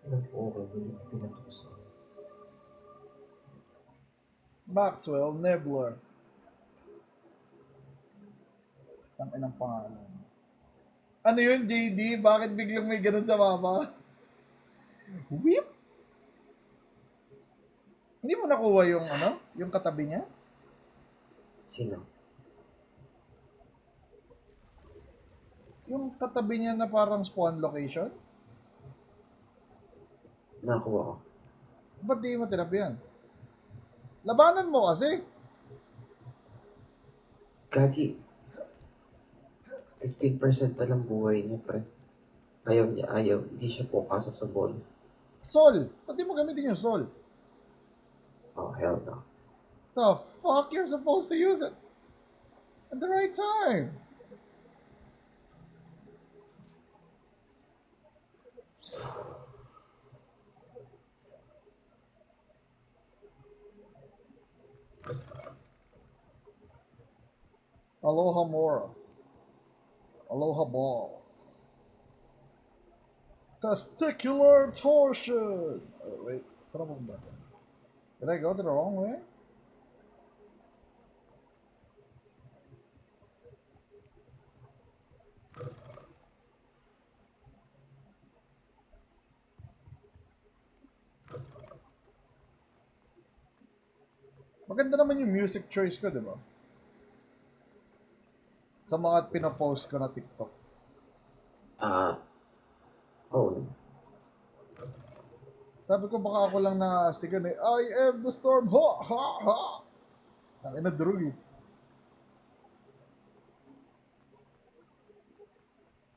Okay, pinatapos. Maxwell Nebler. Ang inang pangalan. Ano yun, JD? Bakit biglang may ganun sa mama? Whip? Hindi mo nakuha yung ano? Yung katabi niya? Sino? Yung katabi niya na parang spawn location? Nakuha ko. Ba't di mo tinabi yan? Labanan mo kasi. Gagi, 15% na lang buhay niya, pre. Ayaw niya, ayaw. Hindi siya pupasok sa ball. Sol! Ba't di mo gamitin yung Sol? Oh, hell no. The fuck? You're supposed to use it at the right time. Aloha Mora. Aloha Balls. Testicular torsion. Oh, wait. Saan ako ba? Did I go the wrong way? Maganda naman yung music choice ko, di ba? Sa mga pinapost ko na TikTok. Ah, oh. Sabi ko baka ako lang na-stigan eh. I am the storm. Ha! Ha! Ha! Ang ina drug eh.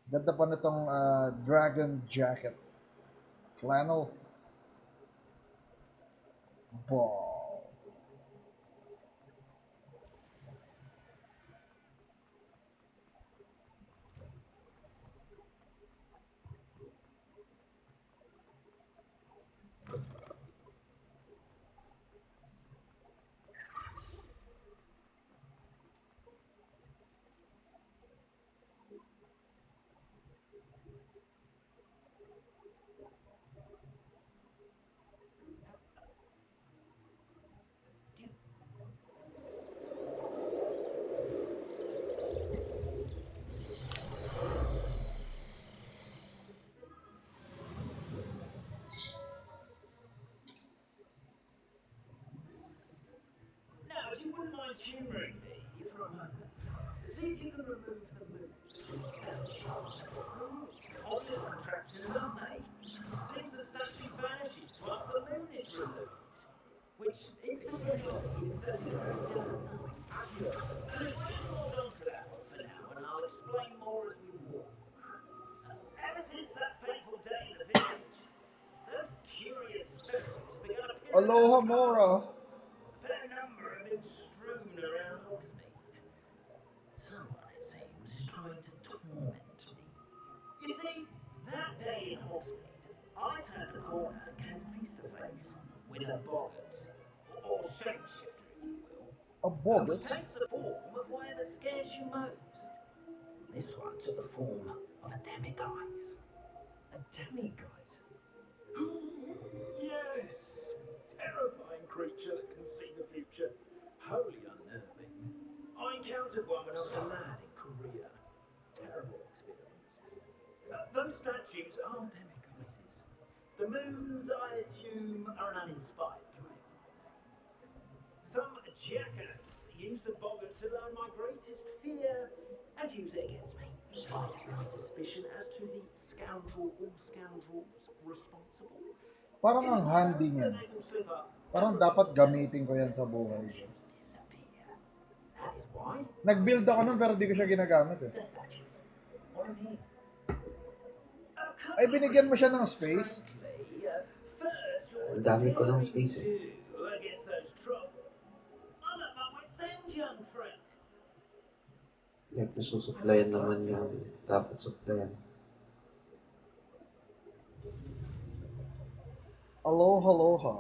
Ganda pa nitong dragon jacket. Flannel. Balls. Now, if you wouldn't mind humouring me for a moment, see if you can remove the moon from statue. Obvious contraptions, aren't they? Seems the statue vanishes once the moon is removed. Which, incidentally, is certainly very done. Let's just hold on to that one for now, and I'll explain more as we walk. Ever since that fateful day in the village, those curious spectres have begun appearing around Aloha the Mora. castle. A fair number have been strewn around Hogsmeade. Someone, it seems, is trying to torment me. You see, that day in Hogsmeade, I turned a corner and came face to face with a boggart, or shapeshifter, if you will, A who bogus. takes the form of whatever scares you most. This one took the form of a demiguise. A demiguise? Yes! Terrifying creature that can see the future. Wholly unnerving. I encountered one when I was a lad in Korea. Terrible experience. Those statues aren't demiguises. The moons, I assume, are an uninspired play on my name. Some jackass used the boggart to learn my greatest fear and use it against me. I have suspicion as to the scoundrel or scoundrels responsible. Parang ang handy niyan. Parang dapat gamitin ko yan sa buhay ko. Nag-build ako nun pero di ko siya ginagamit eh. Ay, binigyan mo siya ng space? Ang dami ko ng space eh. Like, nasusuplayan naman yung dapat suplayan. Aloha, aloha.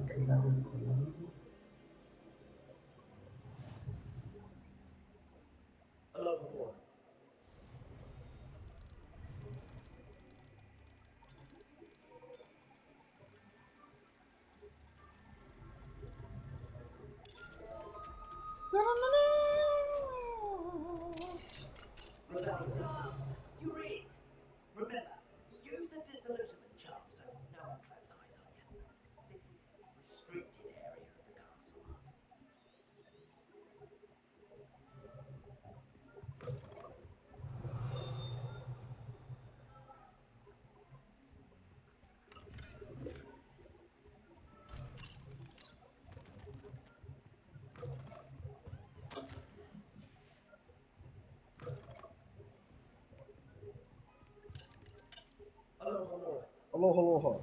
Kailangan ko lang. Rebellion done. You're in. Remember, use a disillusionment charm so no one claps eyes on you. Restricted area of the castle. Aloha.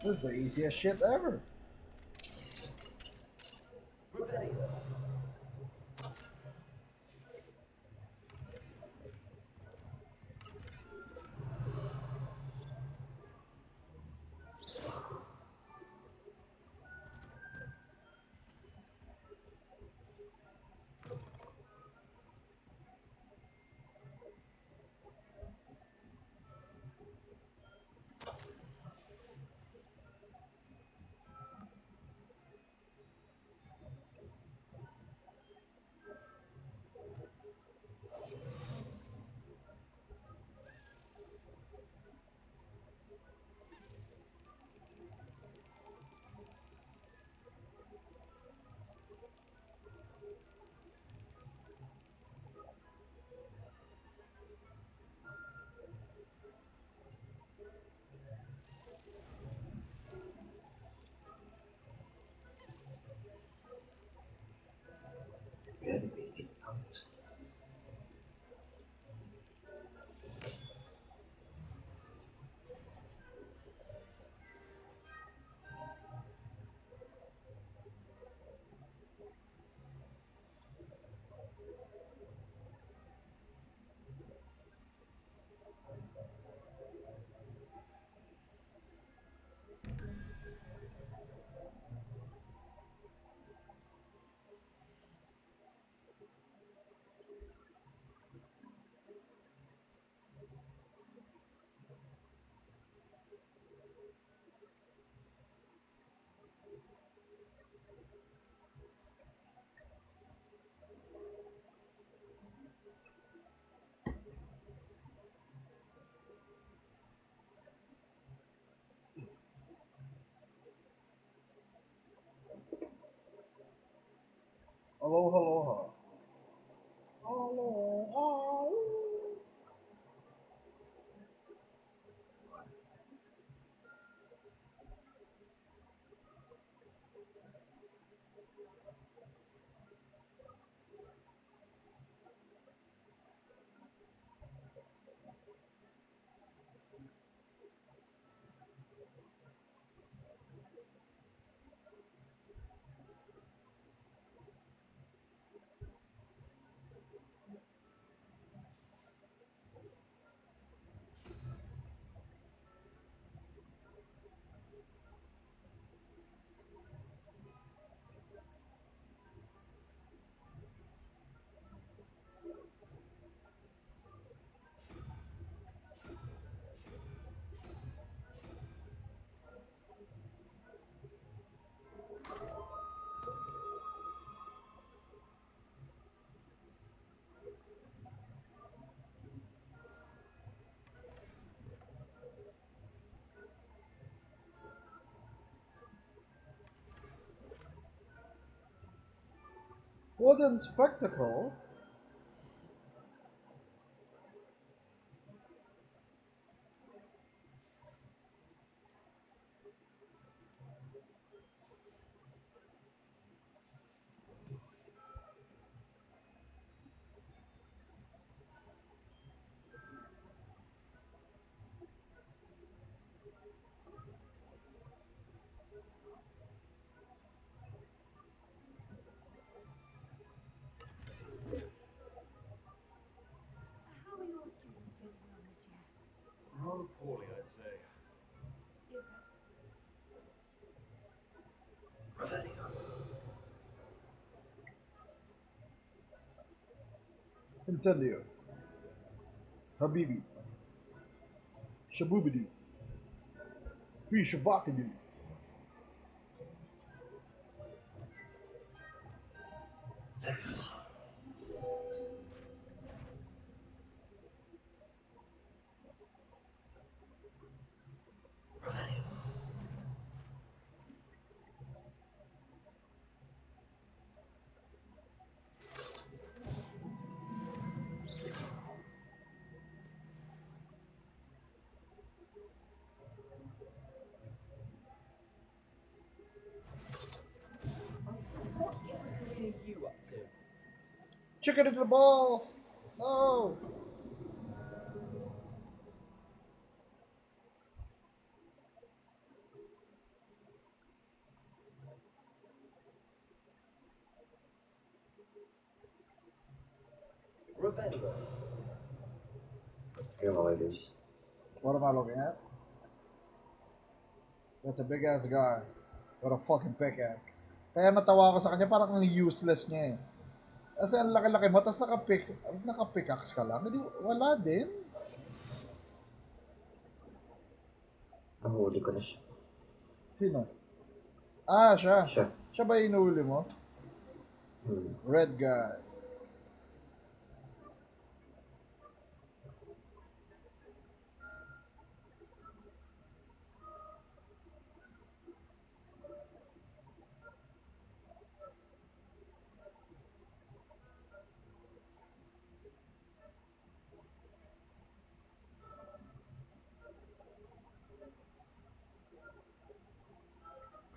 This is the easiest shit ever. Revelio. Very make it out. Aloha. Aloha. Wooden spectacles? Incendio. Habibi. Shabubidi. Free Shabakidi. Revelio. What trickery are you up to? Chicken into the balls. Oh. Revelio. Ayun, okay, Luis. What am I looking at? That's a big ass guy. What a fucking pickaxe. Kaya natawa ako sa kanya, parang ang useless niya eh. Kasi ang laki-laki mo, tapos nakapickaxe ka lang. Hindi, wala din. Nahuli ko na siya. Sino? Ah, siya. Siya. Siya ba inuuli mo? Red guy.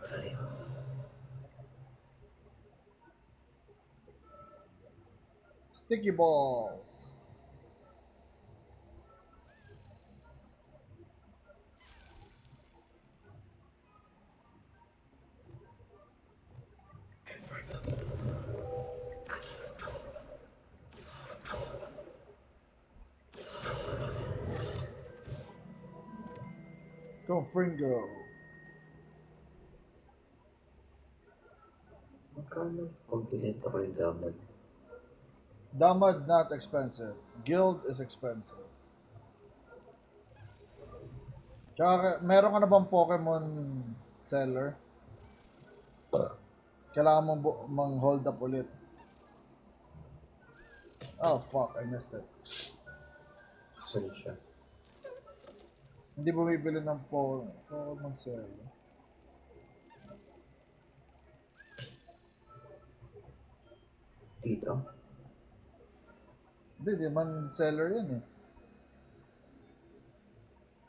Revelio. Sticky balls. Confringo. Magkano? Komplimento ko yung damag. Damag not expensive. Guild is expensive. Tsaka, meron ka na bang Pokemon seller? Kailangan mong mang-hold up ulit. Oh, fuck. I missed it. Sunod siya. Hindi bumibili ng Pokemon seller. Dito. Hindi, di man seller yan eh.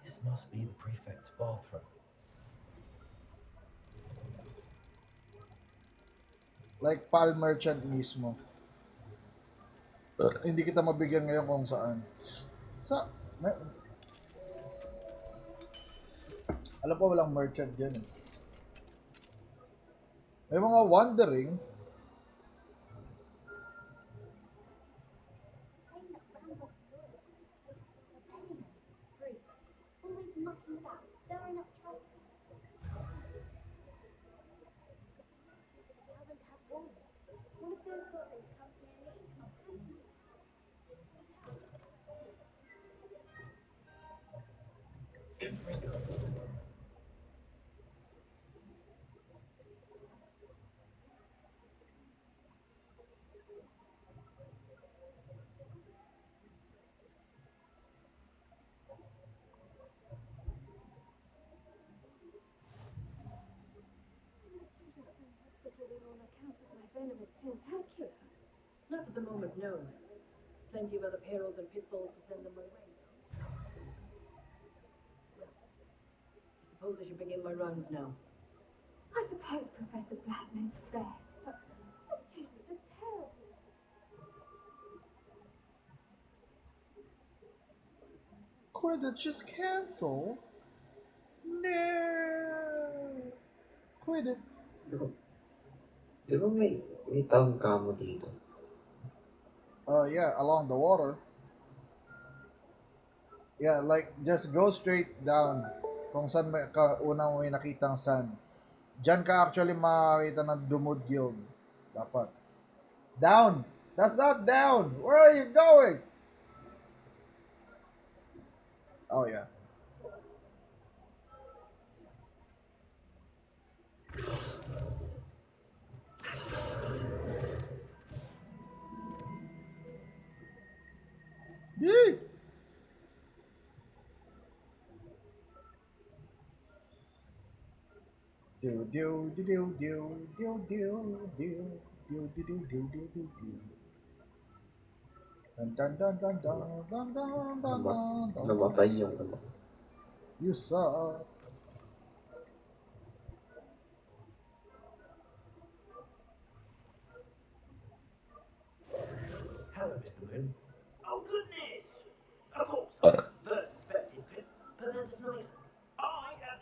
This must be the prefect's bathroom. Like PAL merchant mismo. Hindi kita mabigyan ngayon kung saan. Alam ko walang merchant dyan eh. May mga wandering. Always mucking about, stirring up trouble. Doesn't have walls. One of those brothers comes near me. I'll punch him. On account of my venomous tentacular. Not at the moment, no. Plenty of other perils and pitfalls to send them my way, though. Well, I suppose I should begin my rounds now. I suppose Professor Black knows best, but the students are terrible. Quidditch is cancelled? No. Quidditch. Di ba may taong kamo dito? Yeah, along the water. Yeah, like, just go straight down. Kung saan unang may nakitang sand. Diyan ka actually makakita ng Dumud Guild. Dapat. Down! That's not down. Where are you going? Oh yeah. Yee! Do do do do do do do do do do do do do do do. Dun dun dun dun dun dun dun dun Nama, dun dun dun. namatay yung ano. You suck. Hello, Mr. Moon. Oh, goodness! Of course, first suspected Pip, but then decided I had.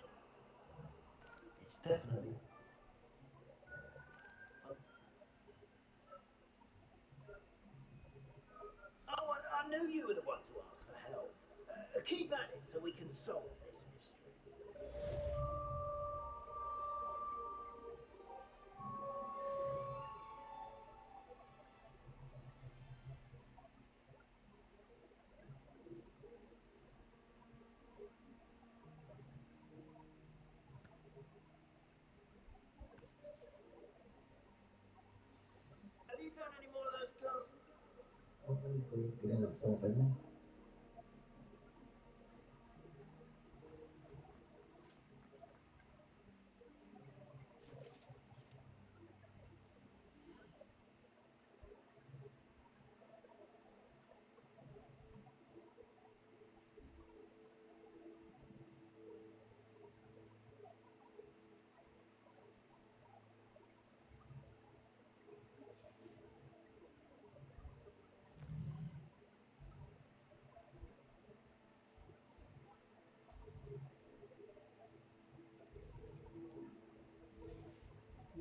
It's definitely. Oh, I knew you were the one to ask for help. Keep at it so we can solve this mystery. Have you found any more of those cars? Okay na.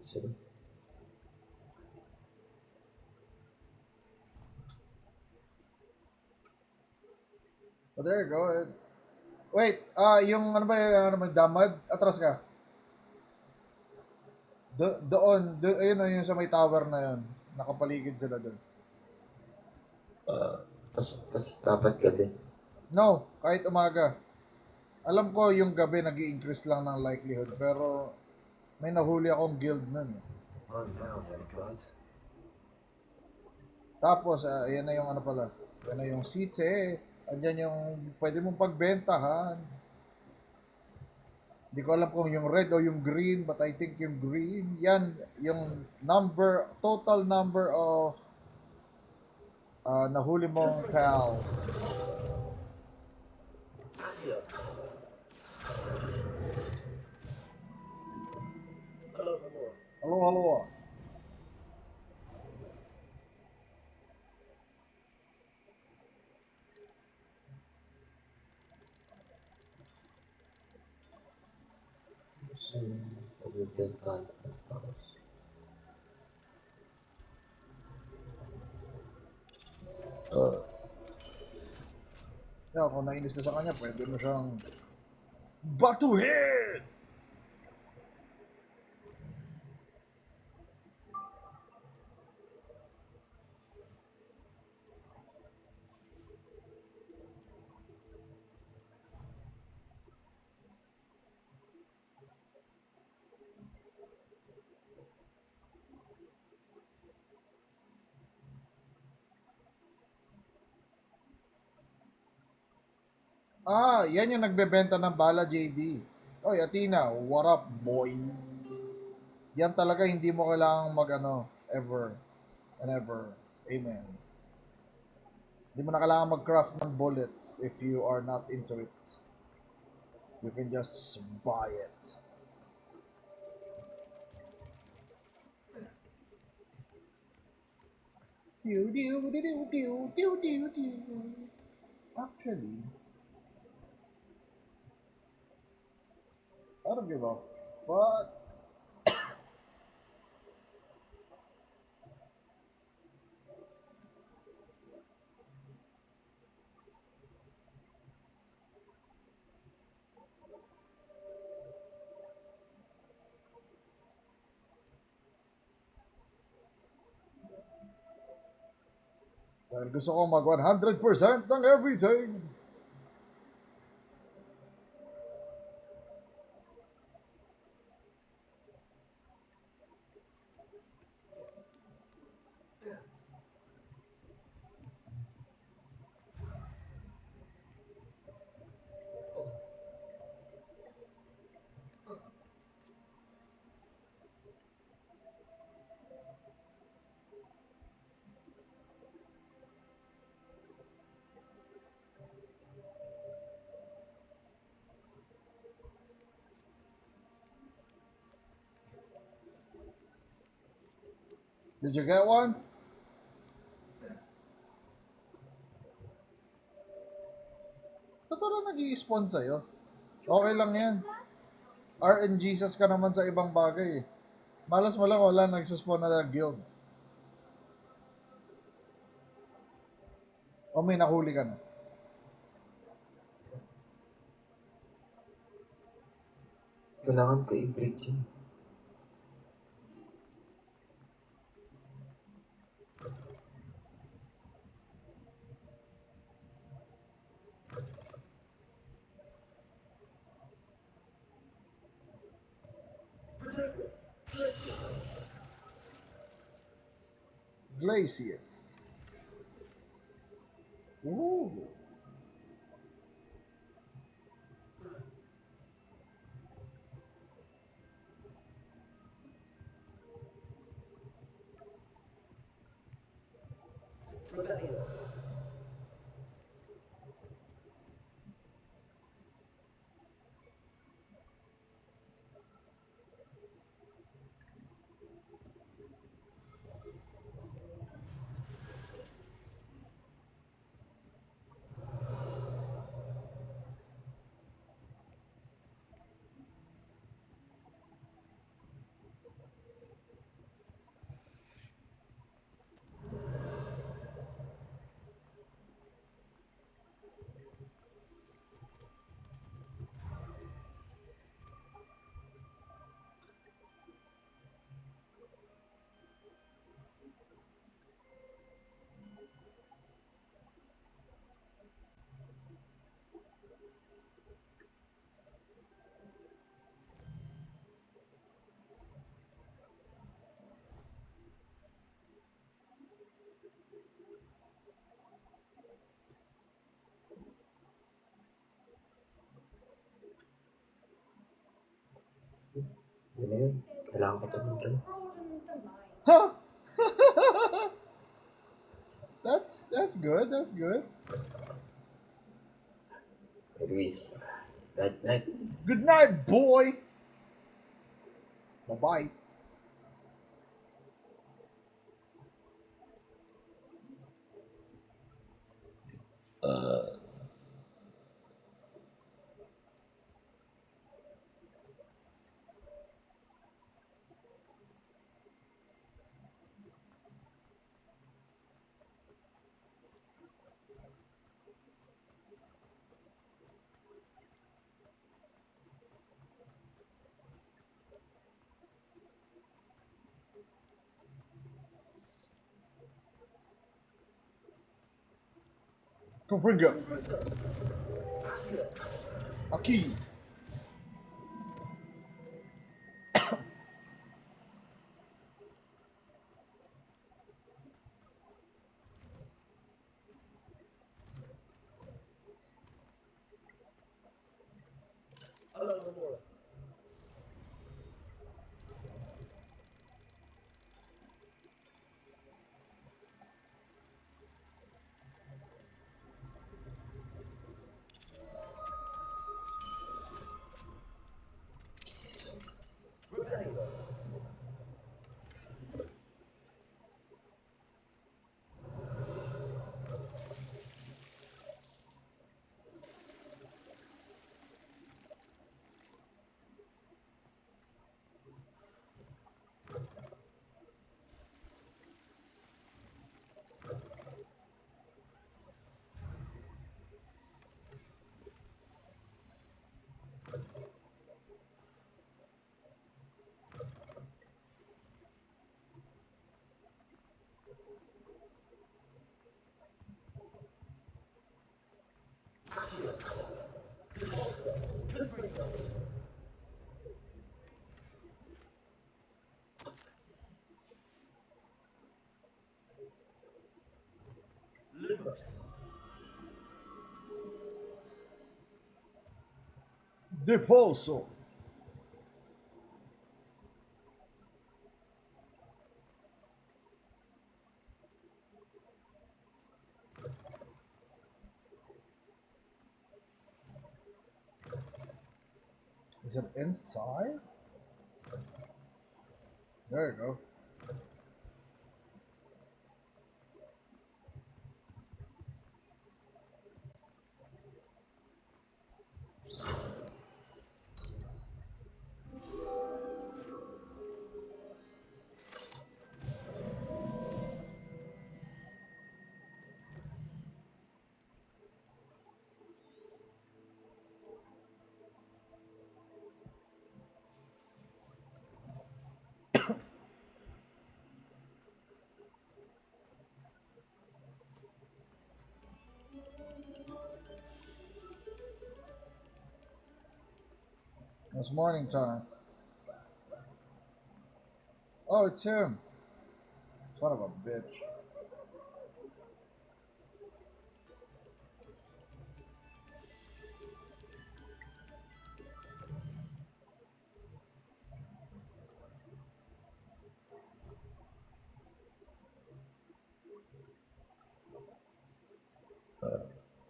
Sige. Oh, there you go. Wait, yung ano ba yung ano, damad? Atras ka. Ayun o, yung sa may tower na yun. Nakapaligid sila doon. Tas dapat gabi. No, kahit umaga. Alam ko yung gabi nag increase lang ng likelihood, pero may nahuli akong guild nun. I'm found any cars. Tapos, ayan na yung ano pala. Ayan na yung seats eh. Andyan yung pwede mong pagbentahan. Hindi ko alam kung yung red o yung green, but I think yung green, yan, yung total number of nahuli mong pals. Hello, hello. Hello, hello. So, pagbibentahan. Yeah, kung nainis ka sa kanya, pwede mo siyang batuhin! Yan yung nagbebenta ng bala, JD. Oy, Athena, what up, boy? Yan talaga hindi mo kailangang ever and ever. Amen. Hindi mo na kailangan mag-craft ng bullets if you are not into it. You can just buy it. Actually, I don't give a fuck. Dahil gusto ko mag 100% ng everything. Did you get one? Ba't wala nag-i-spawn sa'yo? Okay lang yan. RNGesus ka naman sa ibang bagay eh. Malas mo lang wala nagsuspawn na guild. O may nahuli ka na. Kailangan ko i-break yun. Glacius. Ooh. Yun na yun. Kailangan ko tumigil. Broadens the mind. Huh? That's good. That's good. Hey, Luis. Night. Good night, boy. Bye-bye. Confringo. Aqui. Depulso. Is it inside? There you go. It's morning time. Oh, it's him. Son of a bitch.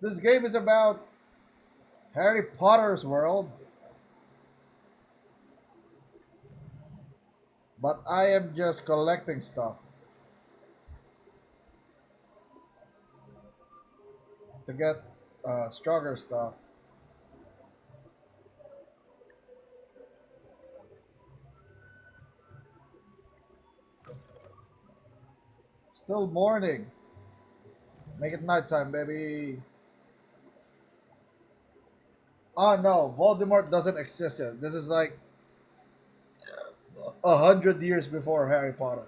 This game is about Harry Potter's world, but I am just collecting stuff to get stronger stuff. Still morning. Make it nighttime, baby. Oh no, Voldemort doesn't exist yet. This is like 100 years before Harry Potter.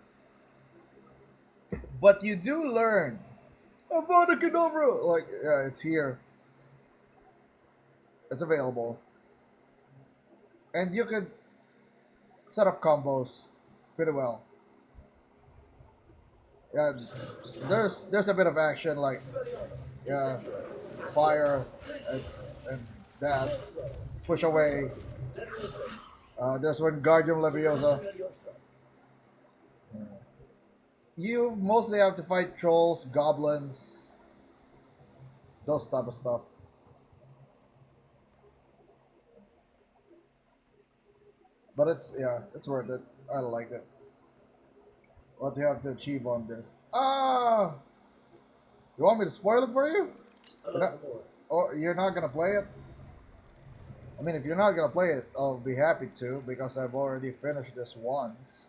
But you do learn Avada Kedavra. Like, yeah, it's here. It's available, and you could set up combos pretty well. Yeah, there's a bit of action like yeah, fire and, and that push away. There's Wingardium Leviosa. You mostly have to fight trolls, goblins, those type of stuff. But it's yeah, it's worth it. I like it. What do you have to achieve on this? Ah, you want me to spoil it for you? You're not, or you're not gonna play it? I mean, if you're not gonna play it, I'll be happy to because I've already finished this once.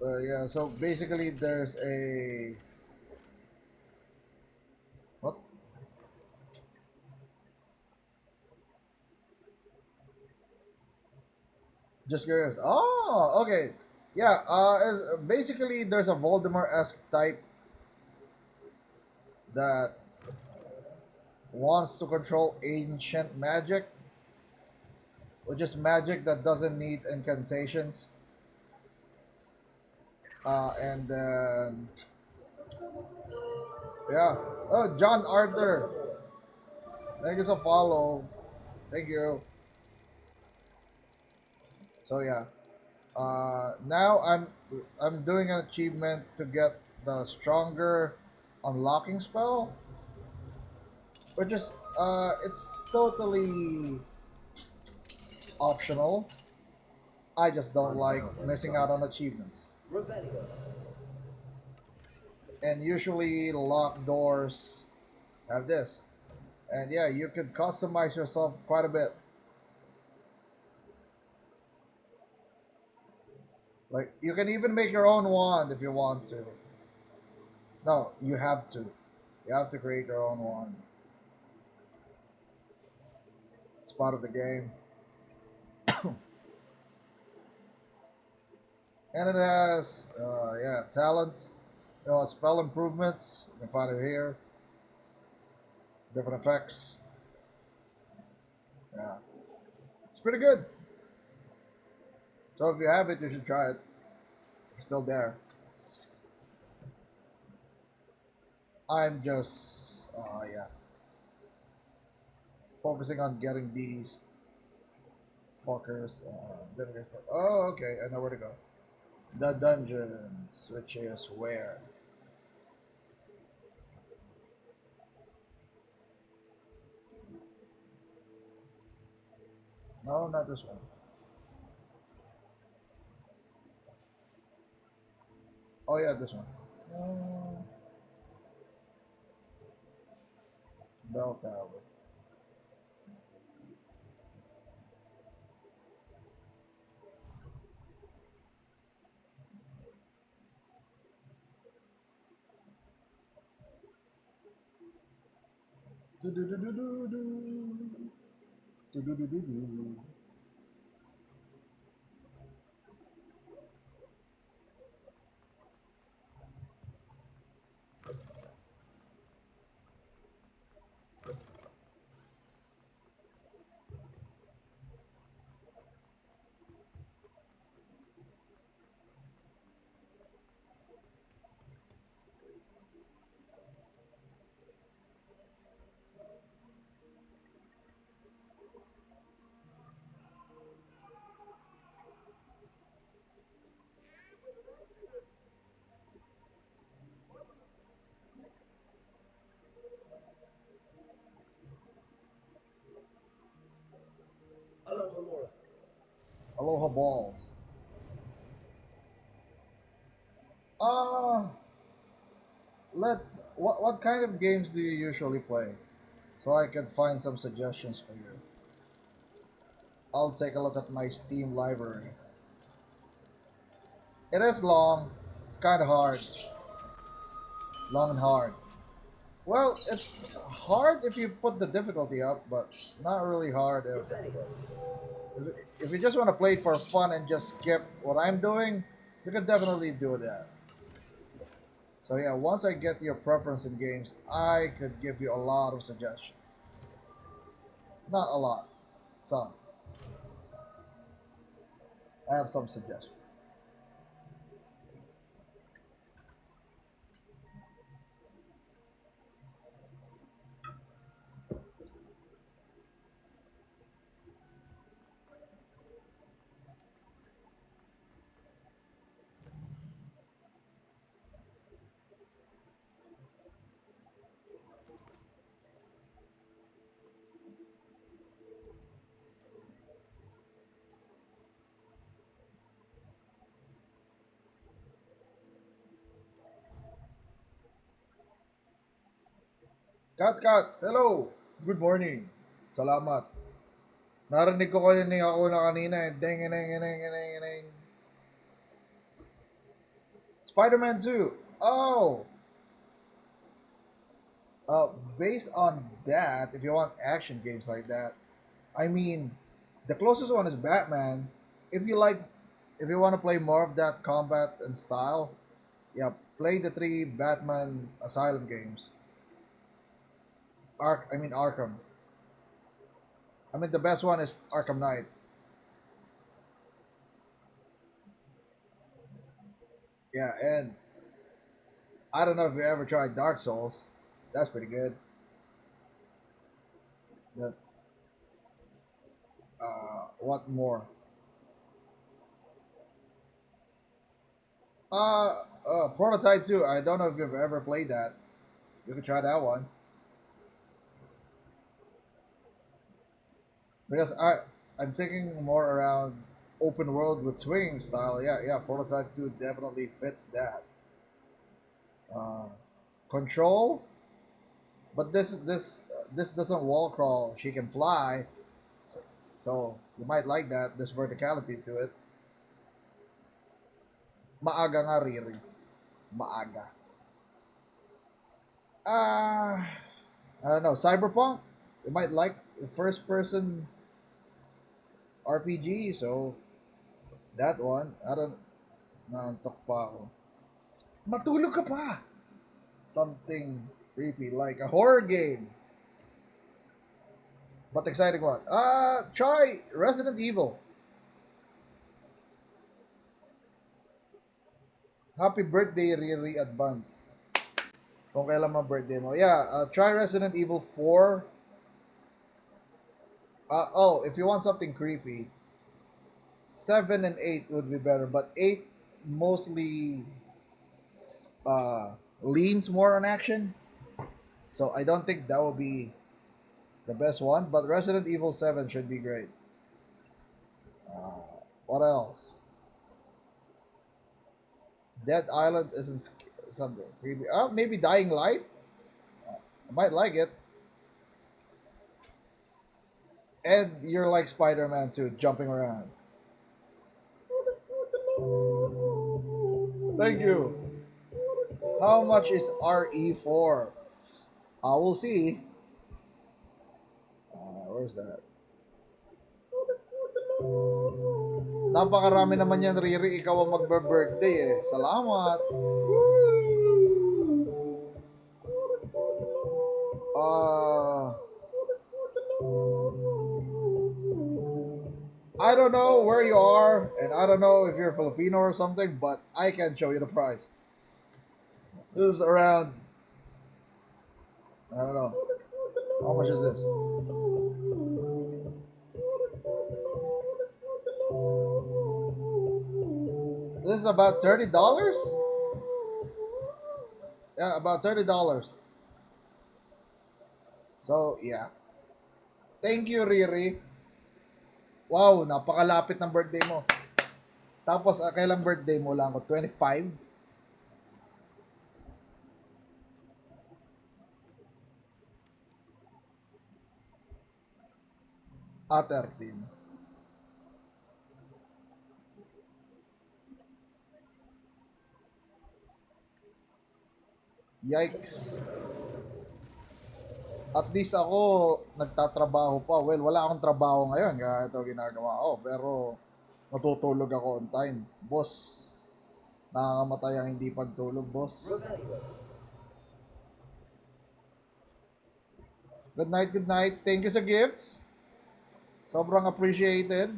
Yeah, so basically there's a what? Just curious. Oh, okay. Yeah, basically there's a Voldemort-esque type that wants to control ancient magic, which is magic that doesn't need incantations. And then yeah. Oh, John Arthur. Thank you so follow. Thank you. So yeah. Now I'm doing an achievement to get the stronger unlocking spell, which is it's totally optional. I just don't like missing out on achievements. Revelio. And usually locked doors have this. And yeah, you could customize yourself quite a bit. Like you can even make your own wand if you want to. No, you have to. You have to create your own wand. It's part of the game. And it has yeah, talents, spell improvements. You can find it here. Different effects. Yeah. It's pretty good. So if you have it, you should try it. It's still there. I'm just, yeah, focusing on getting these fuckers. Then I guess, oh, okay, I know where to go. The dungeons, which is where? No, not this one. Oh yeah, this one. Uh, Bell Tower. Do-do-do-do-do-do. Do-do-do-do-do. Aloha, Laura. Aloha balls. Uh, what kind of games do you usually play? So I can find some suggestions for you. I'll take a look at my Steam library. It is long. It's kind of hard. Long and hard. Well, it's hard if you put the difficulty up, but not really hard if you just want to play it for fun and just skip what I'm doing, you can definitely do that. So yeah, once I get your preference in games, I could give you a lot of suggestions. Not a lot. Some. I have some suggestions. Kat, hello. Good morning. Salamat. Narinig ko kayo ni ako na kanina eh. Ding, ding, ding, ding, ding, ding. Spider-Man 2. Oh, uh, based on that, if you want action games like that, I mean, the closest one is Batman. If you like, if you want to play more of that combat and style, yeah, play the three Batman Asylum games. Arkham. I mean, the best one is Arkham Knight. Yeah, and I don't know if you ever tried Dark Souls. That's pretty good. But, what more? Prototype 2. I don't know if you've ever played that. You can try that one. Because I'm thinking more around open world with swinging style. Yeah, yeah. Prototype 2 definitely fits that. Uh, Control, but this doesn't wall crawl. She can fly, so you might like that. There's verticality to it. Maaga nga Riri. Maaga. Ah, I don't know. Cyberpunk. You might like the first person RPG. So that one. I don't. Naantok pa ako. Matulog ka pa. Something creepy like a horror game. But exciting one. Try Resident Evil. Happy birthday, Riri Advance. Kung kailan man birthday mo. Yeah, try Resident Evil 4. Oh, if you want something creepy, 7 and 8 would be better, but 8 mostly leans more on action. So I don't think that will be the best one, but Resident Evil 7 should be great. What else? Dead Island isn't something creepy. Maybe Dying Light. I might like it. And you're like Spider-Man too, jumping around. Thank you. How much is RE4? We'll see. Where's that? Napakarami naman yan, Riri. Ikaw ang magbe-birthday eh. Salamat. I don't know where you are, and I don't know if you're Filipino or something, but I can show you the price. This is around, I don't know. How much is this? This is about $30? Yeah, about $30. So, yeah. Thank you, Riri. Wow, napakalapit ng birthday mo. Tapos, kailang birthday mo lang ako? 25? Ah, 13. Yikes. At least ako, nagtatrabaho pa. Well, wala akong trabaho ngayon, kaya ito ginagawa ko. Pero, matutulog ako on time. Boss, nakakamatay ang hindi pagtulog, boss. Good night, good night. Thank you sa gifts. Sobrang appreciated.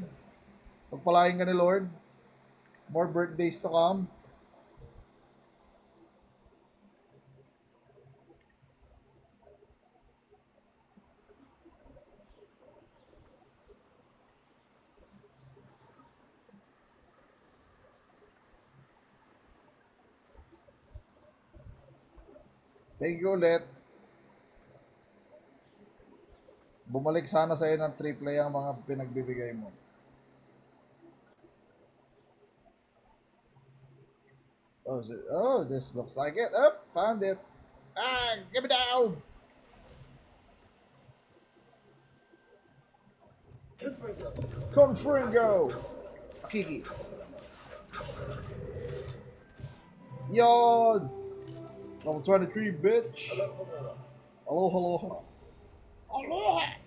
Pagpalain ka ni Lord. More birthdays to come. Thank you ulit. Bumalik sana sa'yo ng triple ang mga pinagbibigay mo. Oh, this looks like it. Oh, found it. Give me down. Confringo. Kiki. Yo. Level 23, bitch. Aloha. Aloha.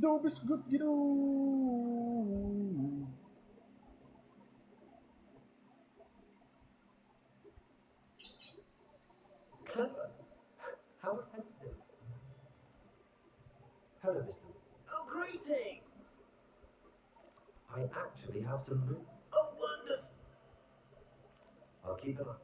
Dope is good, you know. Clever. How offensive. Hello, Mr. Oh, greetings! I actually have some room. Oh, wonderful! I'll keep an eye.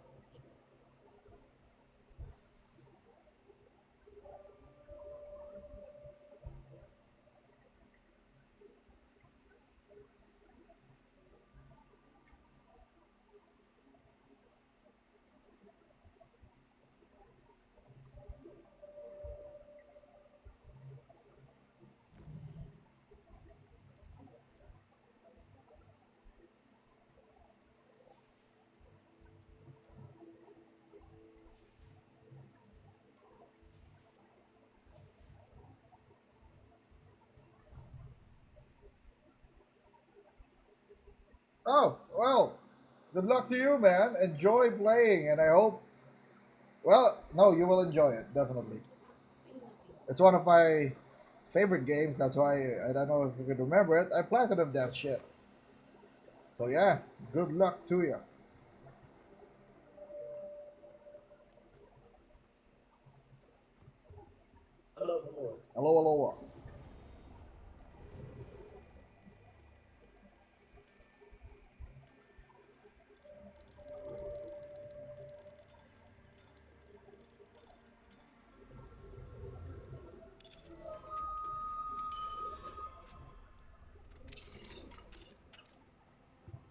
Oh, well, good luck to you, man. Enjoy playing, and I hope. Well, no, you will enjoy it definitely. It's one of my favorite games. That's why I don't know if you could remember it. I platinumed that shit. So yeah, good luck to you. Hello, Lord. Hello, hello.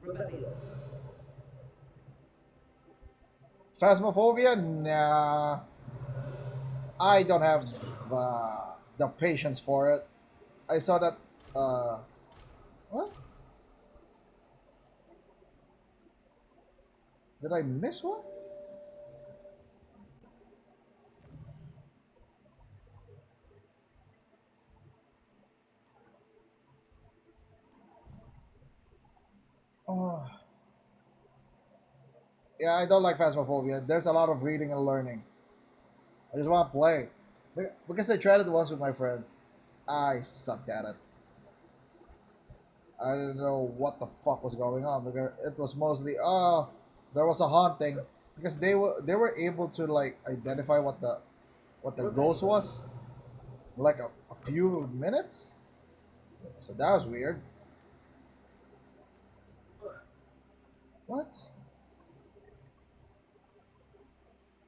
Revelio. Phasmophobia? Nah, I don't have the patience for it. I saw that. What? Did I miss one? Oh, yeah, I don't like Phasmophobia. There's a lot of reading and learning. I just want to play. Because I tried it once with my friends. I sucked at it. I didn't know what the fuck was going on because it was mostly there was a haunting because they were able to like identify what the ghost was like a few minutes. So that was weird. What?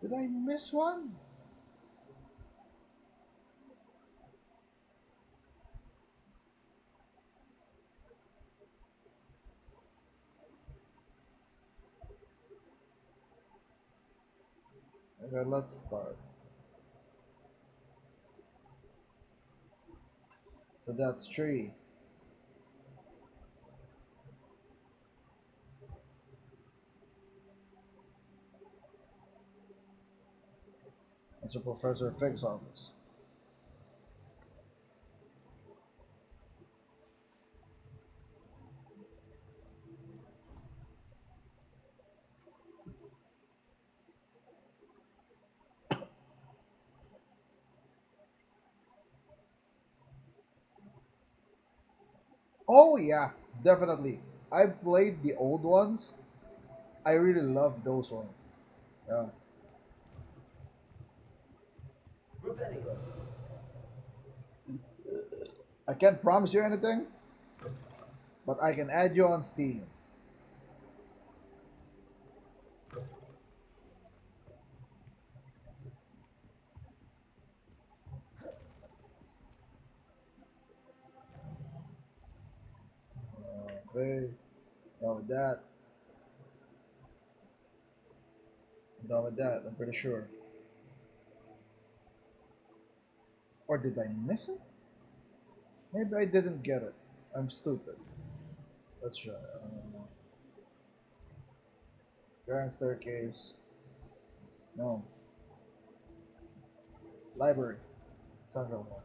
Did I miss one? Okay, let's start. So that's three. It's a Professor Fig's office. Oh yeah, definitely. I played the old ones. I really love those ones. Yeah. Revelio. I can't promise you anything, but I can add you on Steam. Okay, done with that. Done with that. I'm pretty sure. Or did I miss it? Maybe I didn't get it. I'm stupid. Let's try. Grand staircase. No. Library. Central one.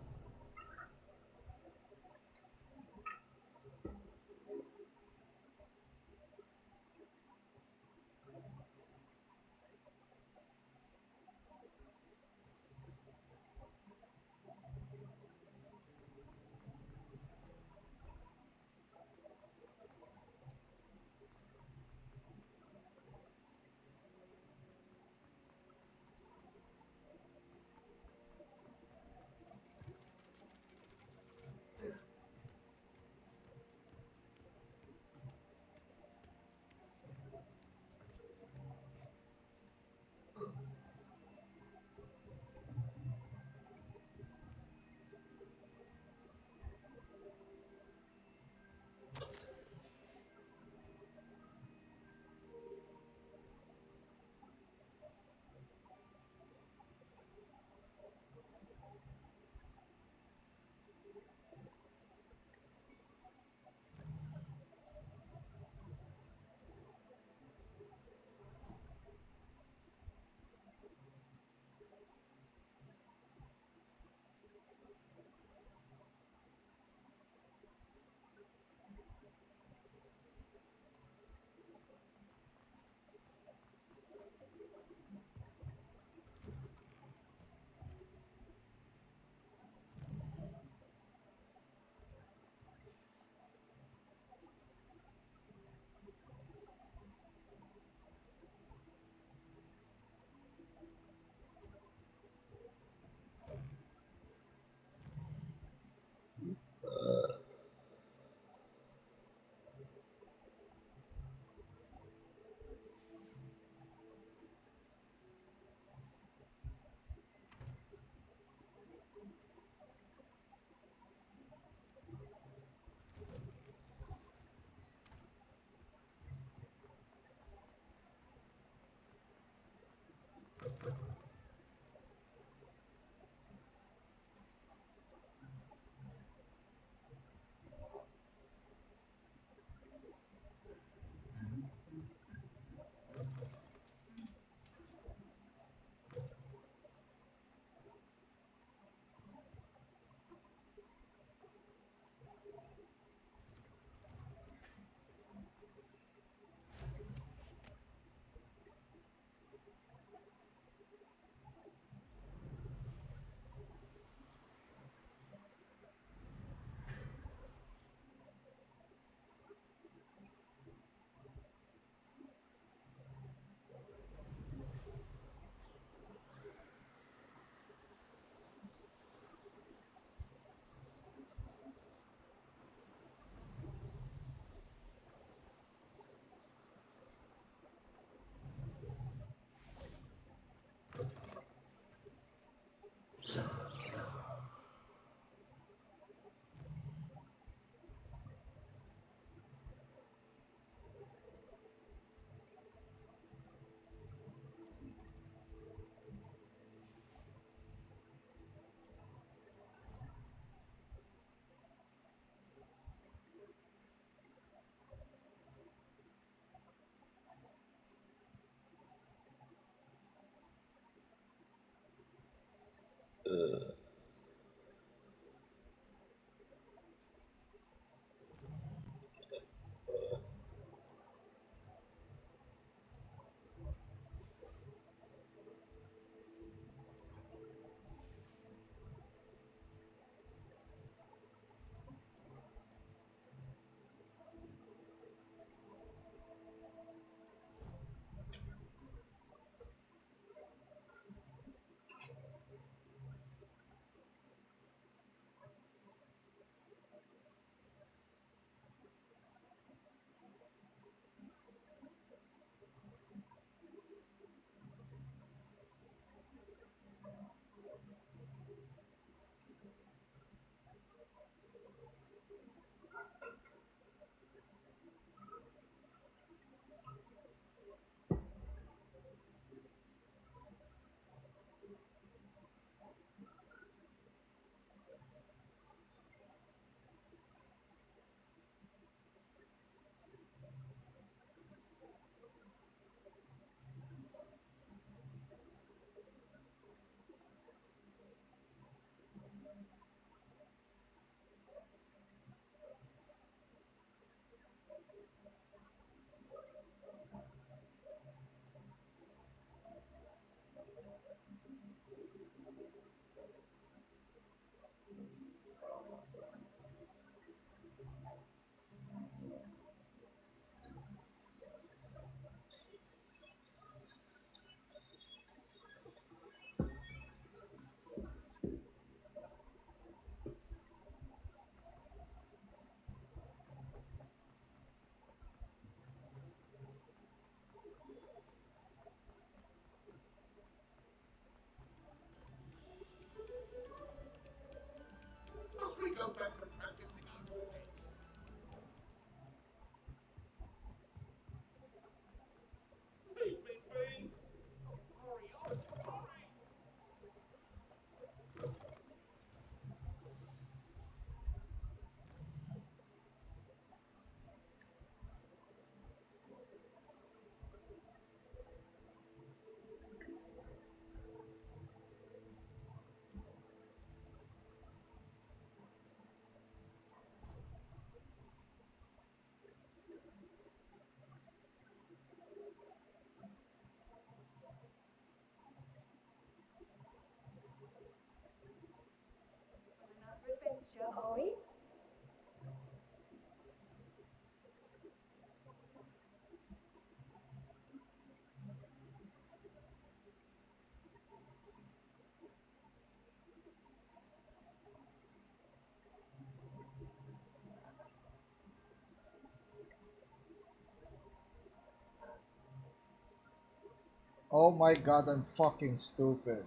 Oh my god, I'm fucking stupid.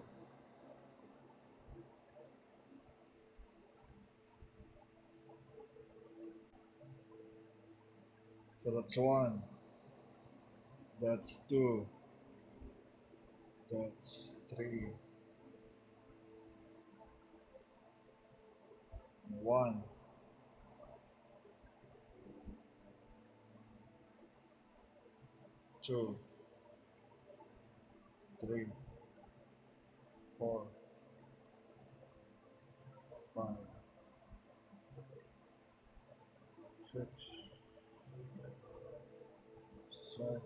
So that's one. That's two. That's three. One, two, three, four, five, six, seven.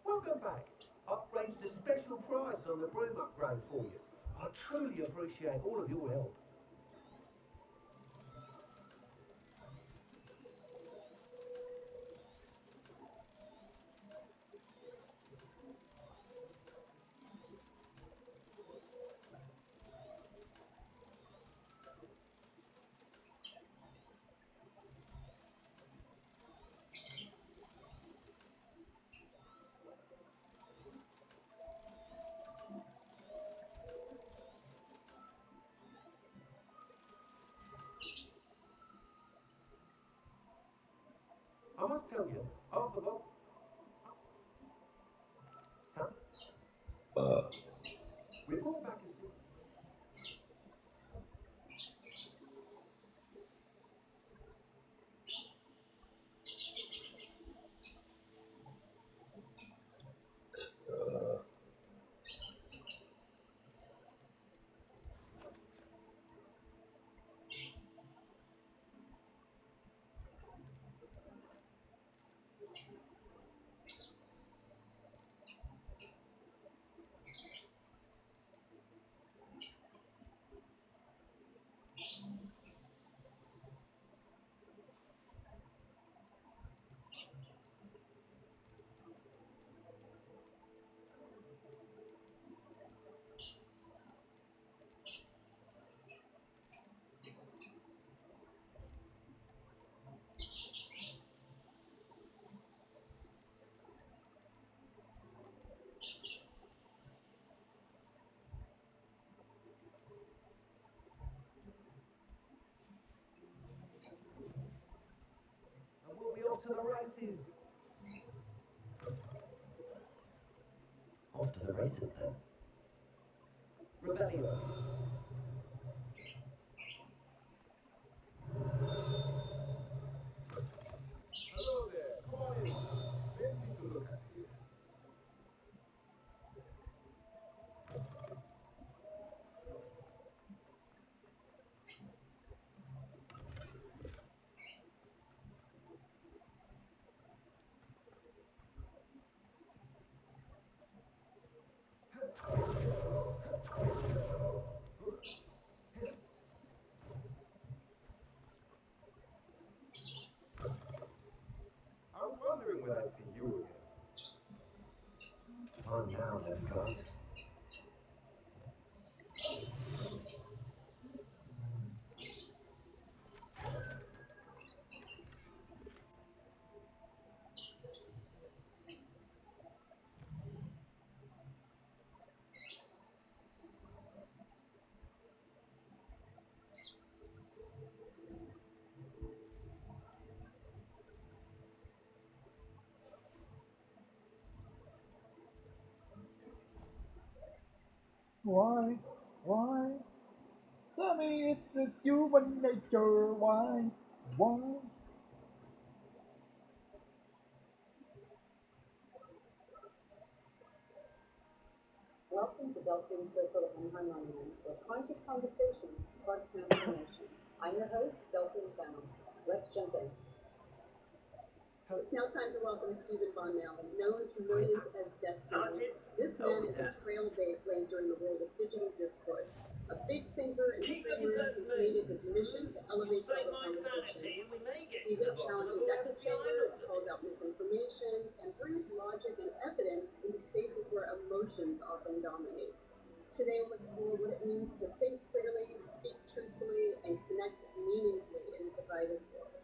Welcome back. I've placed a special price on the broom upgrade for you. I truly appreciate all of your help. I must tell you, I forgot. Son, report back as soon. And we'll be off to the races. Off to the races then. Revelio. Hello there. Come on in. Plenty to look at here. I was wondering when I'd see you again. Oh, now let's go. Why? Why? Tell me it's the human nature. Why? Why? Welcome to Delphine Circle and Harmonium, where conscious conversations spark transformation. I'm your host, Delphine Towns. Let's jump in. It's now time to welcome Stephen Bonnell, known to millions as Destiny. This man is a trailblazer in the world of digital discourse. A big thinker and streamer who's made it his mission to elevate public conversation. Stephen challenges echo chambers, calls out misinformation, and brings logic and evidence into spaces where emotions often dominate. Today we'll explore what it means to think clearly, speak truthfully, and connect meaningfully in a divided world.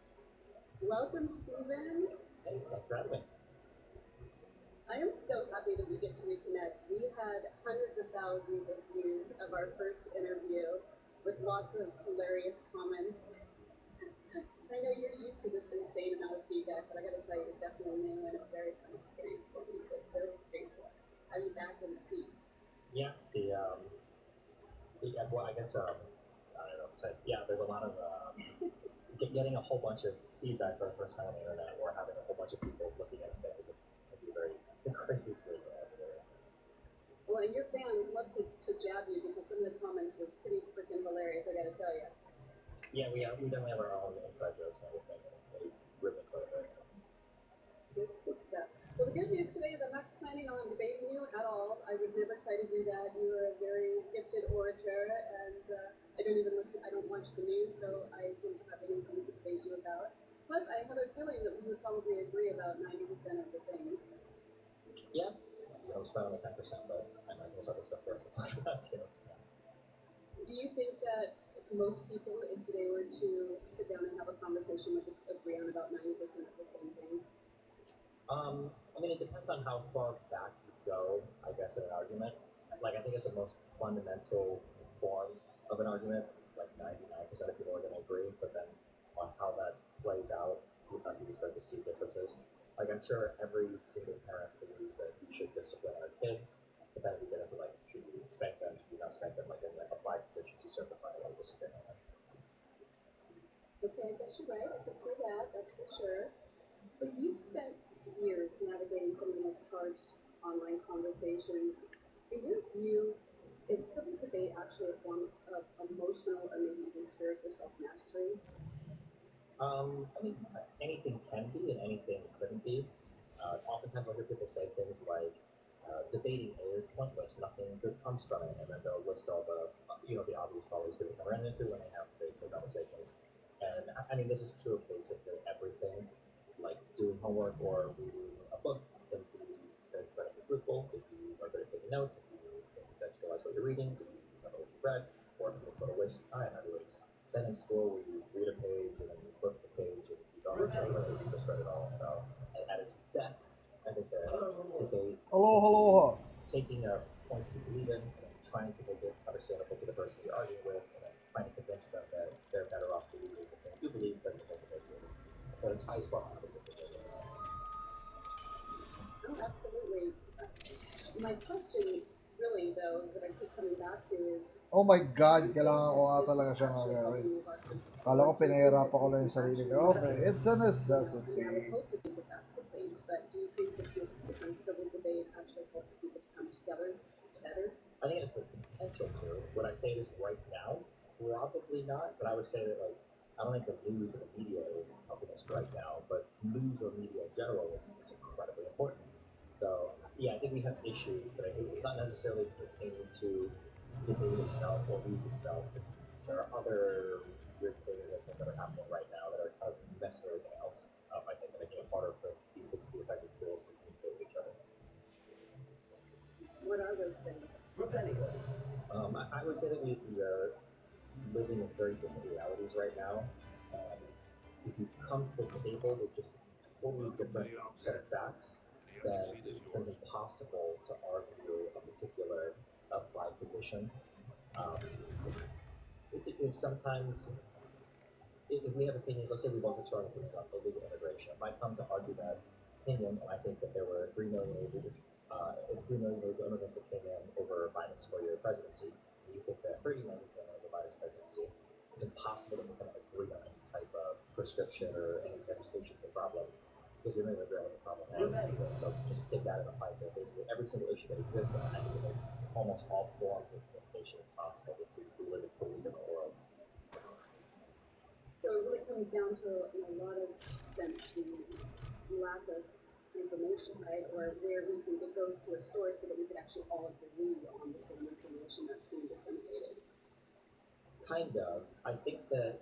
Welcome, Stephen. Hey, thanks for having me. I am so happy that we get to reconnect. We had hundreds of thousands of views of our first interview with lots of hilarious comments. I know you're used to this insane amount of feedback, but I gotta tell you, it's definitely new and a very fun experience for me. So it's so grateful to have you back in the seat. Yeah, well, I guess, I don't know, so, yeah, there's a lot of, getting a whole bunch of feedback for the first time on the internet, or having a whole bunch of people looking at things, it can be a very crazy experience. Well, and your fans love to jab you because some of the comments were pretty freaking hilarious, I gotta tell you. Yeah, we definitely have our own inside jokes and everything, and they really quite a bit. That's good stuff. Well, the good news today is I'm not planning on debating you at all. I would never try to do that. You are a very gifted orator, and I don't even listen. I don't watch the news, so I wouldn't have anything to debate you about. Plus, I have a feeling that we would probably agree about 90% of the things. Yeah, I was probably only 10%, but I know there's other stuff for us to talk about too. Do you think that most people, if they were to sit down and have a conversation, would agree on about 90% of the same things? I mean, it depends on how far back you go, I guess, in an argument. Like, I think at the most fundamental form of an argument, like 99% of people are going to agree, but then on how that plays out, sometimes we start to see differences. Like, I'm sure every single parent believes that we should discipline our kids, but then we get into, like, should we spank them, should we not spank them, like, in like applied decisions, you start to find a lot of disagreement on that. Okay, I guess you're right. I could see that. That's for sure. But you've spent years navigating some of the most charged online conversations. In your view, is civil debate actually a form of emotional or maybe even spiritual self-mastery? I mean, anything can be and anything couldn't be. Oftentimes I'll hear people say things like, debating is pointless, nothing good comes from it, and then they'll list all the, the obvious follies people can run into when they have debates or conversations. And I mean, this is true of basically everything. Like doing homework or reading a book can be very incredibly fruitful if you are good at taking notes, if you can contextualize what you're reading, if you know what you've read, or if it's a waste of time. Everybody's been in school where you read a page and then you flip the page and you don't know whether you just read it all. So at its best, I think the debate, Aloha. taking a point you believe in and trying to make it understandable to the person you're arguing with, and then trying to convince them that they're better off believing the thing you believe than the thing that they do. So it's high spot opposites. Oh, absolutely. My question, really, though, that I keep coming back to is... Oh my God, kailangan ko nga talaga siyang gagawin. Kala ko pinahirapan ko lang yung sarili ko. Okay, it's a I would necessity. hope to think that that's the case, but do you think that this kind of civil debate actually helps people to come together better? I think it has the potential to. Would I say it is right now? Probably not, but I would say that, like, I don't think the news or the media is helping us right now, but news or media in general is incredibly important. So, yeah, I think we have issues, but I think it's not necessarily pertaining to debate itself or news itself. There are other weird things, I think, that are happening right now that are kind of messing everything else up, I think, and making it harder for these things to be effective tools to communicate with each other. What are those things? I would say that we are living in very different realities right now. If you come to the table with just a totally different set of facts, then it becomes impossible to argue a particular applied position. Sometimes, if we have opinions, let's say we both have strong opinions on illegal immigration, if I come to argue that opinion and I think that there were 3 million illegals if 3 million illegal immigrants that came in over Biden's 4-year presidency, and you think that 30 million came in over Biden's presidency, it's impossible to kind of agree on any type of prescription or any type of solution to the problem because we don't even agree on what the problem is. So just take that and apply it to basically every single issue that exists, and I think it makes almost all forms of communication impossible to live in totally different worlds. So it really comes down to, in a lot of sense, the lack of information, right? Or where we can go to a source so that we can actually all agree on the same information that's being disseminated. Kind of. I think that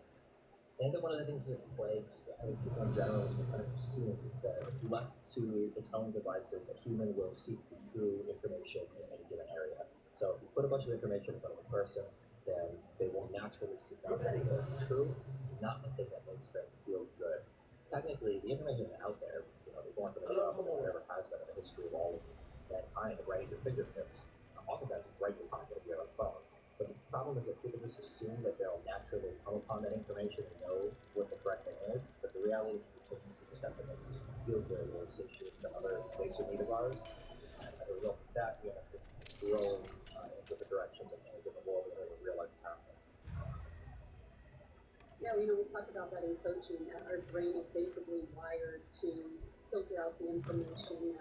one of the things that plagues I think people in general is we kind of assume that left to its own devices, a human will seek the true information in any given area. So if you put a bunch of information in front of a person, then they will naturally seek out the thing that is true, not the thing that makes them feel good. Technically, the information is out there. There's more information out there than there ever has been in the history of all of mankind, right at your fingertips. Oftentimes, it's right in your pocket if you have a phone. But the problem is that people just assume that they'll naturally come upon that information and know what the correct thing is. But the reality is we take this stuff that makes us feel good or satiates some other basic need of ours. And as a result of that, we end up growing in different directions and in a different world than we realize it's happening. Yeah, we talk about that in coaching, that our brain is basically wired to filter out the information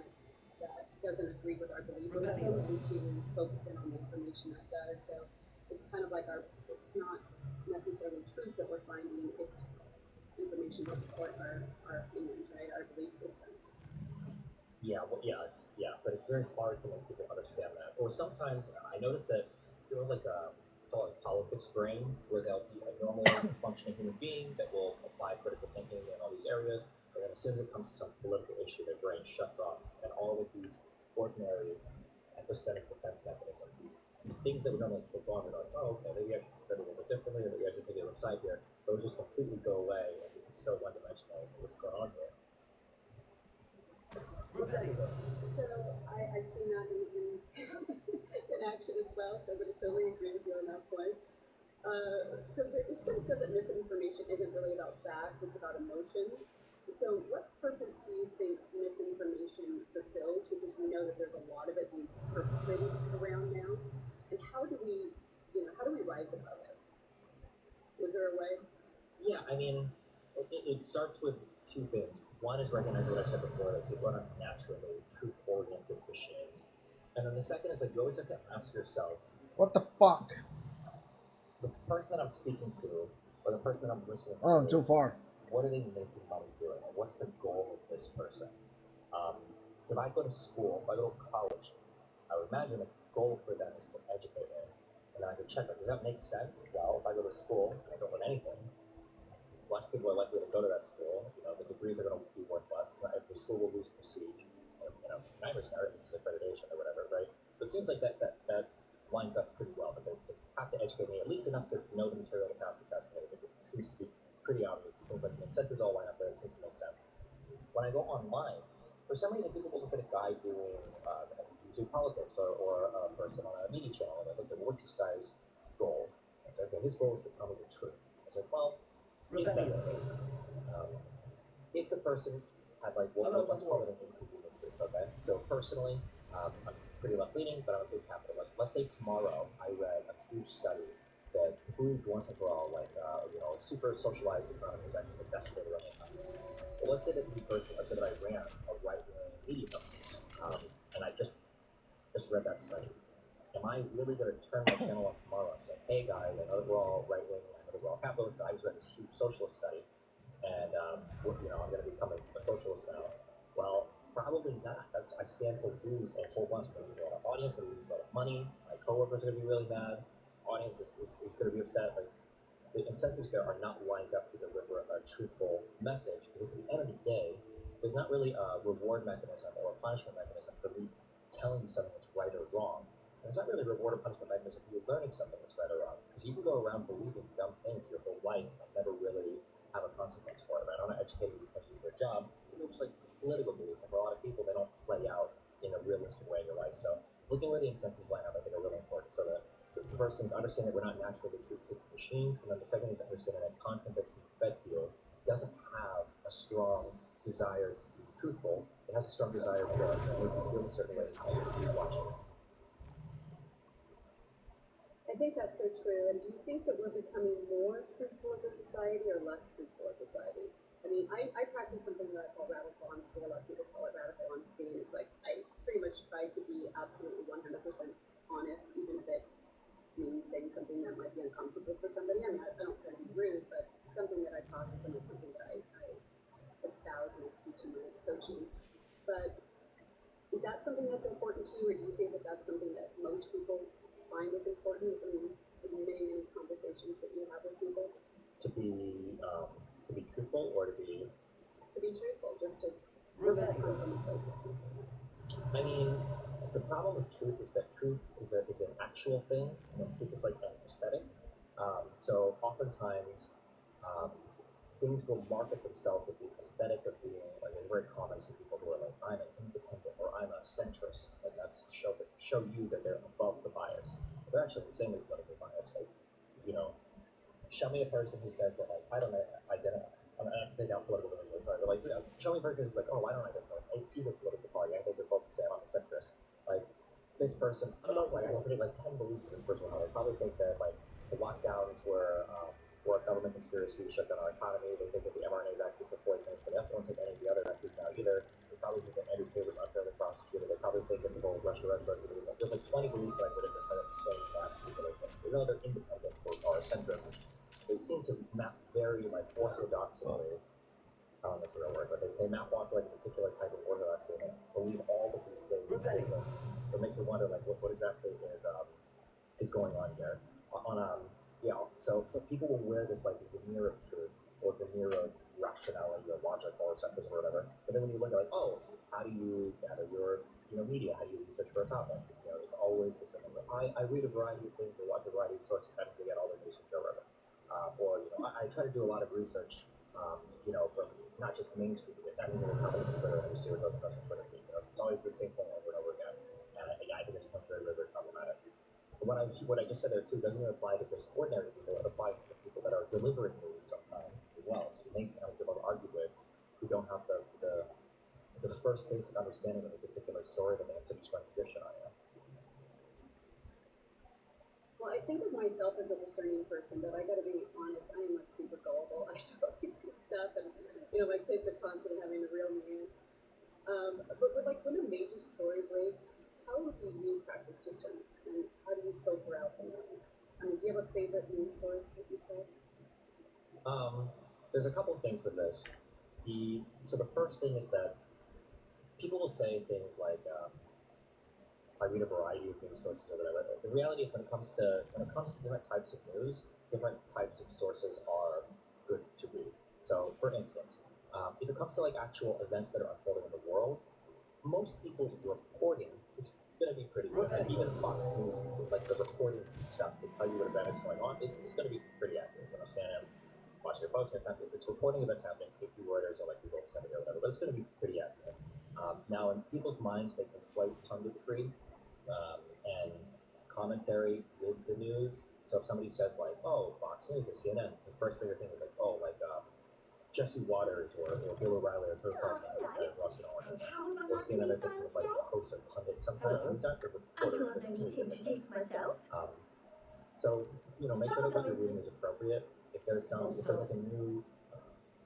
that doesn't agree with our belief system and to focus in on the information that does. So it's kind of like it's not necessarily truth that we're finding, it's information to support our opinions, right? Our belief system. Yeah, but it's very hard to make people understand that. Or sometimes I notice that like call it politics brain, where they'll be a normal functioning human being that will apply critical thinking in all these areas, but then as soon as it comes to some political issue, their brain shuts off, and all of these ordinary epistemic defense mechanisms, these things that we normally take on, we're like, oh, okay, maybe I should spend a little bit differently, or maybe I should take it outside here, those just completely go away, and it's so one-dimensional as to what's going on here. So I've seen that in in action as well, so I'm going to totally agree with you on that point. So it's been said that misinformation isn't really about facts, it's about emotion. So what purpose do you think misinformation fulfills? Because we know that there's a lot of it being perpetrated around now. And how do we rise above it? Was there a way? Yeah, I mean, it starts with two things. One is recognizing what I said before, that people are not naturally truth-oriented machines. And then the second is, like, you always have to ask yourself, What the fuck? the person that I'm speaking to, or the person that I'm listening to, Oh, I'm too far. what are they making money doing? And what's the goal of this person? If I go to school, if I go to college, I would imagine the goal for them is to educate me. And then I could check, like, does that make sense? Well, if I go to school and I don't learn anything, less people are likely to go to that school. The degrees are going to be worth less. The school will lose prestige. In either scenario, this is accreditation or whatever, right? But it seems like that lines up pretty well. But they have to educate me at least enough to know the material to pass the test. And it seems to be pretty obvious. It seems like the incentives all line up there. It seems to make sense. When I go online, for some reason, people will look at a guy doing YouTube politics or a person on a media channel, and they look at what's this guy's goal. And it's like, okay, his goal is to tell me the truth. It's like, well, if that were the case, if the person had let's call it an inconvenient truth, okay? So personally, I'm pretty left-leaning, but I'm a big capitalist. Let's say tomorrow I read a huge study that proved once and for all, a super socialized economy is actually the best way to run the economy. Well, let's say that I ran a right-wing media company, and I just read that study. Am I really going to turn my channel on tomorrow and say, hey guys, I know that we're all right-wing, I know that we're all capitalists, but I just read this huge socialist study, and I'm going to become a socialist now? Well, probably not. I stand to lose a whole bunch. I'm going to lose a lot of audience, I'm going to lose a lot of money, my coworkers are going to be really mad, audience is going to be upset. Like, the incentives there are not lined up to deliver a truthful message, because at the end of the day, there's not really a reward mechanism or a punishment mechanism for me telling you something that's right or wrong. And there's not really a reward or punishment mechanism for you learning something that's right or wrong, because you can go around believing dumb things your whole life and never really have a consequence for it. Right? I'm not educating you to do your job. These are just like political beliefs, and for a lot of people, they don't play out in a realistic way in your life. So looking where the incentives line up, I think, are really important. So that the first thing is understand that we're not naturally truth-seeking machines, and then the second is understanding that content that's being fed to you doesn't have a strong desire to be truthful. it has a strong desire to make you feel a certain way when you watch it. I think that's so true. And do you think that we're becoming more truthful as a society or less truthful as a society? I mean, I practice something that I call radical honesty. A lot of people call it radical honesty. And it's like I pretty much try to be absolutely 100% honest, even if it means saying something that might be uncomfortable for somebody. I mean, I don't try to be rude, but it's something that I process and it's something that I espouse and I teach in my coaching. But is that something that's important to you, or do you think that that's something that most people find is important in many, many conversations that you have with people? To be truthful or to be Truthful, just to really come from a place of truthfulness. I mean, the problem with truth is that truth is an actual thing, and truth is like an aesthetic. So oftentimes, things will market themselves with the aesthetic of being like it's very common. Some people who are like, I'm an independent or I'm a centrist, and that's to show you that they're above the bias. But they're actually the same with political bias. Like, you know, show me a person who says that like I don't identify. I have to take out political really hard, but like show me a person who's like, oh, I don't identify with either political party. I think they're both the same. I'm a centrist. Like this person, I don't know. Like I can predict like 10 beliefs in this person. They probably think that like the lockdowns were a government conspiracy to shut down our economy. They think that the mRNA vaccines are poisonous, but they also don't take any of the other vaccines now either. They probably think that Andrew Tate was unfairly prosecuted. They probably think that the whole Russia. There's like 20 beliefs that I predict this by saying that particular thing. Even though they're independent or centrist, they seem to map very like orthodoxly. I don't know if that's a real word, but they map onto like a particular type of orthodoxy and believe all that these say is. It makes me wonder like what exactly is going on here. So people will wear this like veneer of truth or veneer of rationality or logic or centrism or whatever. But then when you look at like, oh, how do you gather your media? How do you research for a topic? You know, it's always the same. I read a variety of things or watch a variety of sources to get all the news from Joe Rogan. Or I try to do a lot of research. From not just mainstream media, not even the company on Twitter, and you see what goes on Twitter feed. It's always the same thing over and over again. And I think it's very, very, very problematic. But what I just said there too doesn't even apply to just ordinary people. It applies to the people that are delivering news sometimes as well. So it makes people to argue with who don't have the first basic understanding of a particular story that they have such a strong position on it. Well, I think of myself as a discerning person, but I gotta be honest, I am like super gullible. I totally see stuff, and my kids are constantly having to reel me in. But like when a major story breaks, how do you practice discernment, and how do you filter out the noise? I mean, do you have a favorite news source that you trust? There's a couple of things with this. So the first thing is that people will say things like. I read a variety of news sources or whatever. The reality is when it comes to different types of news, different types of sources are good to read. So, for instance, if it comes to like actual events that are unfolding in the world, most people's reporting is going to be pretty good. And even Fox News, like the reporting stuff to tell you what event is going on, it's going to be pretty accurate. When I'm CNN, Washington Post, sometimes it's reporting events happening, AP Reuters or like Google Study or whatever, but it's going to be pretty accurate. Now, in people's minds, they conflate punditry and commentary with the news. So if somebody says like, "Oh, Fox News or CNN," the first thing you're thinking is like, "Oh, like Jesse Waters or Bill O'Reilly or Tucker Carlson or CNN." They're thinking of like hosts or pundits. Sometimes these aren't the reporters, but so make sure that what you're reading is appropriate. If there's like a new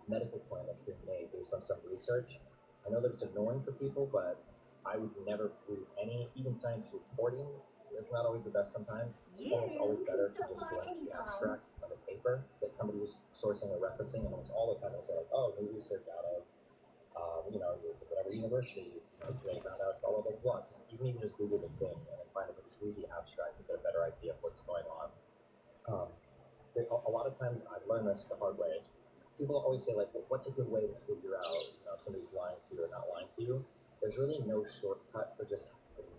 medical plan that's being made based on some research, I know that it's annoying for people, but I would never read any, even science reporting. It's not always the best sometimes. It's almost always better to just glance at the abstract of a paper that somebody was sourcing or referencing, and almost all the time they'll say like, oh, new research out of, whatever university, today found out blah, blah, blah, blah. You can just Google the thing and then find it, just read the abstract and get a better idea of what's going on. A lot of times I've learned this the hard way. People always say like, well, what's a good way to figure out, if somebody's lying to you or not lying to you? There's really no shortcut for just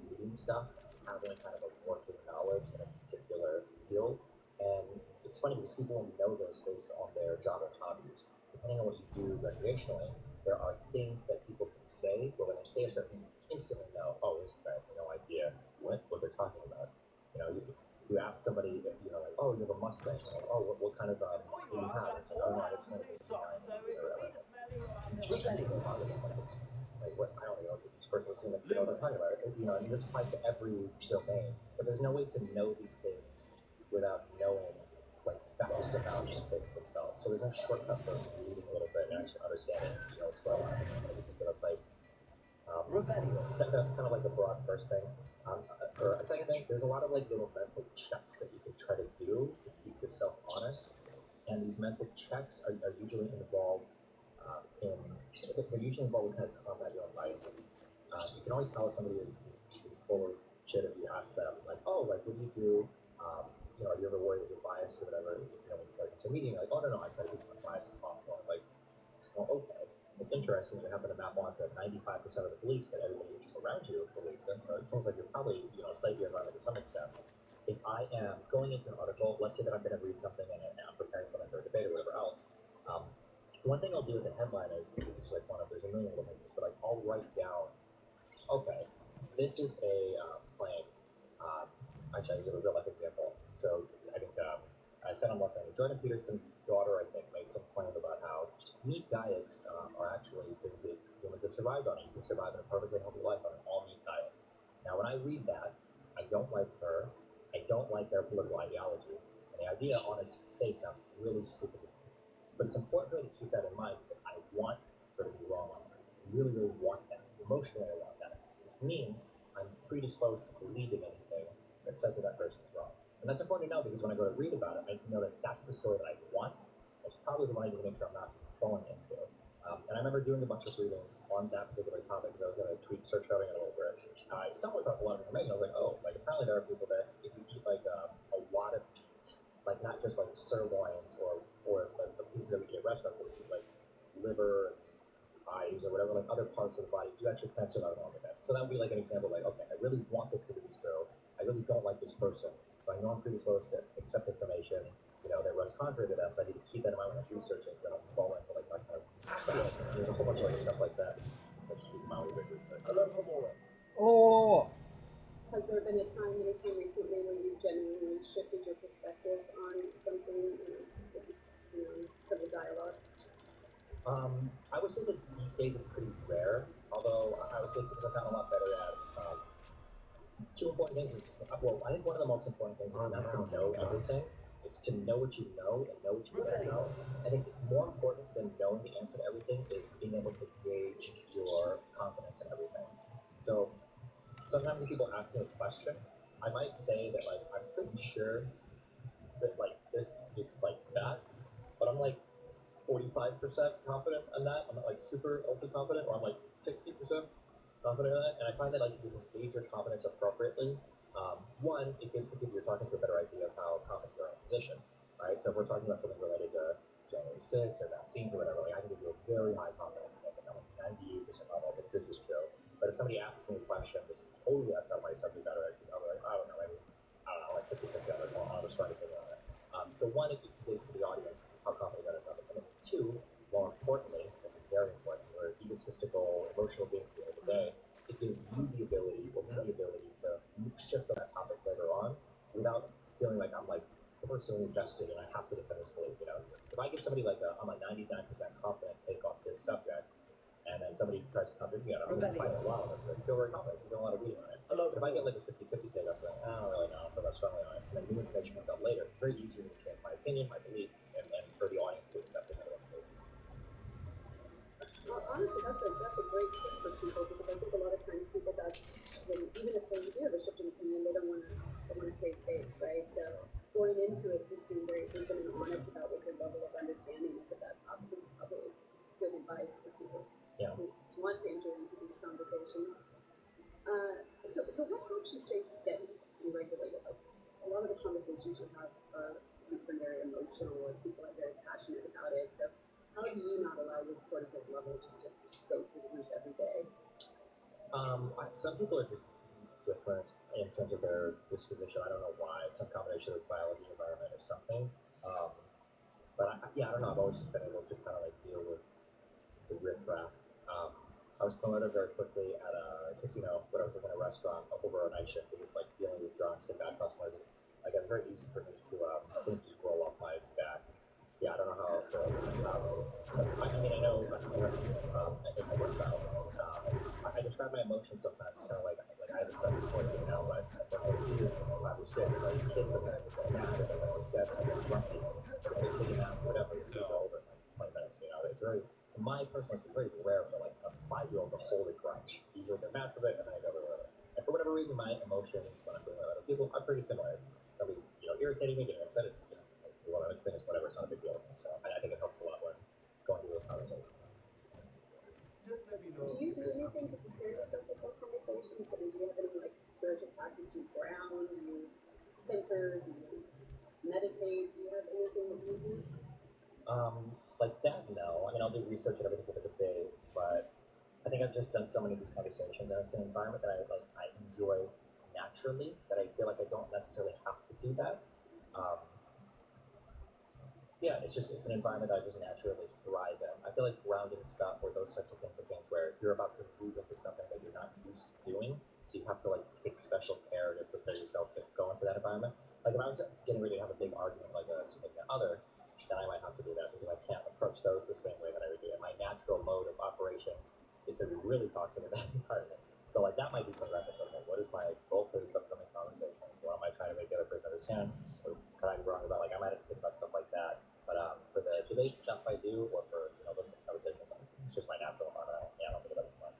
reading stuff and having kind of a working knowledge in a particular field. And it's funny because people know this based on their job or hobbies. Depending on what you do recreationally, there are things that people can say, but when they say a certain thing, you instantly know, oh, this guy has no idea what they're talking about. You ask somebody, like, oh, you have a mustache. Like, oh, what kind of do you have? It's like, oh, no, I just want to be behind or whatever. like what I don't even know what this person was saying, like, you know what I'm talking about. You know, I mean, this applies to every domain, but there's no way to know these things without knowing like vast amounts of things themselves. So there's no shortcut for reading a little bit and actually understanding, you know, what's going on in a particular place. That's kind of like the broad first thing. For a second thing, there's a lot of like little mental checks that you can try to do to keep yourself honest, and these mental checks are usually involved they're usually involved with kind of combat your own biases. You can always tell if somebody is full of shit if you ask them, like, oh, like, what do you do? You know, are you ever worried that you're biased or whatever? You know, when you go into a meeting, like, oh, no, I try to be as unbiased as possible. And it's like, well, okay. It's interesting you happen to map onto 95% of the beliefs that everybody around you believes in. So it seems like you're probably, you know, slightly environment to some extent. If I am going into an article, let's say that I'm going to read something and I'm preparing something for a debate or whatever else, one thing I'll do with the headline is just like there's a million little things, but like I'll write down, okay, this is a claim. Actually, I'll give a real life example. So I think I said on one thing, Jordan Peterson's daughter, I think, makes some claim about how meat diets are actually things that humans have survived on. You can survive in a perfectly healthy life on an all-meat diet. Now, when I read that, I don't like her. I don't like their political ideology. And the idea on its face sounds really stupid. But it's important for me to keep that in mind because I want her to be wrong on that. I really, really want that. Emotionally, I want that. Which means I'm predisposed to believing anything that says that that person is wrong. And that's important to know because when I go to read about it, I need to know that that's the story that I want. That's probably the one I need to make sure I'm not falling into. And I remember doing a bunch of reading on that particular topic because I was going to tweet search coding it over it. I stumbled across a lot of information. I was like, oh, like apparently there are people that if you eat like a lot of meat, like not just like sirloins or like the pieces that we eat at restaurants, but like liver, eyes, or whatever, like other parts of the body, you actually can survive along with that. So that would be like an example, like, okay, I really want this to be true. I really don't like this person, but I know I'm predisposed to accept information, you know, that runs contrary to that, so I need to keep that in mind when I'm researching, so that I don't fall into like that kind of stuff. There's a whole bunch of like stuff like that that you keep in mind with your research. Oh, Has there been a time, anytime recently, where you genuinely shifted your perspective on something, you know, civil dialogue? I would say that these days it's pretty rare, although I would say it's because I've gotten a lot better at two important things is, well, I think one of the most important things is not to know everything. It's to know what you know and know what you don't know. I think more important than knowing the answer to everything is being able to gauge your confidence in everything. So sometimes when people ask me a question, I might say that like I'm pretty sure that like this is like that, but I'm like 45% confident in that. I'm not like super ultra confident, or I'm like 60% confident in that. And I find that like if you can gauge your confidence appropriately, one, it gives the people you're talking to a better idea of how confident you're in a position, right? So if we're talking about something related to January 6th or vaccines or whatever, like I can give you a very high confidence statement. I'm like 98% level that this is true. But if somebody asks me a question that's totally outside my subject matter, I'll be like, I don't know, maybe, I don't know, like 50-50 on this, I'll just try to figure on it. So one, it gives to the audience how confident you are in a topic. And then two, more importantly, it's very important, we're egotistical, emotional beings at the end of the day, it gives you the ability, or me the ability to shift on that topic later on without feeling like I'm like personally invested and I have to defend this belief. You know, if I give somebody like I'm a 99% confident take on this subject, and then somebody tries to contradict me on it, I'm going to fight a lot on this, but I feel very confident, so I do a lot of reading on it. But if I get like a 50-50 take, I'll say, I don't really know, I feel that strongly on it, and then new information comes out later, it's very easy to change my opinion, my belief, and for the audience to accept it. Well, honestly, that's a great tip for people because I think a lot of times people even if they do have a shift in opinion, they want to save face, right? So going into it, just being very open and honest about what your level of understanding is of that topic is probably good advice for people who want to enter into these conversations. So what helps you stay steady and regulated? Like a lot of the conversations we have are very emotional, or people are very passionate about it. So how do you not allow your cortisol level just to go through the roof every day? Some people are just different in terms of their disposition. I don't know why. Some combination of biology, environment, or something. But I don't know. I've always just been able to kind of like deal with the riffraff. I was promoted very quickly at a casino when I was working at a restaurant over a night shift. It was like dealing with drunks and bad customers. Like it was very easy for me to things just roll off my back. Yeah, I don't know how else to. I mean, I know it works out. describe my emotions sometimes. It's kind of like I have a son who's 14 now, but when he was 5 or 6, like kids sometimes would get mad and they're upset and they're grumpy. So they take him out, whatever, it would go over in like 20 minutes. You know, it's very, in my personal experience, very rare for like a 5-year-old to hold a grudge. Usually they're mad for it and then they go over it. And for whatever reason, my emotions when I'm dealing with other people are pretty similar. Somebody's, irritating me, getting upset, it's, well, the next thing is whatever, it's not a big deal. So I think it helps a lot when going through those conversations. Do you do anything to prepare yourself before conversations? I mean, do you have any like spiritual practice? Do you ground? Do you center? Do you meditate? Do you have anything that you do? Like that, no. I mean, I'll do research and everything for the debate, but I think I've just done so many of these conversations, and it's an environment that I enjoy naturally. That I feel like I don't necessarily have to do that. Yeah, it's an environment that I just naturally thrive in. I feel like grounding stuff or those types of things where you're about to move into something that you're not used to doing, so you have to like take special care to prepare yourself to go into that environment. Like if I was getting ready to have a big argument like a significant other, then I might have to do that because I can't approach those the same way that I would do. And my natural mode of operation is going to be really toxic in that environment. So like that might be something I think of. Like, what is my goal for this upcoming conversation? What am I trying to make the other person understand? Or could I be wrong about? Like I might have to think about stuff like that. But for the debate stuff I do, or for those types of conversations, it's just my natural environment. I don't think about it much.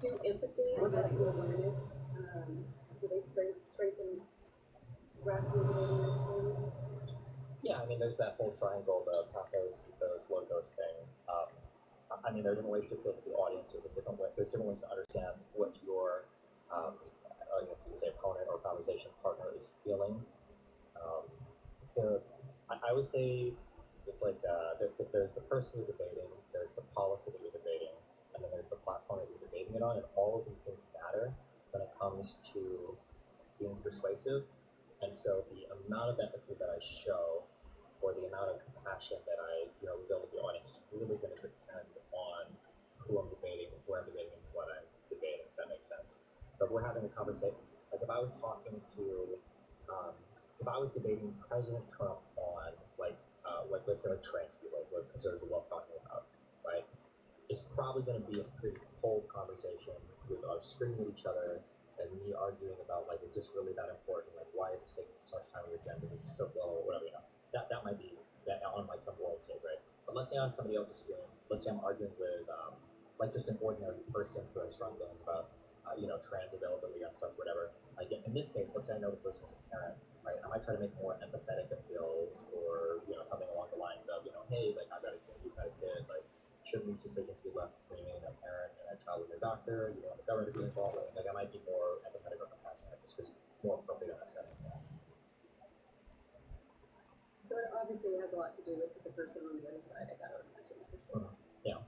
Do empathy and rational awareness do they strengthen rational debating experience? Yeah, I mean, there's that whole triangle, the pathos, ethos, logos thing. I mean, there are different ways to appeal to the audience. There's different ways to understand what your, I guess you could say, opponent or conversation partner is feeling. I would say it's like there's the person you're debating, there's the policy that you're debating, and then there's the platform that you're debating it on, and all of these things matter when it comes to being persuasive. And so the amount of empathy that I show, or the amount of compassion that I reveal to the audience, is really going to depend on who I'm debating, where I'm debating, and what I'm debating. If that makes sense. So if we're having a conversation, like if I was talking to if I was debating President Trump on like let's say like trans people, what conservatives love talking about, right? It's probably going to be a pretty cold conversation with us screaming at each other and me arguing about like, is this really that important? Like, why is this taking so much time on your agenda? Is this so low or whatever? That might be that on like some world stage, right? But let's say on somebody else's screen, let's say I'm arguing with like just an ordinary person who has strong feelings about trans availability and stuff, whatever. Like in this case, let's say I know the person is a parent, right? I might try to make more empathetic appeals, or something along the lines of, hey, like I've got a kid, you've got a kid, like shouldn't these decisions be left between a parent and a child and their doctor? You want the government to be involved? Like I might be more empathetic or compassionate, just because more appropriate in that setting. So it obviously has a lot to do with the person on the other side. I gotta imagine for sure. Yeah.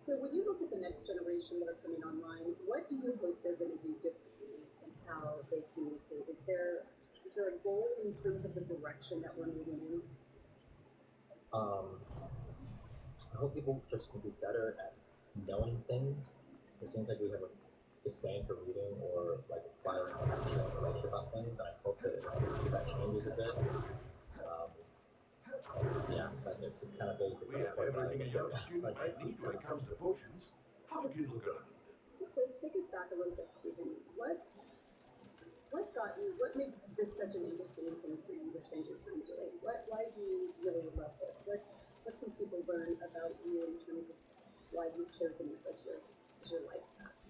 So when you look at the next generation that are coming online, what do you hope they're going to do differently in how they communicate? Is there a goal in terms of the direction that we're moving in? I hope people just can do better at knowing things. It seems like we have a disdain for reading or like acquiring actual information about things, and I hope that that changes a bit. Yeah, but it's kind of basic. We have everything a young student might need when it comes to potions. Have a good look around. So take us back a little bit, Stephen. What made this such an interesting thing for you to spend your time doing? Why do you really love this? What can people learn about you in terms of why you've chosen this as your life path?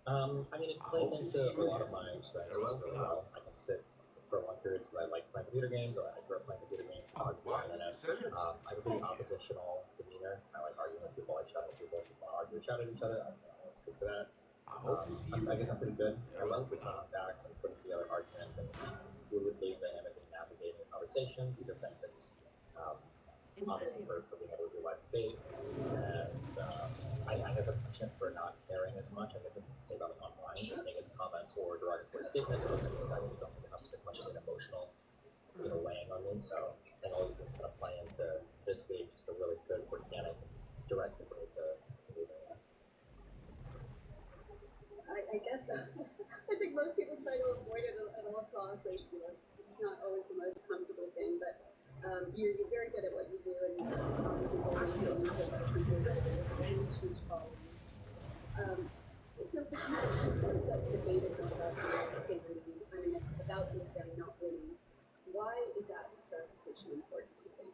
I mean, it plays into a lot of my strengths really well. I can sit for long periods because I like playing computer games, or I grew up playing computer games, on the internet. I have a pretty oppositional demeanor. I like arguing with people, I shout at people, people want to argue, shout at each other. It's good for that. I guess I'm pretty good. I love retaining facts and putting together arguments and fluidly, dynamically navigating a conversation. These are benefits, obviously, for being able to do live debate. And I have a penchant for not caring as much. I guess what people say about it online, negative comments or derogatory statements, or things like that. It doesn't have as much of an emotional, weighing on me. So I think all these things kind of play into this being just a really good organic direction for me to move in. I guess I think most people try to avoid it at all costs. It's not always the most comfortable thing, but You're very good at what you do, and obviously building billions of people with a huge following. So, but you said that debate is not about understanding. I mean, it's about understanding, not winning. Why is that clarification important, do you think?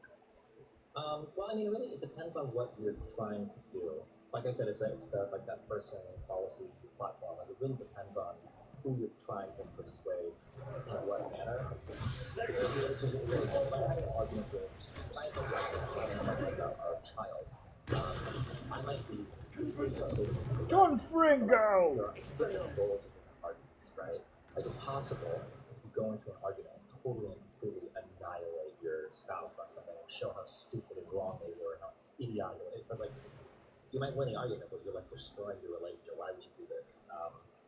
Well, I mean, really, it depends on what you're trying to do. Like I said, it's the, like that person, policy, platform. Like, it really depends on who you're trying to persuade in what manner. Which is really like having an argument with like a child. I might be Confringo! there are external goals of different arguments, right? Like it's possible to go into an argument and totally and completely annihilate your spouse on something and show how stupid and wrong they were and how idiotic it is. But like you might win the argument, but you're like destroying your relationship. Why would you do this?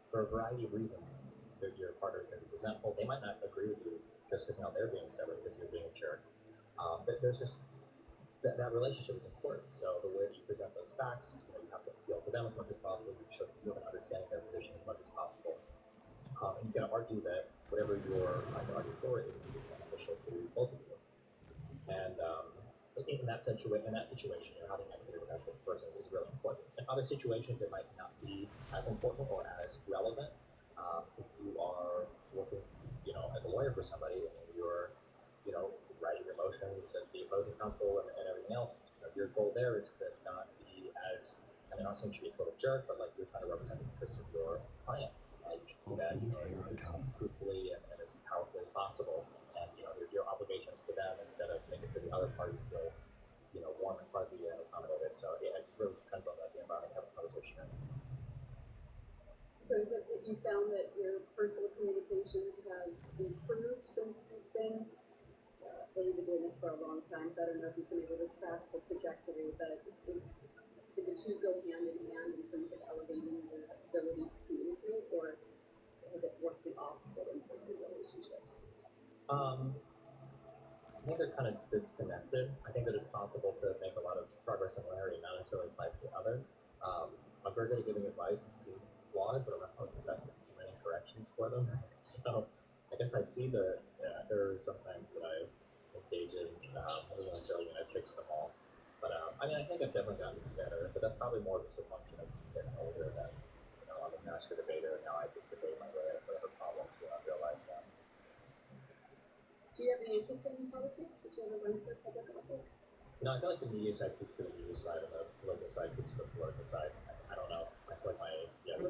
For a variety of reasons, your partner is going to be resentful. They might not agree with you just because now they're being stubborn because you're being a jerk. But there's just that relationship is important. So the way that you present those facts, you have to appeal to them as much as possible. You should you have an understanding of their position as much as possible. And you can argue that whatever you're trying to argue for is beneficial to both of you. And in that situation, having empathy with that person is really important. In other situations, it might not be as important or as relevant. If you are working, as a lawyer for somebody and you're, writing your motions at the opposing counsel and everything else, your goal there is to not be as, I mean, I'm not saying you should be a total jerk, but like you're trying to represent the interest of your client. And you should do that, as truthfully and as powerfully as possible. And, your obligations to them instead of making sure the other party feels, warm and fuzzy and accommodated. So yeah, it really depends on the environment you have a conversation in. So is it that you found that your personal communications have improved since you've been, well, you've been doing this for a long time, so I don't know if you've been able to track the trajectory, but did the two go hand in hand in terms of elevating your ability to communicate, or has it worked the opposite in personal relationships? I think they're kind of disconnected. I think that it's possible to make a lot of progress in one area and not necessarily apply to the other. I'm very good at giving advice and seeing flaws, but I'm not always the best at implementing corrections for them. So I guess I see there are some things that I engage in. I don't necessarily mean I fix them all. But I mean, I think I've definitely gotten better, but that's probably more just a function of getting older than, I'm a master debater, and now I can debate my way out of whatever problems in real life now. Do you have any interest in politics? Would you ever run for public office? No, I feel like the media side keeps to the media side and the political side keeps to the political side. I don't know. I feel like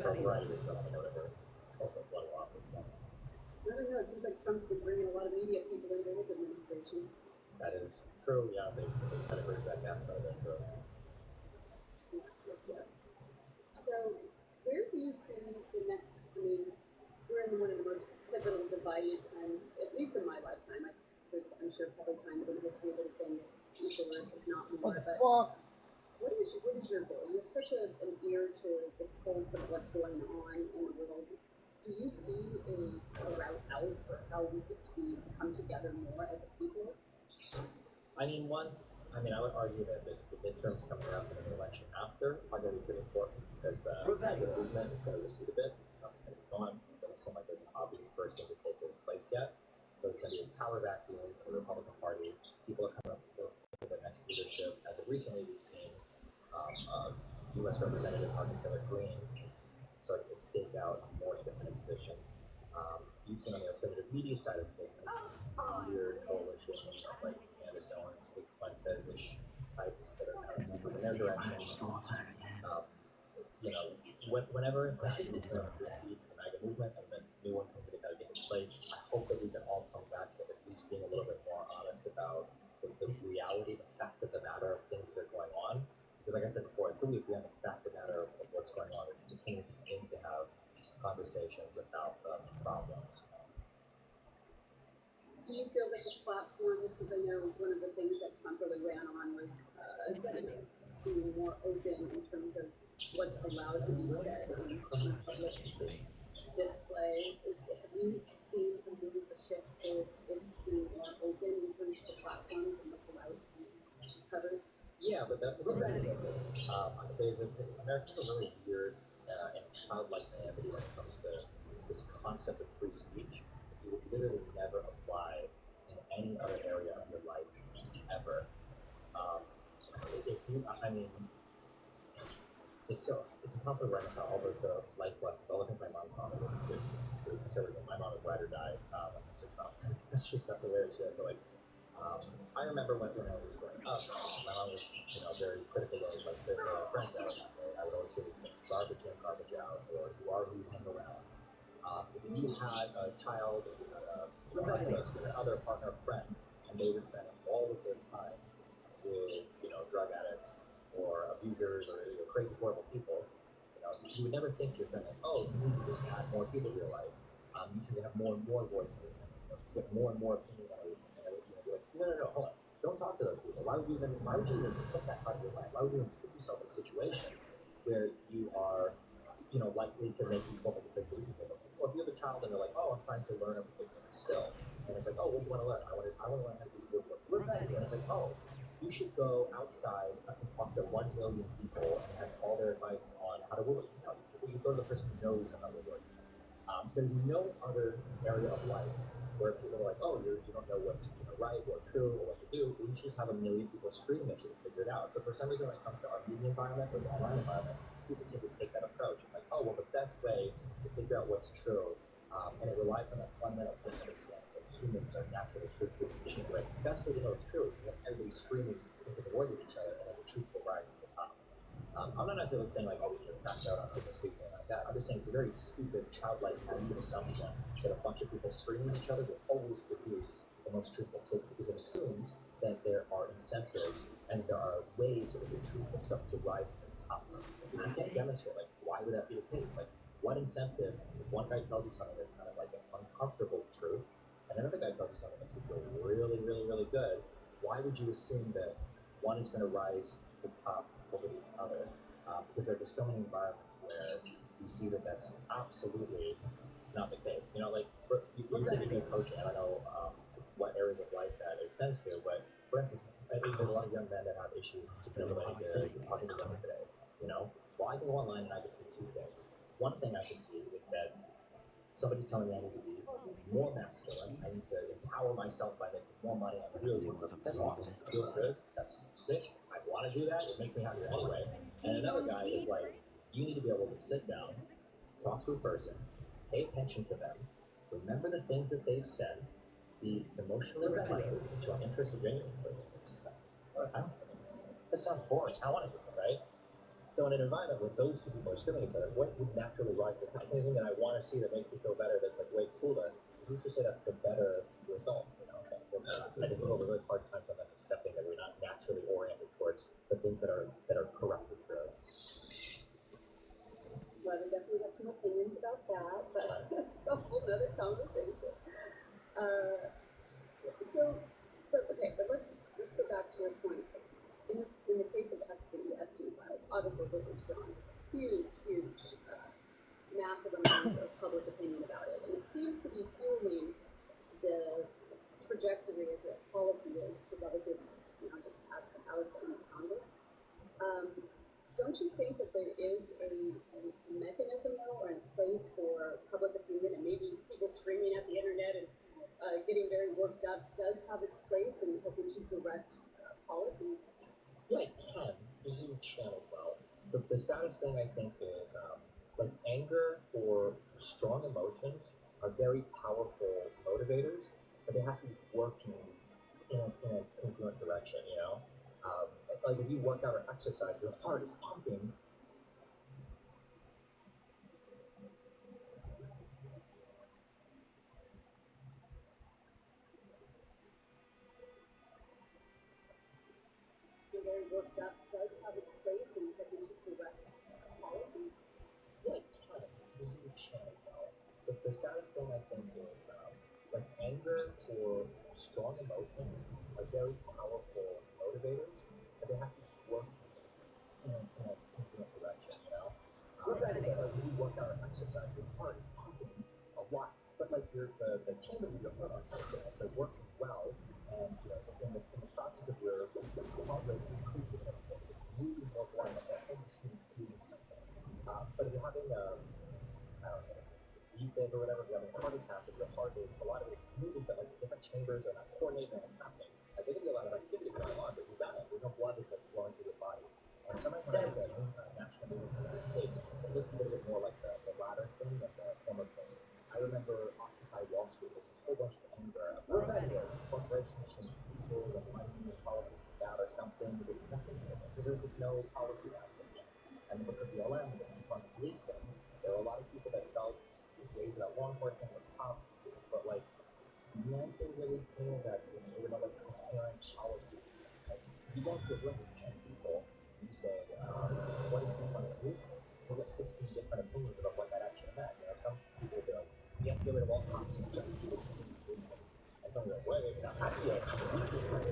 for a variety of reasons, I don't think I would ever go for political office. No. I don't know. It seems like Trump's been bringing a lot of media people into his administration. That is true. Yeah, they kind of bridge that gap a bit. Yeah. So, where do you see the next? I mean, we're in one of the most pivotal, divided times, at least in my lifetime. I'm sure probably times in history that have been equal, if not more. What the But fuck? what is your goal? You have such an ear to the pulse of what's going on in the world. Do you see a route out for how we get to come together more as a people? I would argue that the midterms coming up and the election after are going to be pretty important because the movement is going to recede a bit. It's not going to be gone. It doesn't seem like there's an obvious person to take his place yet. So there's going to be a power vacuum in the Republican Party. People are coming up with the next leadership. As of recently, we've seen U.S. Representative Martin Taylor Greene is starting to stake out a more independent position. You've seen on the alternative media side of things this weird coalition of like Candace Owens, Big Fuentes-ish types that are kind of moving in their direction. Whenever that movement precedes the MAGA movement and then new one comes in to kind of take its place, I hope that we can all come back to at least being a little bit more honest about the reality, the fact of the matter of things that are going on. Because like I said before, until we agree on the fact of the matter of what's going on, we can't begin to have conversations about the problems. Do you feel that the platforms, because I know one of the things that Trump really ran on was being more open in terms of what's allowed to be said in public display. Have you seen a shift towards it being more open in terms of the platforms and what's allowed to be covered? Yeah, but that's just Americans are really weird and childlike naivety when it comes to this concept of free speech. It would literally never apply in any other area of your life ever. If you, I mean, it's a popular renaissance, all the life lessons, all the things my mom taught me to consider. My mom would ride or die. That's just not. That's just not the way she was. But like, I remember when I was growing up, my mom was, very critical of like the friends that I would always hear these things: garbage in, garbage out, or you are who you hang around. If you had a child, or you had a husband, other partner, friend, and they would spend all of their time with, drug addicts or abusers or crazy, horrible people, you would never think to your friend, like, oh, you need to just add more people to your life. You should have more and more voices, to get more and more opinions on everything. And I would, be like, no, hold on. Don't talk to those people. Why would you even put that part of your life? Why would you even put yourself in a situation where you are, likely to make these horrible decisions with people? Or if you have a child and they're like, oh, I'm trying to learn a particular skill. And it's like, oh, what do you want to learn? I want to learn how to do woodworking. And it's like, oh, you should go outside and talk to 1 million people and have all their advice on how to woodwork. You go to the person who knows about woodworking. There's no other area of life where people are like, oh, you don't know what's right or true or what to do. You should just have 1 million people screaming at you to figure it out. But for some reason, when it comes to our media environment or the online environment, people seem to take that approach. Like, oh, well, the best way to figure out what's true, and it relies on that fundamental misunderstanding that humans are naturally truth-seeking machines. Right? The best way to know it's true is to have everybody screaming into the void with each other, and then the truth will rise to the top. I'm not necessarily saying like, oh, we need to crash out on people speaking like that. I'm just saying it's a very stupid, childlike, naive assumption that a bunch of people screaming at each other will always produce the most truthful statement, because it assumes that there are incentives and there are ways for the truthful stuff to rise to the top. If you can't demonstrate, like, why would that be the case? Like, what incentive, if one guy tells you something that's kind of like an uncomfortable truth, and another guy tells you something that's really, really, really good, why would you assume that one is going to rise to the top over the other? Because there are just so many environments where you see that that's absolutely not the case. Like, you said you do coaching, I don't know what areas of life that extends to, but for instance, I think there's a lot of young men that have issues related to talking to women today. Well, I can go online and I can see 2 things. One thing I can see is that somebody's telling me I need to be more masculine. I need to empower myself by making more money. That's awesome. It feels good. That's sick. I want to do that. It makes me happier anyway. And another guy is like, you need to be able to sit down, talk to a person, pay attention to them, remember the things that they've said, be emotionally reflective, show interest or genuine. This sounds boring. I want to do it, right? So in an environment where those 2 people are screaming at each other, what would naturally rise to the top? Anything that I want to see that makes me feel better, that's like way cooler, who's to say that's the better result? I think we have a really hard time sometimes accepting that we're not naturally oriented towards the things that are correct or true. Well, I would definitely have some opinions about that, but it's a whole other conversation. But let's go back to your point. In the case of Epstein, the Epstein files, obviously this has drawn huge, massive amounts of public opinion about it, and it seems to be fueling the trajectory of what policy is, because obviously it's just passed the House and the Congress. Don't you think that there is a mechanism, though, or a place for public opinion, and maybe people screaming at the internet and getting very worked up does have its place in helping to direct policy? Yeah, it can. This is channeled well. The saddest thing I think is like anger or strong emotions are very powerful motivators, but they have to be working in a congruent direction. Like if you work out or exercise, your heart is pumping. You're very worked up does have its place in helping to direct policy? Yeah, it can. This is channeled well. The saddest thing I think is like anger or strong emotions are very powerful motivators, but they have to work in a congruent direction. Like if you work out or exercise, your heart is pumping a lot, but like the chambers of your heart are synchronized, they're working well, and in the process of your heart rate increasing, moving more blood, that whole machine is doing something. But if you're having I don't know, defib or whatever, if you're having a heart attack, if your heart is a lot of it moving, but like the different chambers are not coordinated and what's happening. Like there could be a lot of activity going on, but you got it. There's no blood that's like flowing through your body. And sometimes when I look at national news in the United States, it looks a little bit more like the latter thing than the former thing. I remember Occupy Wall Street, there was a whole bunch of anger about corporations and people and money and politics is bad or something, but nothing because there was no policy aspect. And with the BLM, the defund the police thing, there were a lot of people that felt ways about law enforcement with cops, but like nothing really came of that to me. There were no like coherent policies. Like you go to a room with 10 people and you say, what is defund the police? You'll get 15 different opinions about what that actually meant. You know, some people will be like, we have to get rid of all cops and just people continue policing. And some will be like, wait, you know, I feel like just like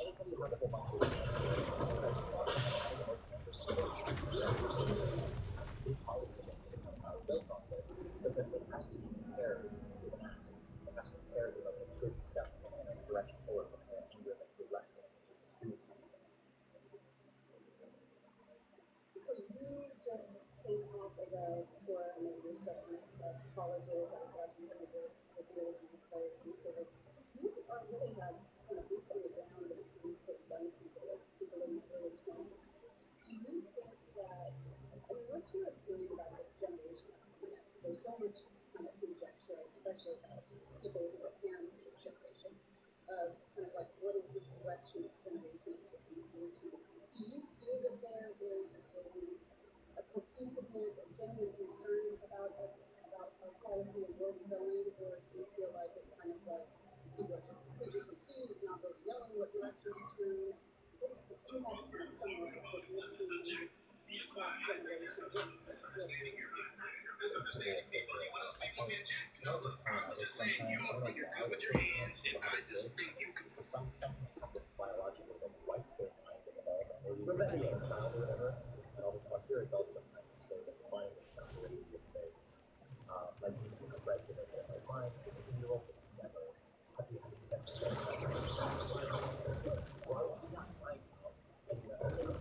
anytime you have a whole bunch of big policy changes that come out built on this, but then it has to be paired with an axe. It has to be paired with like a good step in a direction forward, something that anger is like directly doing something. So you just came off of a tour and then you're studying at colleges. I was watching some of your videos and your posts, and so like you are really have kind of boots on the ground when it comes to young people, like people in their early 20s. Do you think that, I mean, what's your opinion about this generation that's coming up? Because there's so much kind of conjecture, especially about people who are parents of this generation, of kind of like what is the direction this generation is looking into. Do you feel that there is a cohesiveness, a genuine concern about our policy and where we're going, or do you feel like it's kind of like people are just completely confused, not really knowing what direction to turn? What's the impact of this summarize what you're seeing in this generation? Some happens biologically, like white state mind in the dog, or you see a child or whatever, and all this here adults sometimes say that the mind is kind of craziest things. Like you can have read this that like my 16-year-old would never be having sex with them. Well, it's not like and you know,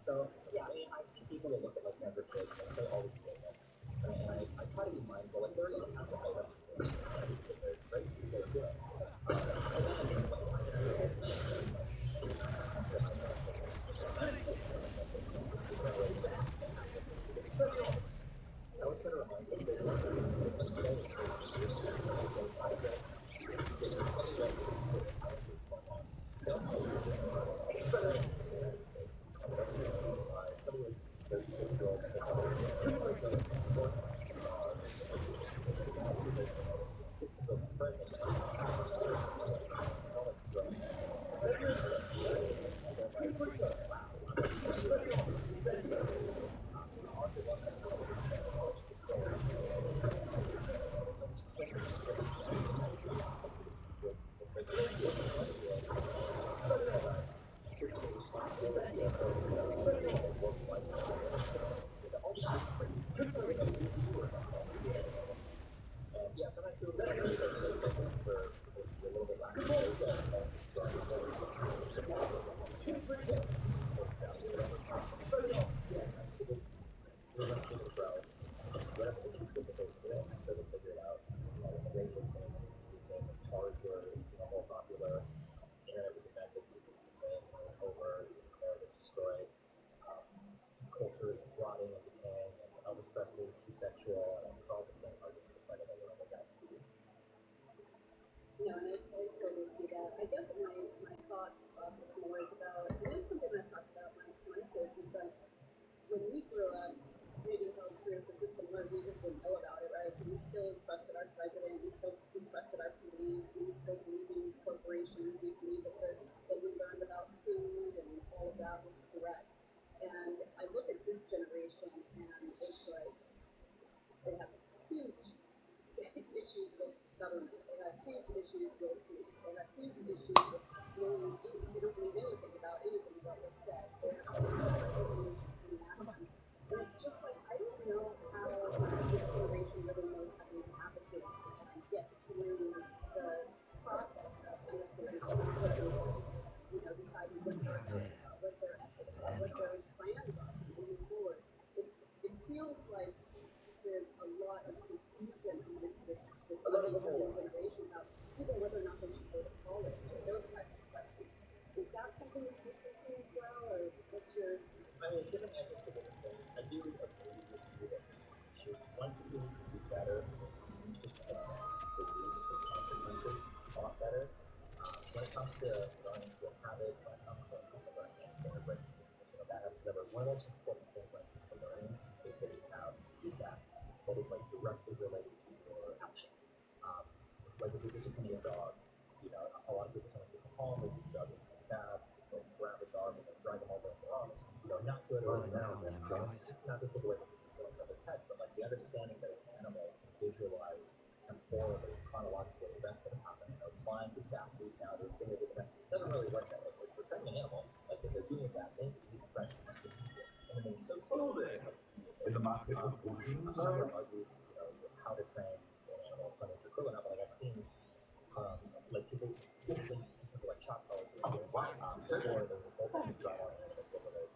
So, yeah, I mean, I see people that look at like younger kids and they say all these statements, and I try to be mindful. Like, there are even alcohol at these kids. These kids are great people to do it. I was going to remind you somebody like 36-year-old sports stars. I see there's 15-year-old pregnant. It's all like throwing. culture is rotting and decaying, and Elvis Presley is too sexual, and it's all the same arguments for second that we're guys do. No, and I totally see that. I guess my thought process more is about, and it's something I've talked about to my kids, is that when we grew up, maybe how screwed the system was, we just didn't know about it, right? So we still trusted our president, we trusted our police, we still believed in corporations, we believed that we learned about food and all of that was correct. And I look at this generation and it's like they have huge issues with government, they have huge issues with police, they have huge issues with knowing they don't believe anything about anything that was said. They're in action. And it's just like, I don't know how this generation really knows how to navigate and get through the process of understanding what's important, deciding what their values are, what their ethics are, what their plans are moving forward. It feels like there's a lot of confusion amongst this young generation about either whether or not they should go to college or those types of questions. Is that something that you're sensing as well, or what's your... I mean, different answers to different things. I do agree with you that this should one people need to do better, just to reduce the consequences a lot better. When it comes to learning good habits, when it comes to learning anything, but that has to be one of the most important things when it comes to learning is that you have feedback that is like directly related to your action. Like if you're disciplining a dog, a lot of people sometimes get home, they see the dog into the cab, they grab the dog and they drag them over and say, oh, it's not good or not to take away from the feelings of the pets, but like the understanding that an animal can visualize temporally, chronologically events that have happened, climb to that route now, they're doing it, it doesn't really work that way. If we're training an animal, like if they're doing that thing, you need to practice and then they Hello there. In the market for portions, I argue, how to train an animal. Some things are cool enough. Like I've seen, like people like shot callers. Before there was a full drama and a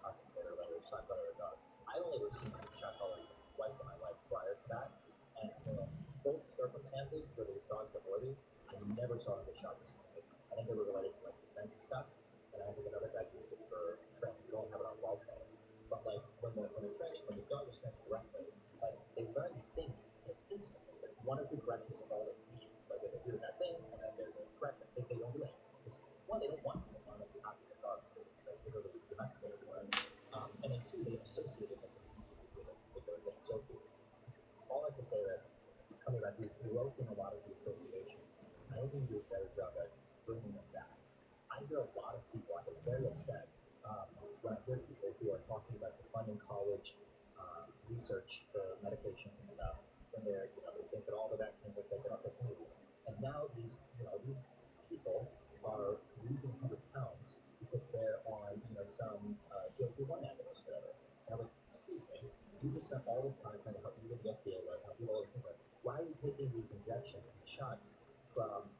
concentrator, whether it's shot caller or dog. I've only ever seen shot callers twice in my life prior to that, and both circumstances where the dogs are worthy, I never saw them get shot. I think they were related to like defense stuff, and I think another guy used it for training. You don't have it on while training, but like when the dog is trained correctly, like they learn these things instantly. Like one or two corrections is all they need. Like if they do that thing, and then there's a correction, they don't do it. Because one, they don't want to. They want to be happy with dogs. They go to the domesticated one, and then two, they associate it with a particular thing. So all that to say that coming back, we wrote in a lot of the associations. I don't think we do a better job at bringing them back. I hear a lot of people, I get very upset when I hear people who are talking about defunding college research for medications and stuff, when they think that all the vaccines are taken opportunities. And now these people are losing 100 pounds because they're on, some GLP-1 agonists or whatever. And I was like, excuse me, you just spent all this time trying to help me with the FDA was, help you all these things. Like, why are you taking these injections, these shots from,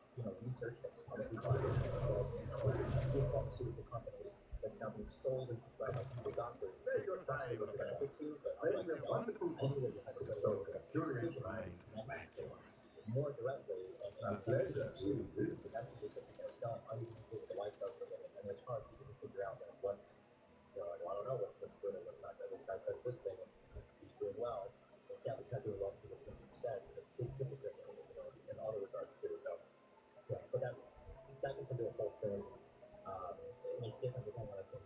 research that's publicly funded, big pharmaceutical companies that's now being sold by like the doctors? So you're trusting what the benefits do, but otherwise you don't. I think that you have to go to more directly and the messages that they're selling unequal with the lifestyle for living, and it's hard to even figure out what's like, well, I don't know what's good and what's not good. This guy says this thing and he seems to be doing well. So yeah, he's not doing well because of the things he says. He's a big hypocrite in all the regards too. So yeah, but that gets into a whole thing. And it's different depending on the thing.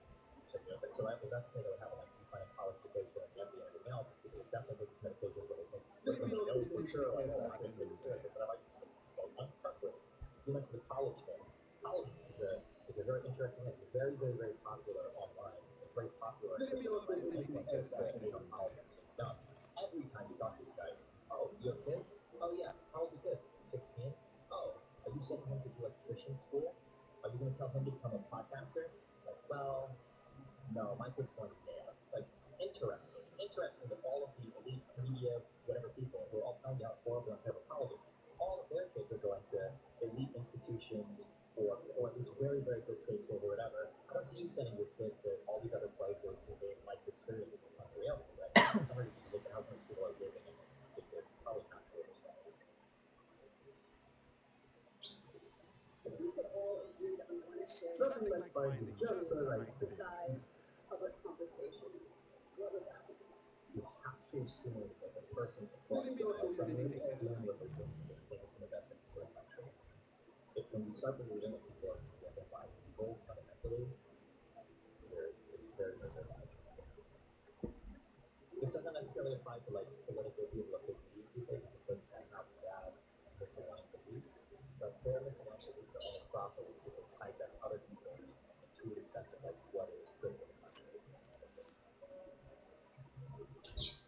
But so that's the thing that would happen. Like you find a college education and MD and everything else, people would definitely take these medications when they think when they know for sure like, oh, I think it's good. But I like to say untrustworthy. You mentioned the college thing. College is a very interesting thing. It's very, very, very popular online. It's very popular. Every time you talk to these guys, oh, you have kids? Oh yeah, how old are your kid? 16? Oh, are you sending him to electrician school? Are you going to tell him to become a podcaster? It's like, well, no, my kid's going there. It's like, interesting. It's interesting that all of the elite media, whatever people, who are all telling you how horrible and terrible college is, all of their kids are going to elite institutions or at least very, very good state schools or whatever. I don't see you sending your kid to all these other places to gain life experience with somebody else. It's somebody to make the house these people are living in. It's probably not true. If we could all agree on one share Nothing like finding just the right thing. size public conversation, what would that too soon that the person across the aisle from you is dealing with the things and things in the best interest of the country. If when you start believing that people are together by people fundamentally, it's very, very, very bad. This doesn't necessarily apply to like political people or believe people because they can have bad misaligned beliefs, but their misaligned beliefs are only properly if they hijack other people's intuitive sense of like what is good for the country.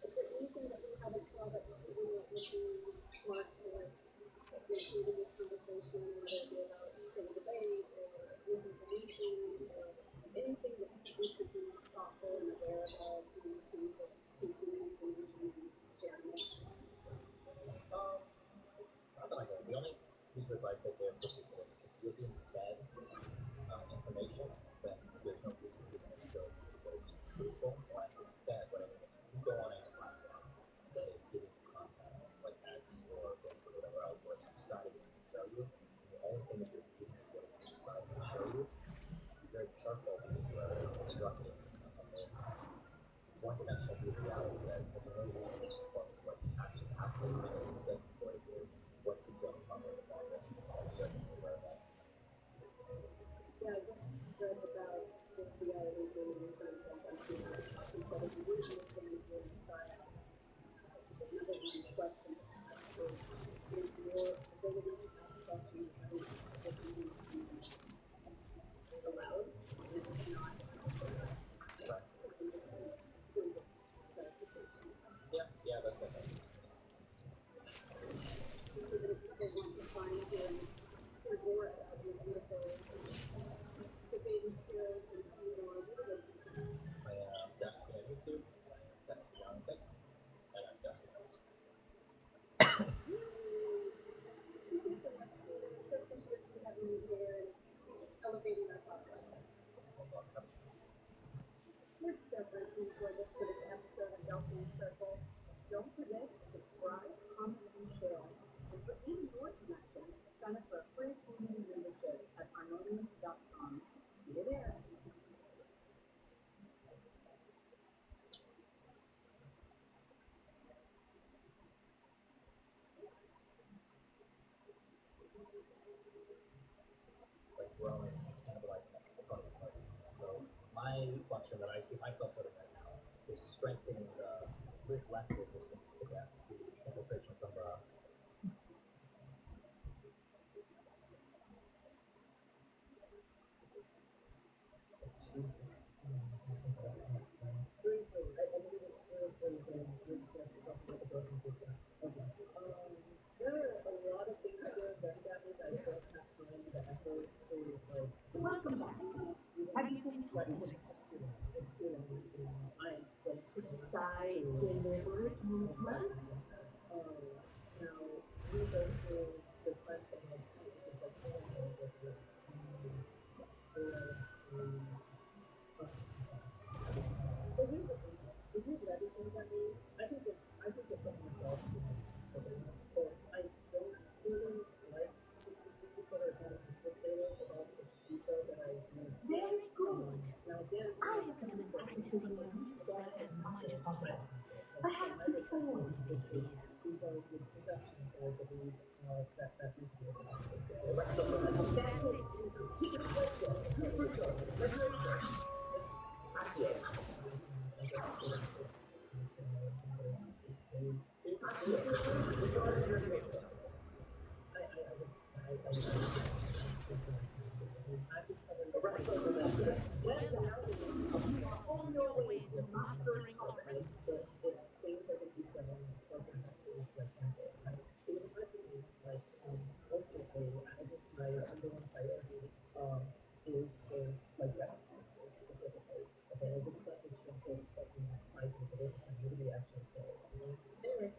Is there anything that we haven't thought of speaking that would be smart to like include in this conversation, whether it be about civil debate or misinformation or anything that we should be thoughtful and aware of in terms of consuming information and sharing it? Not that I know. The only piece of advice I give to people is if you're being fed information, then there's no reason to necessarily believe that it's truthful. When I say fed, what I mean is if you go on a platform that is giving you content like X or Facebook or whatever else where it's deciding to show you, and the only thing that you're reading is what it's deciding to show you, be very careful because you are obstructing a one-dimensional view of reality that has no reason to inform what's actually happening because instead people are doing what keeps on coming about this. I'm certainly aware of that. Yeah, I just read about the CIA doing an internal investigation. He said if you wouldn't understand your Messiah, the number one question to ask is your ability to ask questions that you allowed, and if it's not, it's necessary. Right. Something just to prove it, clarification. Yeah, that's what I mean. Just even if people want to find you and more about your beautiful debating skills and see more, what are they thinking? My Destiny on YouTube, Destiny Jonathan, and I'm Destiny. Thank you so much, Stephen. I so appreciate you having me here and elevating our thought process. We're so glad you enjoyed this for this episode of Delphine Circle. Don't forget to subscribe, comment, and share. And for even more connection, sign up for a free community membership at harmonium.com. See you there. Like growing and cannibalizing that part of the party. So my function that I see myself sort of right now is strengthening the with left resistance against the infiltration from the Jesus. Very good. I believe it's very good. Good stuff talking about the broken picture. Okay. There are a lot of things here that I don't have time or the effort to like. Welcome back. Have you finished But with it's just too long. It's too long. I don't besides deliberate movement? now we go to the times that I see just like 4 hours of the So here's the thing. If you levy things at me, I can defend myself. But I don't really like seeing things that are kind of complicated about the people that I use. Very good. Now again, I recommend practicing your spread as much as possible. Perhaps before the disease. These are misconceptions that I believe that need to be addressed. Basically. Keep it like this. I guess On your way to mastering art. things I think we spend on the person have to reflect myself. Because in my opinion, like ultimately, I think my number one priority is for like testing samples specifically. Okay, like this stuff is just a fucking side thing to this time. Nobody actually cares. Anyway,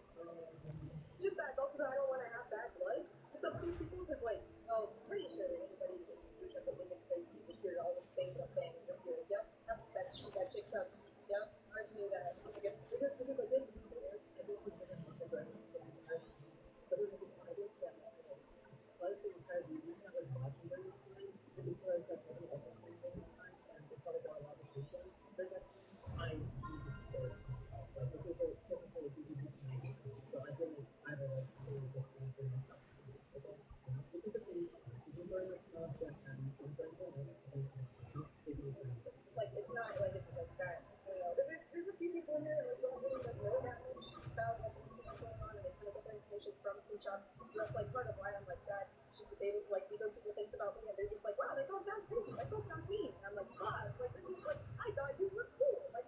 just that. It's also that I don't want to have bad blood for some of these people because, like, well, I'm pretty sure that anybody who isn't crazy would hear all the things that I'm saying and just be like, yep, that chick sucks. Yep, I already knew that. Okay. because I did consider not addressing this entire thing, but then I decided that because the entire reason I was watching during this time, and because like nobody else was streaming during this time, and they probably got a lot of attention during that time, I needed to like this was a typical like to the school for myself. Okay? I'm not speaking for Dave, I'm not speaking for Black Cat, I'm not speaking for anyone else, okay? I'm not speaking for anybody. It's like it's not like it's like that. I don't know. There's a few people in here that like don't really like know that much about like anything that's going on, and they kind of get their information from food shops. So that's like part of why I'm like sad. She's just able to like be those people thinks about me, and they're just like, wow, that girl sounds crazy. That girl sounds mean. And I'm like, God, like this is like I thought you were cool. Like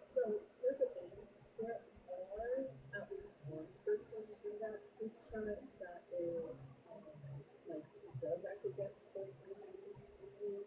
So here's the thing. There are at least one person in that group chat that is like does actually get the information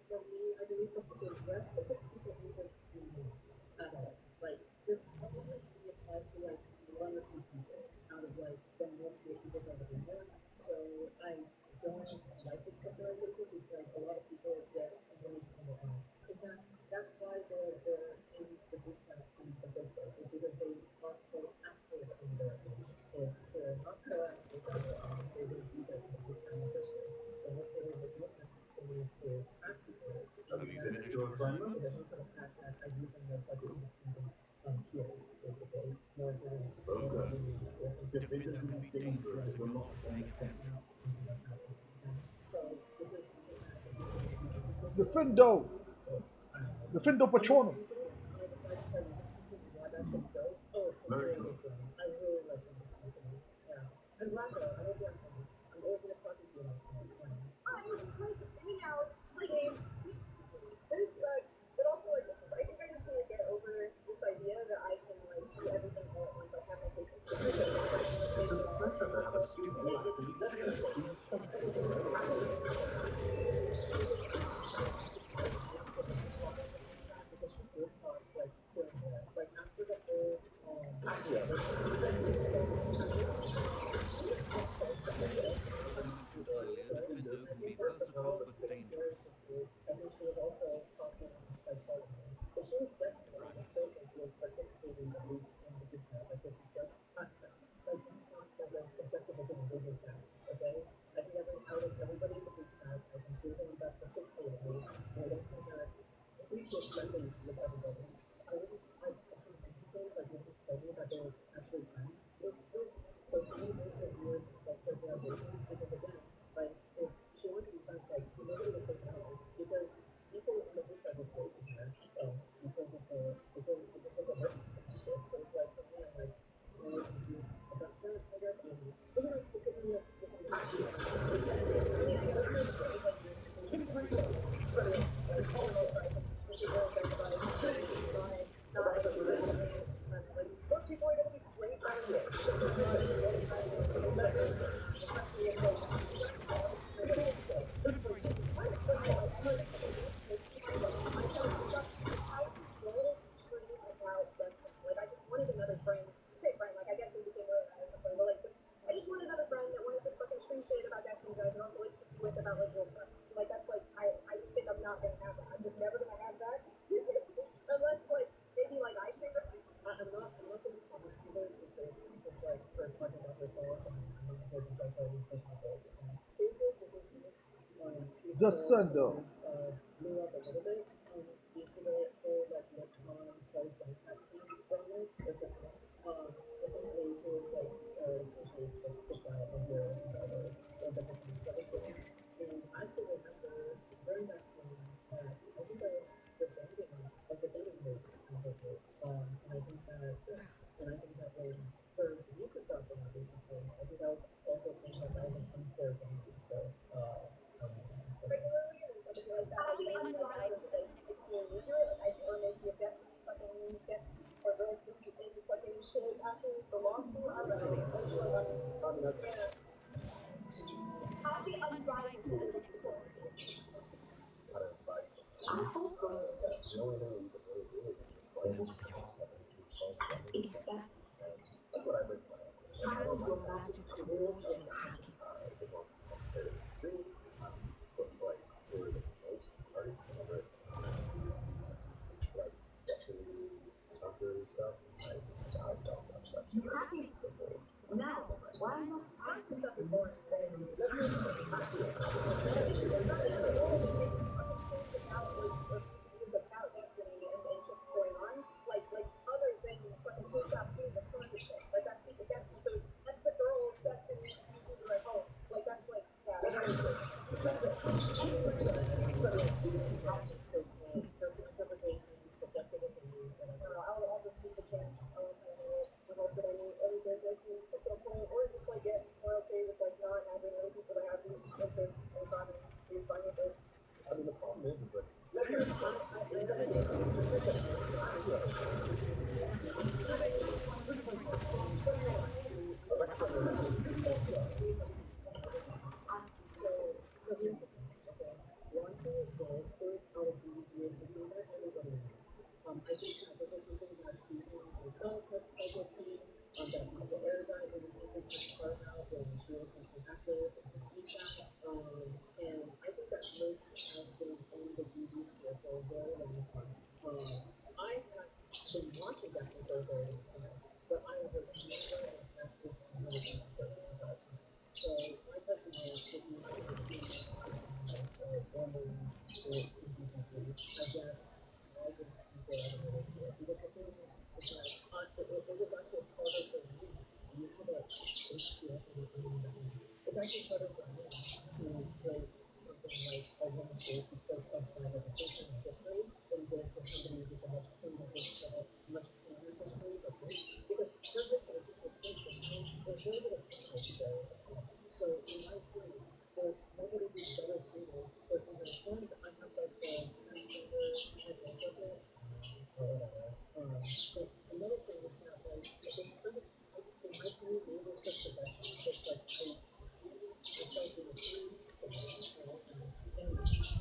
from me, I believe, but the rest of the people either do not at all. Like this probably be applied to like one or two people out of like the multiple people that are in there. So I don't like this categorization because a lot of people get information on their own. In fact, that's why they're in the group chat in the first place, is because they are proactive on their own. If they're not proactive on their own, they wouldn't be there in the group chat in the first place. And it would make no sense for me to track people. Have you finished your assignment? For the fact that I view them as like independent peers, basically, more than Okay. resources. If they just be dangerous, we're not going to That's not something that's happening. Okay? So this is Defendo! so Defendo Patrono! I decided to try this company. Yeah, that shit's dope. Oh, it's Very really good. I really like this company. Yeah. And Blacko, I love Blacko. I'm always miss talking to you last night. I just wanted to hang out, play games. This sucks, but also like this is. I think I just need to get over this idea that I can like do everything all at once. I have my patience. It's a pleasure to have a student like these. Because she did talk like here and there. Like after the whole I think she was also talking like Solomon. But she was definitely the person who was participating at least in the group chat. Like this is just like this is not like a subjective opinion, this is a fact. Okay? I think out of everybody in the group chat, I think she was the one that participated at least. And I don't think that she was friendly with everybody. I wouldn't like assume anything like when he told me that they were actually friends with groups. So to me this is a weird like characterization because again, like if she wanted to be friends, like nobody would say no because people in the group chat were praising her because of the shit. So it's like for me I'm like really confused about that, I guess. But anyways, it could be like this Most people are gonna be swayed by the wind. Like I just wanted another friend. Say friend, like I guess we became really at some point, but like I just wanted another friend that wanted to fucking stream shit about Destiny Drive and also like kick you with about like real stuff. Like that's like I just think I'm not gonna have that. I'm just never gonna have that. Unless like maybe like I stream it. I'm not going to comment on this because this is like her talking about herself and I'm not here to judge her personal goals. This is Nick's. She's The sun, though. Blew up a little bit due to the whole like Nick college like that's being pregnant with this one. Essentially, she was like essentially just picked out of yours and others that just studies with. And I still remember during that time that I think I was defending Luke's in her group. And I think that when her YouTube got put out recently, I think I was also saying that was an unfair game. So Regularly and something like that. I mean, like I see you do it. Or maybe if Destiny fucking gets or goes into fucking shit after the lawsuit. I don't know. Happy unrivaled. The only thing you can really do is just like toss up and keep solving something. That's what I bring to my office. It's on there's the stream, but like for the most part, whenever like Destiny soccer stuff, I don't watch that shit. Now, why not practice the most about Destiny and shit that's going on, like other than fucking food shops doing the soccer shit. Like that's the girl that So here's the thing, okay? Launching goals for out of DDG is something that everybody wants. I think that this is something that Stephen himself has tried to obtain. That Lisa Aragon was essentially taking part now when she was much more active in the G chat. And I think that Lux has been on the DG sphere for a very long time. I have been watching Destiny for a very long time, but I was never an active member of this entire time. So my question is, if you want to see Romans or DG3, I guess I didn't think they ever really do it. Because the thing is like, it was actually harder for me. Do you have a HPF or anything that means? It's actually harder for me to play something like a woman's group because of my reputation and history than it is for somebody with a much cleaner history, much cleaner history of race. Because her history is much more clean history. There's very little controversy there. So in my opinion, there's nobody who's better suited for either one. I have like the transgender type of it. But another thing is that like it's kind of in my opinion maybe it's just possession. But like I see myself in the police and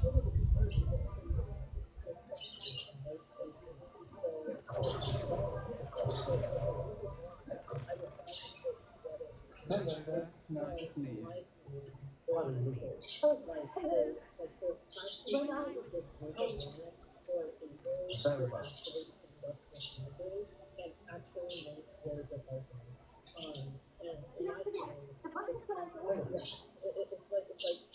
sort of it's hard to get system to accept me in those spaces. So I was just listening to the reason why I decided to put together this because my like the past few years this winter limit for a role to actually stand up to the snippers and actually make very good arguments. And in my opinion, it's like,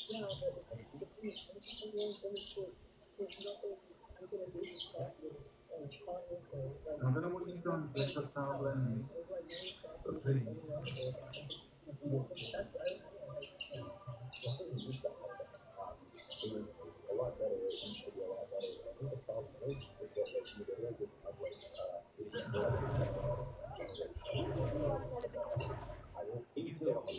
yeah, but it's me. In this group, there's nothing I'm gonna do to stop you. Honestly, like, Non vedo molto intanto per cercare bene. there's like no stopping me from anyone. It's the best I It used to have that. It was a lot better. It used to be a lot better. I think the problem is that like you really just have like I will please get on the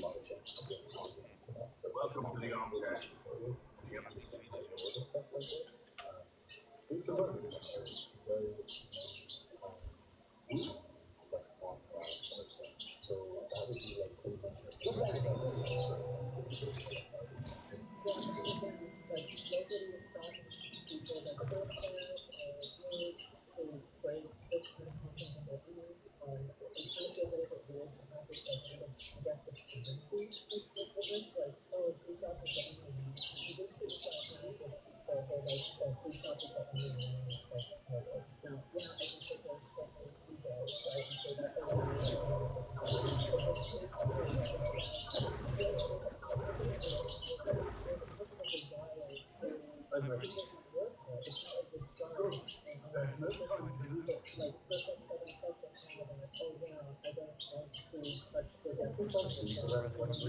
Welcome to the Armchair. so to be understand how you work and stuff like this. It's a very like on 100%. So that would be like pretty much like nobody is stopping people like Corsair or Words to create this kind of content on their own. It kind of feels a little bit weird to have this like kind of, I guess, the tendency of this, like, oh, free shop is the only one. You basically start now or like, oh, free shop is the only one. Now, yeah, I can sit there and stuff like ego, right? And say that for there's a much of a desire to it doesn't work there. It's not like you're trying and most of like this like said himself just now that oh yeah, I don't want to touch the destiny stuff because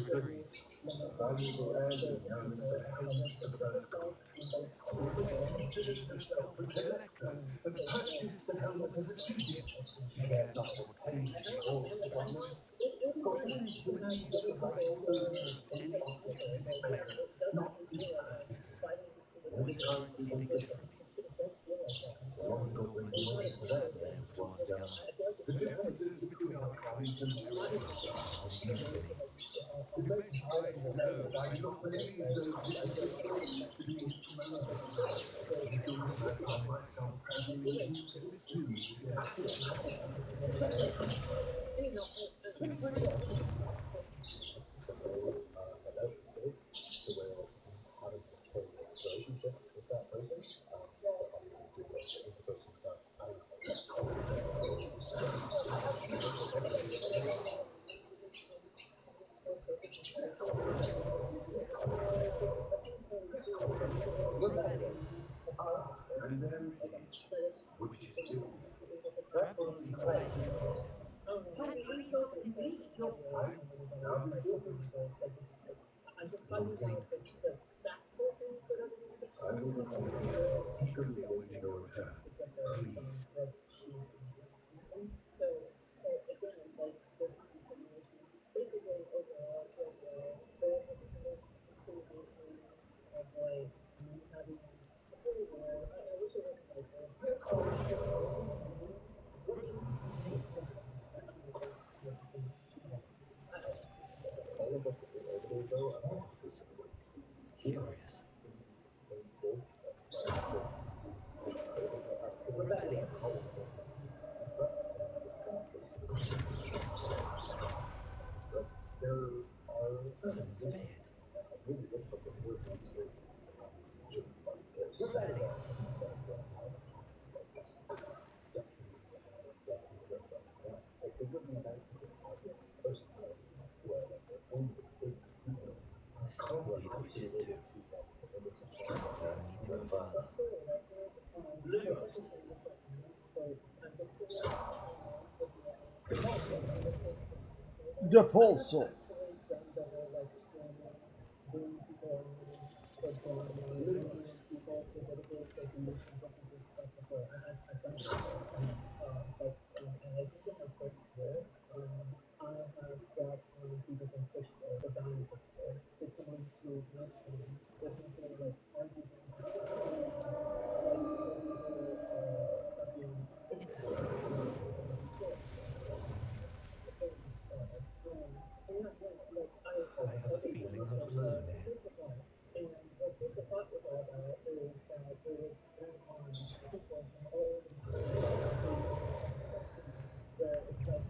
The differences between our tribes and I don't believe those to be instrumental. I found myself traveling with too. about the space to where he's having a carry relationship with that person. Obviously, do like interpersonal stuff. I don't I'm just talking about the factual things that are being said. To differ from what she's using. So again, like this insinuation, basically overall, there's this kind of insinuation of like me having. It's really weird. I wish So it's insane. All of what the orbitals though, I'm honestly just going to curious. Same space. I've seen like how and stuff. And just kind of just there are really good for the word stories. Just like this. Destiny, like it would be nice to just have personalities who are like their own distinct people. It's commonly pushes to. Just for the record, I was actually saying this right now, but I'm just going to in this case, it's The Pulsar. actually done the whole like streaming, bring people for drawing, bringing people to dedicate their beliefs and differences stuff before. I've done it before. And I think in my first year, I have got people from Twitch Play, the Diamond Twitch Play, to come on to my stream, to essentially like argue things out. Like, for example, fucking, it's shit. Food for Thought was all about is that they would bring on people from all over the space where it's like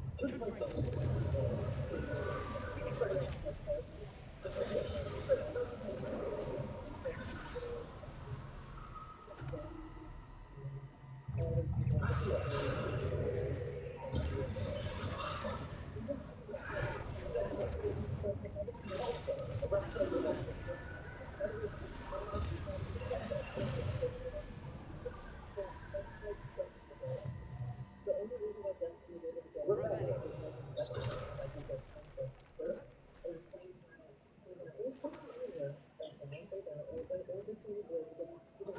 the only reason why Destiny was able to get it is because Destiny was like he's a timeless person. And I'm saying that it was pretty earlier, and I say that it was a few years ago because if I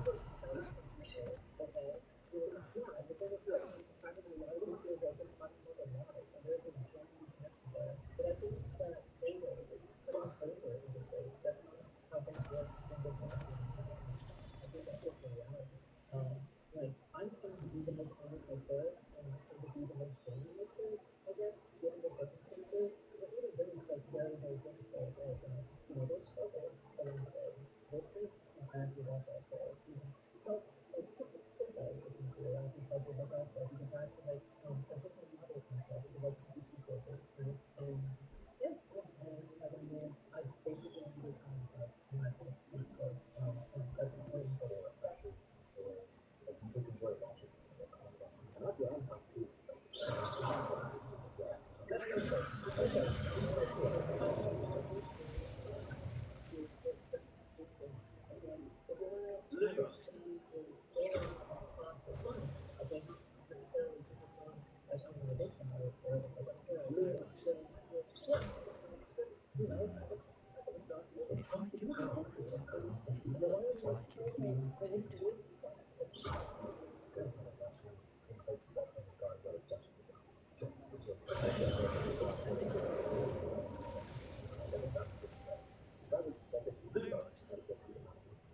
would have it okay, yeah, but then if you're practically a lot of these people are just talking about their lives, and there's this genuine connection there. But I think that Rainbow is putting flavor in this space. That's not how things work in this industry. I think that's just the reality. Like, I'm trying to be the most honest I could, and I'm trying to be the most genuine I could, I guess, given the circumstances. But even then, it's like very, very difficult. Like, there's struggles along the way. There's things that I have to watch out for. Pitfalls, essentially, I have to try to look out for because I have to, like, essentially moderate myself because I can be too crazy, right? And I basically need to try myself in my time. So, that's very important. You just enjoy watching people calm down. And that's what I'm trying to do. It's just like,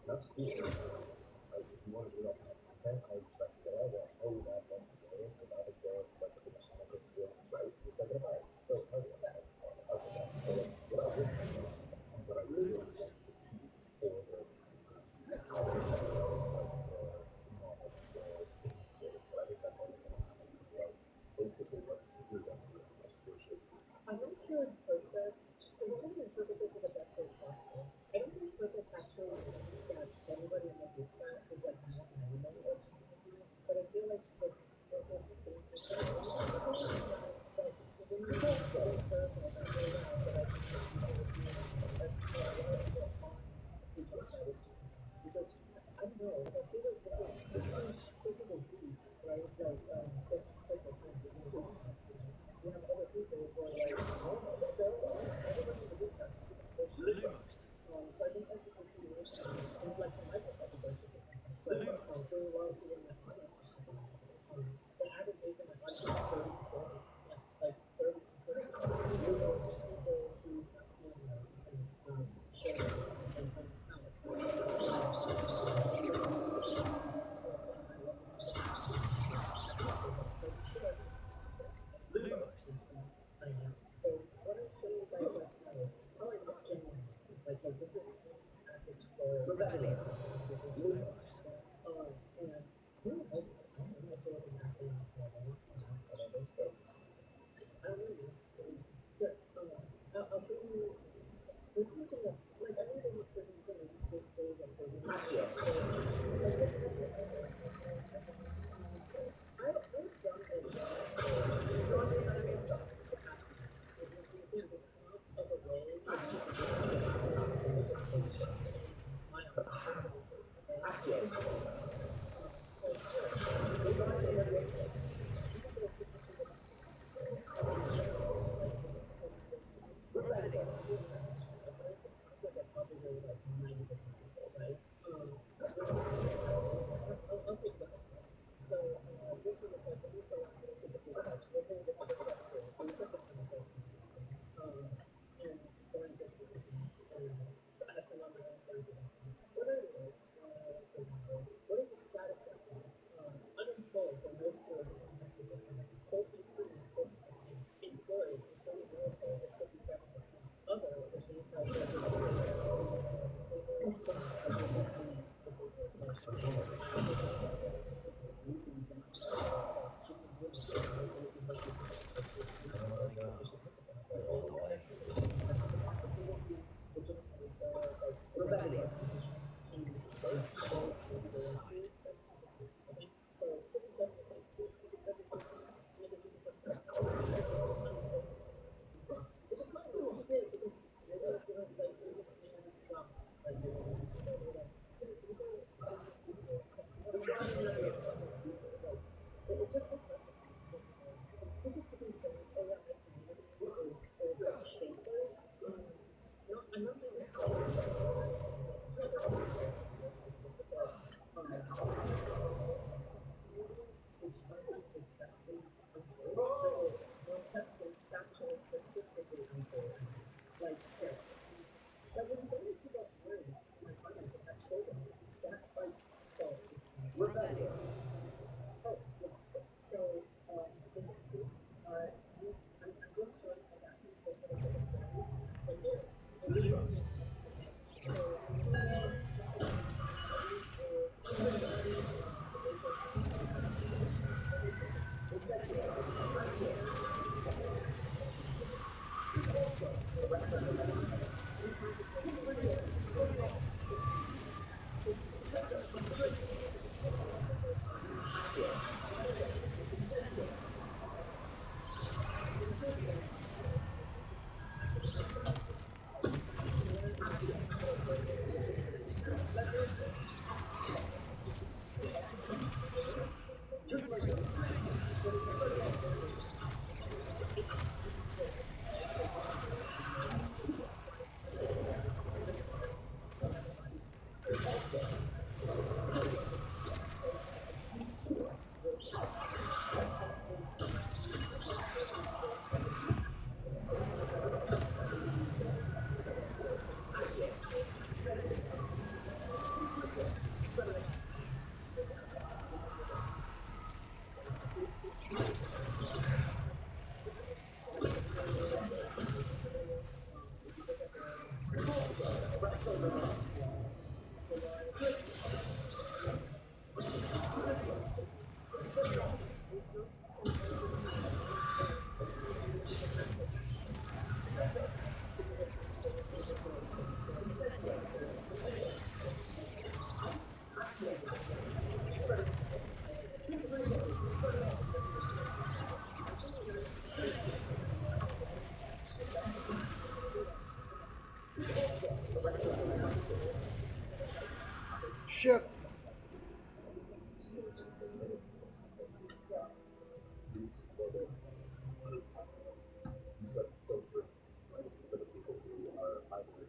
that's cool. Like, if you want to do that, I respect it all. But I know that because I think Darius is like the mission of this deal, right? Respect it all. So, what I really want to see for this just like the space, but I think that's only going to happen. Like, basically, what you're going to do is I'm not sure per se, because I'm going to interpret this in the best way possible. I don't think person actually means that everybody in the group chat is like not normal or something like that. But I feel like there's a thing for some that didn't really very careful about very well that I think that people would be on the future side is because I don't know, I feel like this is physical deeds, right? Like distance personal friend is in the group chat. You have other people who are like, oh, everybody in the group chat, they're sleepers. So I think that's the situation. And like from my perspective, basically. So there are a lot of people in my audience who say the average age of my audience is 30 to 40. Yeah, like 30 to 40. So those people who have families and have children and have a house. I'll take that. So this one is like at least the last little physical touch. We're going to get the stuff first. And just the kind of thing. And going to ask another what are what is the status right now? Unemployed for most schools at 100%. Full-time students 40%. Employed, including military, is 57%. Other, which means that they're so 57%, 57%, which is fine, it's okay because they're like jobs, like these it's just so frustrating because people keep saying, oh yeah, my community is chasers. I'm not saying that all of saying is not saying just about which I think grotesquely untrue, grotesquely, factually, statistically untrue. Like, here, there were so many people worried my comments about children that by default makes me sense. Oh, yeah. So, this is proof. I'm just showing how that just for the sake of clarity. From here, is it so, Shit. You start to filter for the people who are either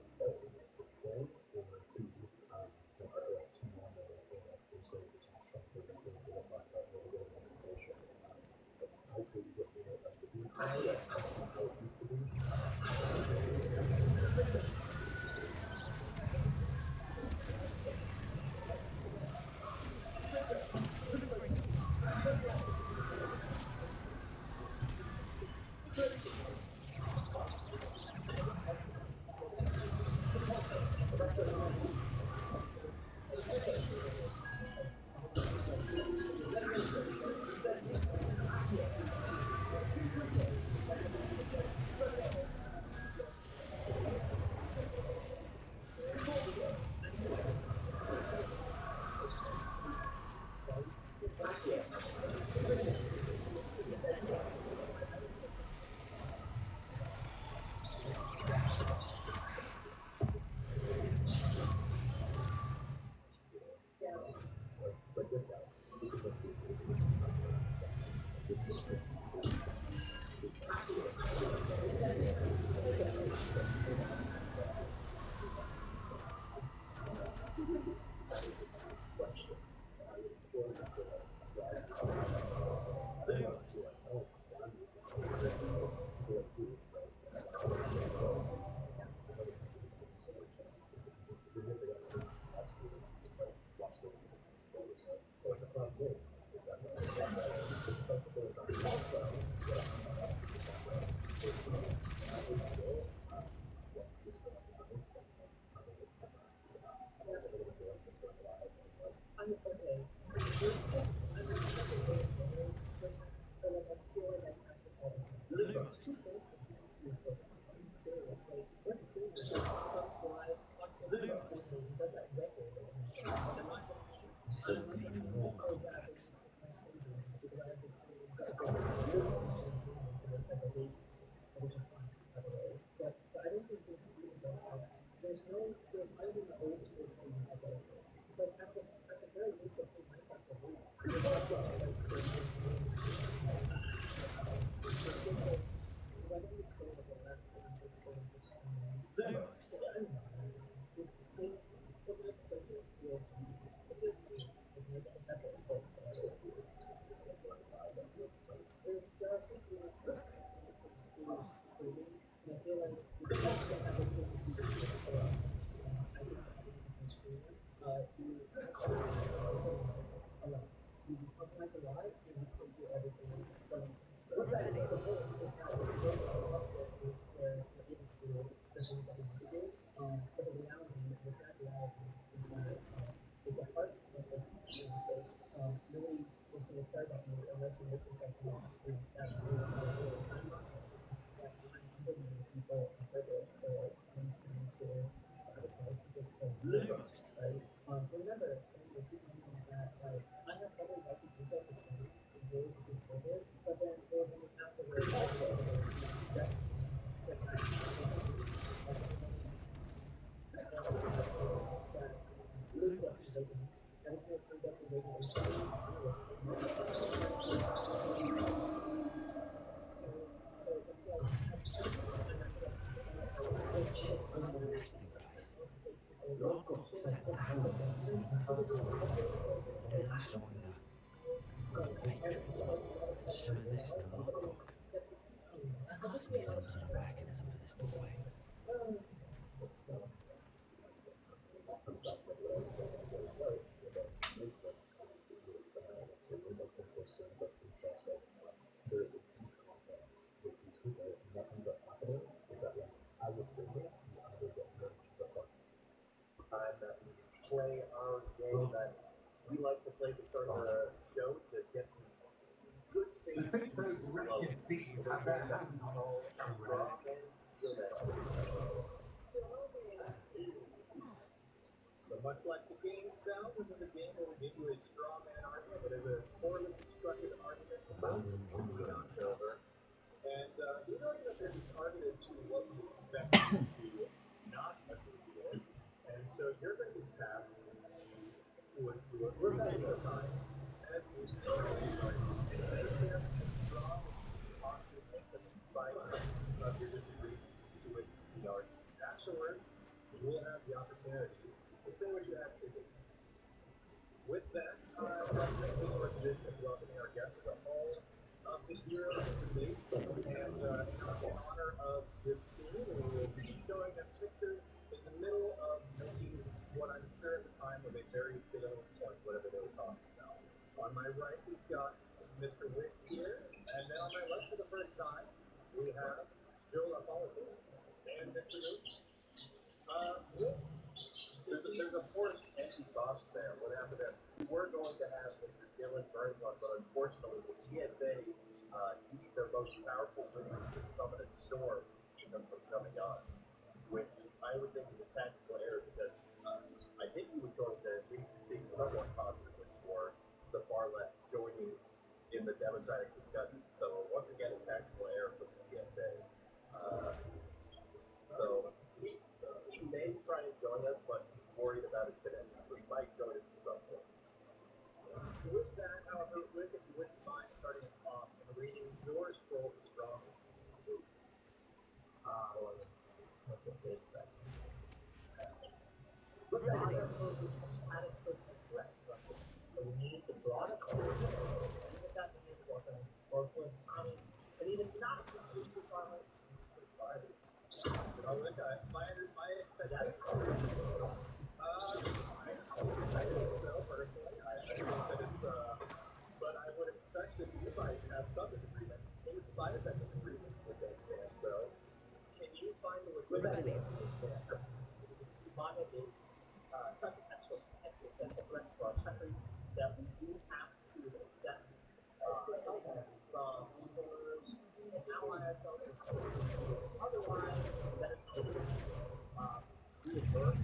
concerned or who don't are too normal or who say detached from the fact that they're in this situation. Hopefully you get rid of the beat how it used to be. Like this guy. This is I'm okay. There's just I'm not like a very loyal person, but like I feel like I have to always have who does that is the fucking serious. Like what streamer just comes live, talks to the people, does that record and himself. Like I'm not just oh yeah, I can just my streamer because I have this thing that goes really interesting like a Asian, which is fine, by the way. But I don't think big streamer does this. There's not even an old school streamer that does this. Like at the very least, I think might have to wait. Because that's what I like the most just feels like because I don't really say that the left experience of streaming. I don't know. It feels from my perspective it feels weird. That's what important. There are some weird tricks when it comes to streaming, and I feel like we can also have a good I think having a streamer, you actually compromise a lot. You compromise a lot, and you can't do everything. But instead of that, the goal is that you're able to up to a point where you're able to do the things that you want to do. But the reality is that it's a part of this streaming space. Nobody is going to care about you unless you make yourself known. That is how it is. I'm not saying that I'm undermining people on purpose or I'm trying to sabotage people's lives, right? Remember, people know that like I have every right to do such a thing in ways before it, but then it was only afterwards I decided to destiny. So I basically like that was that live Dustin Bacon. Every single time Dustin Bacon was so it's like I'm there's a huge contrast with these people, and what ends up happening is that like as a streamer, you either get hurt or fuck. Time that we play our game that we like to play at the start of the show to get good things. To think those wretched thieves have their hands on somewhere. So much like the game sounds, this is a game where we give you a straw man argument that is a poorly constructed argument about the movie on Silver. And the argument is targeted to what we expect to not agree with. And so you're going to be tasked with to a repetitive time as you start these arguments. And if you have a strong argument that in spite of your disagreement with the argument afterward, you will have the opportunity to say what you have to do. With that, I'd like to take our position of welcoming our guests as a whole of the hero of the debate. And in honor of this team, we will be showing a picture in the middle of making what I'm sure at the time was a very salient point, whatever they were talking about. On my right, we've got Mr. Wick here, and then on my left for the first time, we have Joe LaPolito and Mr. Wick. There's a forced empty box there. What happened there? We were going to have Mr. Dylan Burns on, but unfortunately, the GSA used their most powerful business to summon a storm to keep them from coming on, which I would think is a tactical error because I think he was going to at least speak somewhat positively for the far left joining in the democratic discussion. So once again, a tactical error from the GSA. So he may try and join us, but he's worried about his connection, so he might join us at some point. With that, however, Wick, if reading your scroll is strong. Or with the big effects. But that is adequate threat, right? So we need the broadest and with that we need to work on Orphan, and even not the farmer. Oh, okay. My expectation. I think so, personally. I think that it's, but I would expect that you might have some disagreement. In spite of that disagreement with that stance, though, can you find the liquidity of this stance? Maya is such an existential threat to our country that we do have to accept from supporters and ally ourselves with otherwise, that is we avert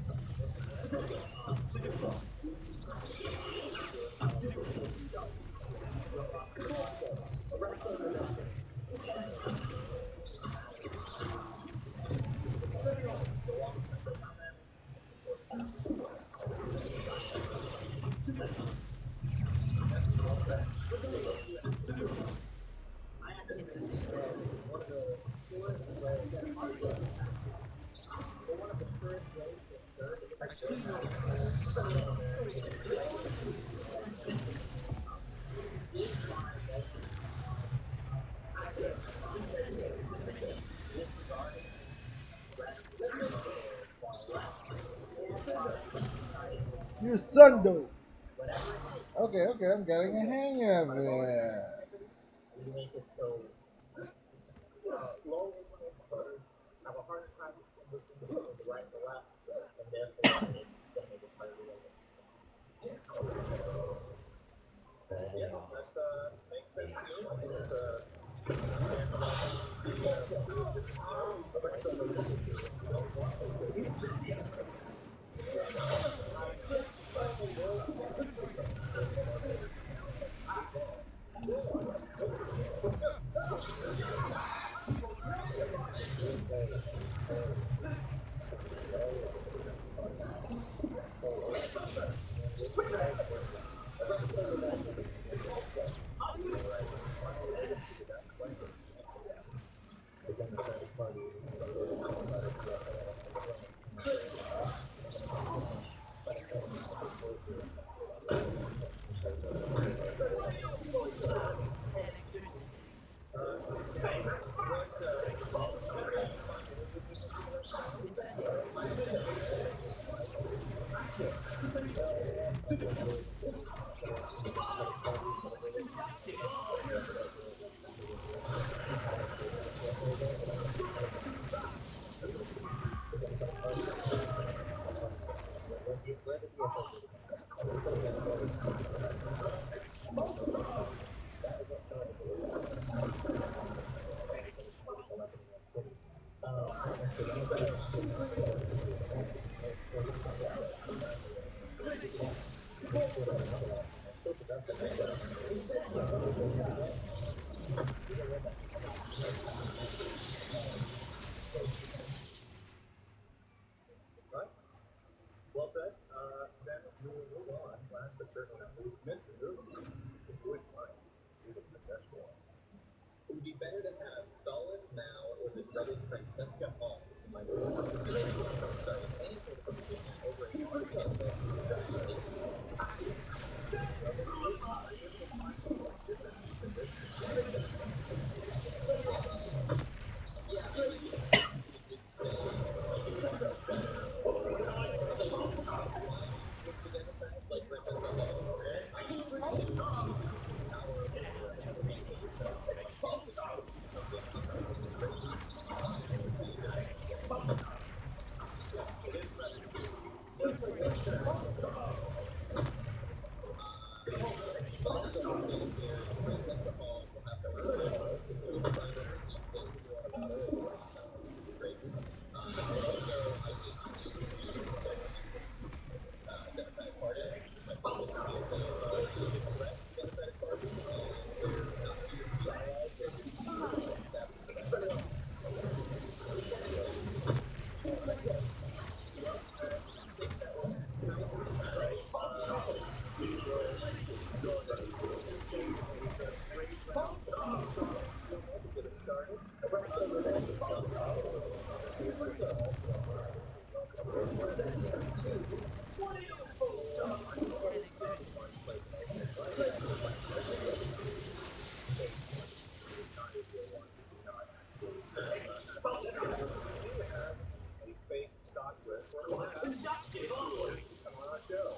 You son though. Okay, okay, I'm getting a hang of it. we make it so low income voters have a hard time distinguishing between the right and the left, and therefore it's going to make it harder to win. Yeah, that makes sense to me. I think it's well said. Then we will move on. Last but certainly not least, Mr. Google, if you wouldn't mind, reading the next one. It would be better to have Stalin, Mao, or the dreaded Francesca Hall in my starting any sort of position over a hard state. a fake stock list or come on our show.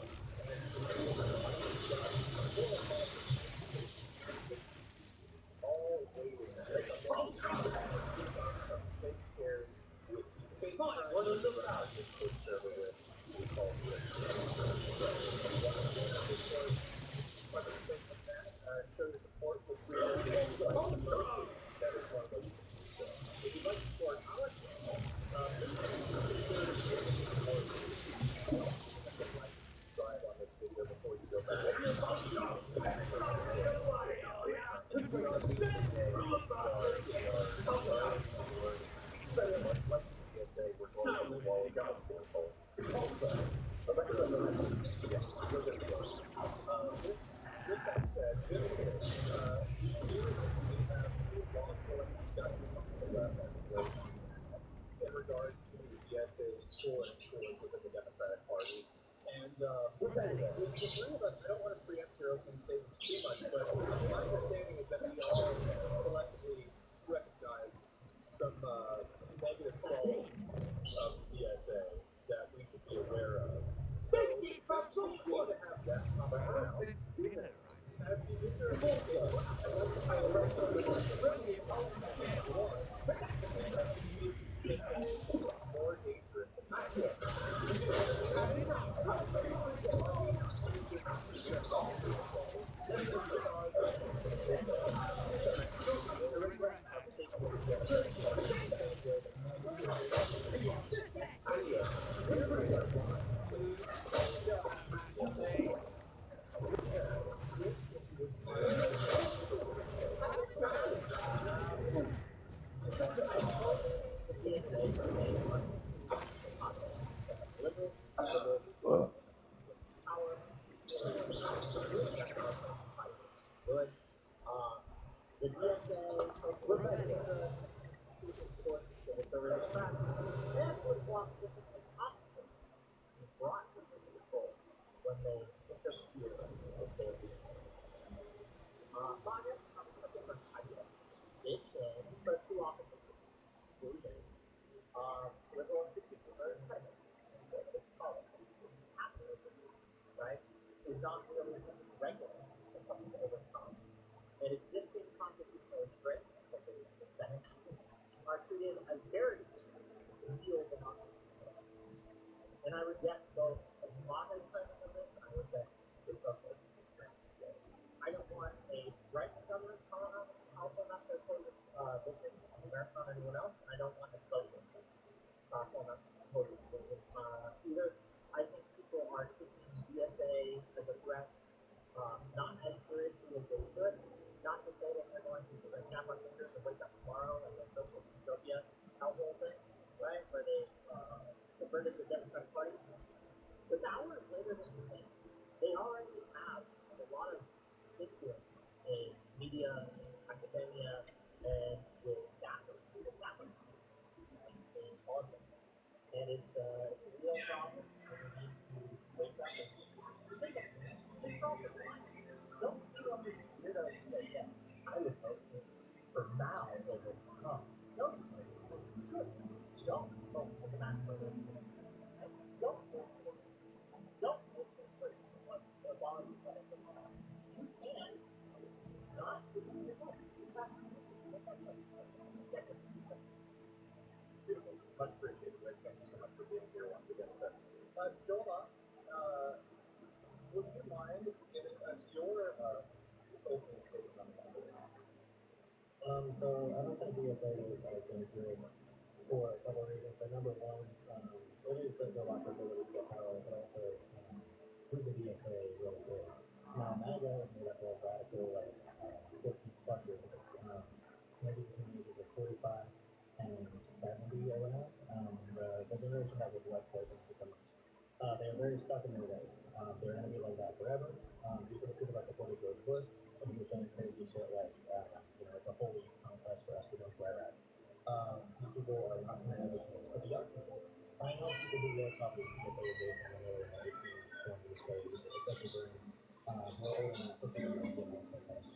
All waiting. Fake shares with the fake server with we call show the support for free. That is one of those. If you'd like to support our channel, subscribe on this video before you go back. With that said, we have long-going discussion in regard to the DSA's core influence within the Democratic Party. And with that, the three of us, I don't want to preempt your opening statements too much, but my understanding is that we all collectively recognize some negative qualities of DSA that we should be aware of. So, we want to have that conversation. As you do your more dangerous good. The DSA, we're going to support the civil service practice. That would block different obstacles and brought them into control when they interfere with their being. Bias comes from a different idea. This game, but two opposites. Liberal and secular independence, right, is not really regular. It's something to overcome. And existing constitutional restraints, such as the Senate, are treated as very real democracy. And I reject both a modern premise of this, and I reject the socialist premise of this. I don't want a right-wing government powerful enough to oppose its vision of America or anyone else, and I don't want a socialist powerful enough to oppose its vision either. I think people are taking DSA as a threat not as seriously as they should. Not to say that they're going to snap our fingers and wake up tomorrow and then social utopia, that whole thing, right? Where they subverted the Democratic Party. But hours later than you think, they already have a lot of influence in media, academia, and with staffers, in politics. And it's a real problem, and we need to wake up and think of it. Just talk about it. Don't feel like you're going to say, yeah, I would vote this for now over Trump. No, you should. Don't vote for the national election. Don't vote for it. Don't vote for the person who wants to abolish that. You can not do your vote. Beautiful. Much appreciated, Rick. Thank you so much for being here once again with us. Jola, would you mind giving us your opening statement on that? So I don't think DSA is as dangerous for a couple of reasons. So number one, it is the lack of ability to get power, but also who the DSA really is. Now, MAGA is made up of radical, 50 plus year olds, maybe between the ages of 45 and 70 or whatever. The generation that was left poison the most. They are very stuck in their ways. They're going to be like that forever. These are the people that supported George Bush, and he was saying crazy shit like, it's a holy contest for us to go to Iraq. These people are not going to ever change. But the young people, I know people who were probably people they were based on when they were in their 18s, 20s, 30s, especially during Hillary and Clinton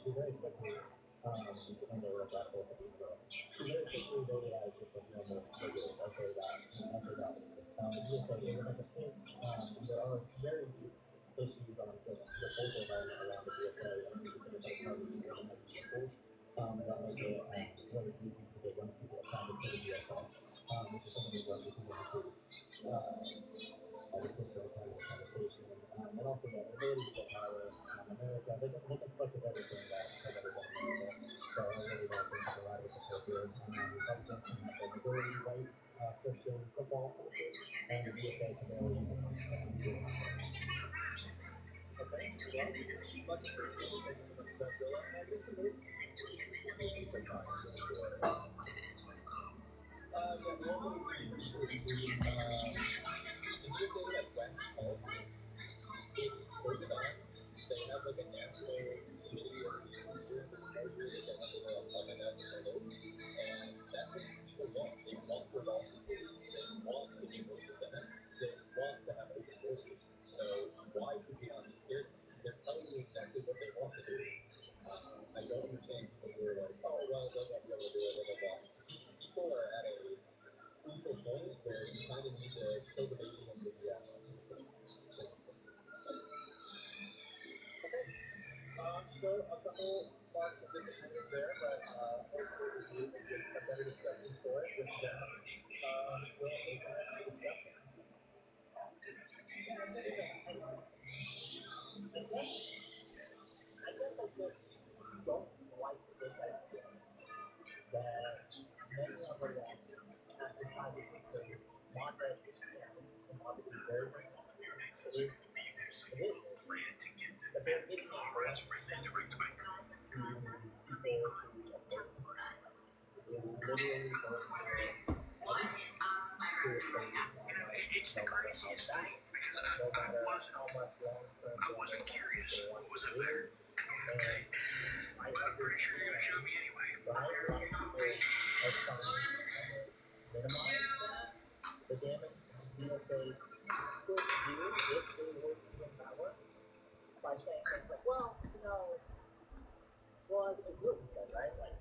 she very quickly, when they were black both of these girls, she very quickly they realized just like normal regulars as they got. The DSA is a bunch of kids. There are very deep issues on just the social environment around the DSA, and we can think about how we can have circles that make it really easy to get young people attracted to the DSA, which is something we're going to get into. With this sort of kind of conversation, and also the ability to get power in America, they can fuck with everything that has ever been in America. So I really don't think that a lot of it's appropriate. Republicans can have a majority white Christian football, and the DSA can barely even it's voted on. They have like a national committee of leaders and treasury that have to on the national hurdles. And that's what people want. They want to resolve issues. They want to be able to Senate. They want to have open borders. So why should we not be scared? They're telling you exactly what they want to do. I don't understand people who are like, oh well, they'll not be able to do it, blah blah blah. These people are at a crucial point where you kind of need to kill the baby and the so a couple parts of disappointment there, but hopefully we get a better discussion for it with them. We'll open up the discussion. I guess I just don't like this idea that many of the left have decided to moderate this channel and want to be very but they're getting literally it's the craziest thing because I wasn't curious what was up there. Okay, but I'm pretty sure you're gonna show me anyway. The damage DSA could do if they were in power by saying things like, well, as Newton said, right? Like,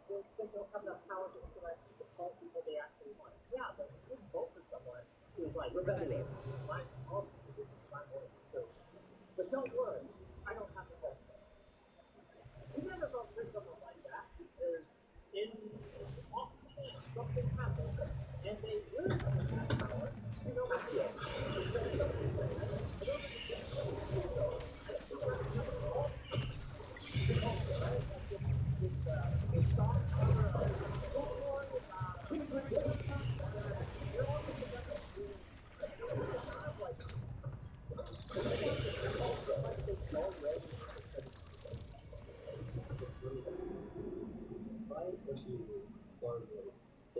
they don't have enough power to implement the policies that they actually want. Yeah, but you vote for someone who's like rebellious, right? All these positions I'm going to do. But don't worry, I don't have to vote for it. You never vote for someone like that because in off chance something happens and they lose that power. You know what I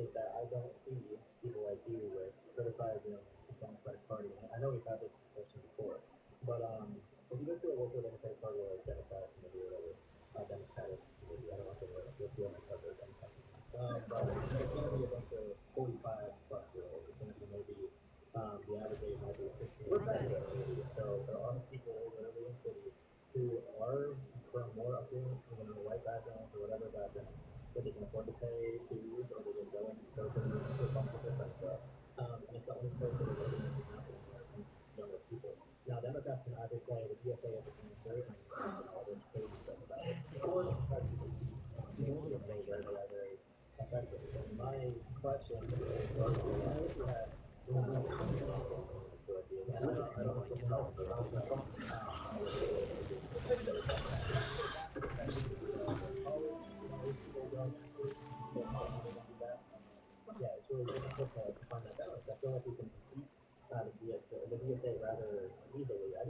is that I don't see people like you with criticizing the Democratic Party. I know we've had this discussion before, but if you go to a local Democratic Party or like Democrats, maybe whatever, Democratic, maybe I don't know if you're on the cover of Democrats. But it's going to be a bunch of 45 plus year olds. It's going to be maybe the average age might be 16 or 17. So there are people literally in cities who are from more affluent, white backgrounds or whatever background, that they can afford to pay dues, or they just go to a bunch of different stuff. And it's the only place where the voting is happening where some younger people. Now, Democrats can either say the DSA is a cancer and all this crazy stuff about it, or they can try to the DSA where they are very effective. And my question is, why would you have yeah, it's really difficult to find that balance. I feel like we can defeat the DSA rather easily. I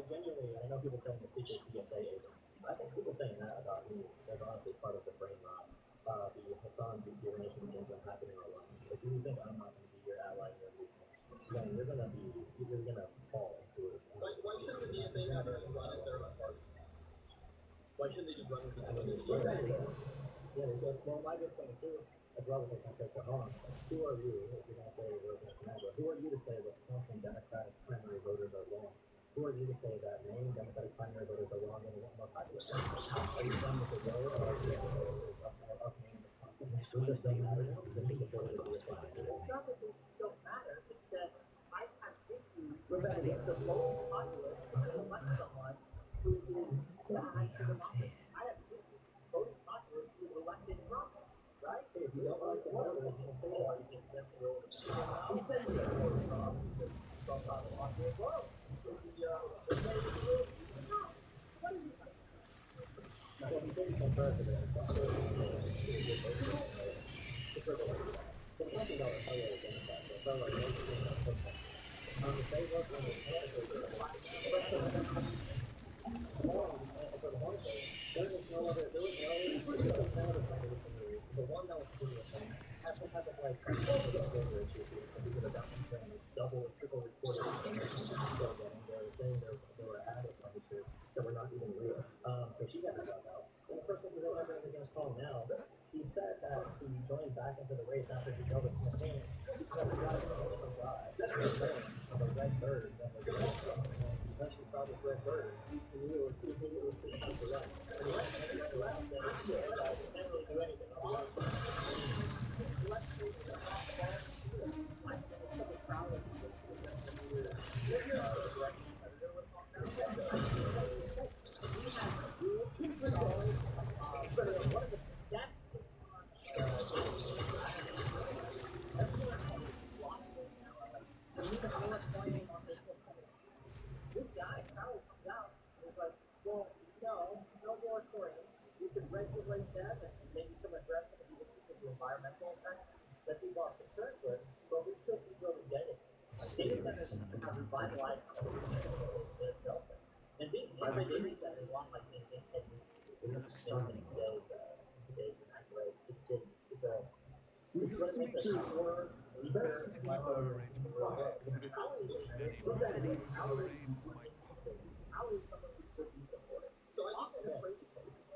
genuinely, I know people saying the secret DSA agent. I think people saying that about me is honestly part of the brain rot. The Hassan determination syndrome happening online. But do you think I'm not going to be your ally in your movement? Then you're going to fall into it. Why shouldn't the DSA have a run as their own party? Why shouldn't they just run with the DSA? Yeah, well, my good thing too, as well as I can take the home, who are you, if you're going to say we're against MAGA, who are you to say Wisconsin Democratic primary voters are wrong? who are you to say that many Democratic primary voters are wrong and want more popular? Are you done with the road, or are you done with the voters of Maine and Wisconsin? Who just don't matter now because they supported the DSA? It's not that they don't matter, it's that I have issues with the voting populace to elect someone who is bad to democracy. I have issues with voting populace who elected Trump, right? So if you don't like the voters, you can say that. Or you can just go and send it to Trump because Trump on the market as well. So the way to do it, no. What do you think? Well, if you take some president, it's not really the president. So we're talking about a fellow Democrat, a fellow Democrat. If they look on the candidates, for the most part, there was no other senator candidates in the race. The one that was pretty much had some type of like voter issue because of that double or triple reported still getting. They were saying there were ad expenditures that were not even real. So she got found out. And the person who they're running against Paul now, he said that he joined back into the race after he failed his campaign because he got a from God. Of a red bird that was because she saw this red bird, he knew it was his time to run. And he went around and he can't really do anything. This guy, Powell, comes out and is like, well, no moratorium. We could regulate them and maybe some addressing even the environmental effects that people are concerned with, but we should be building data centers have revitalized the Delta. And being every data center is on like in today's accurate. It's just it's what makes us more leader and So I think that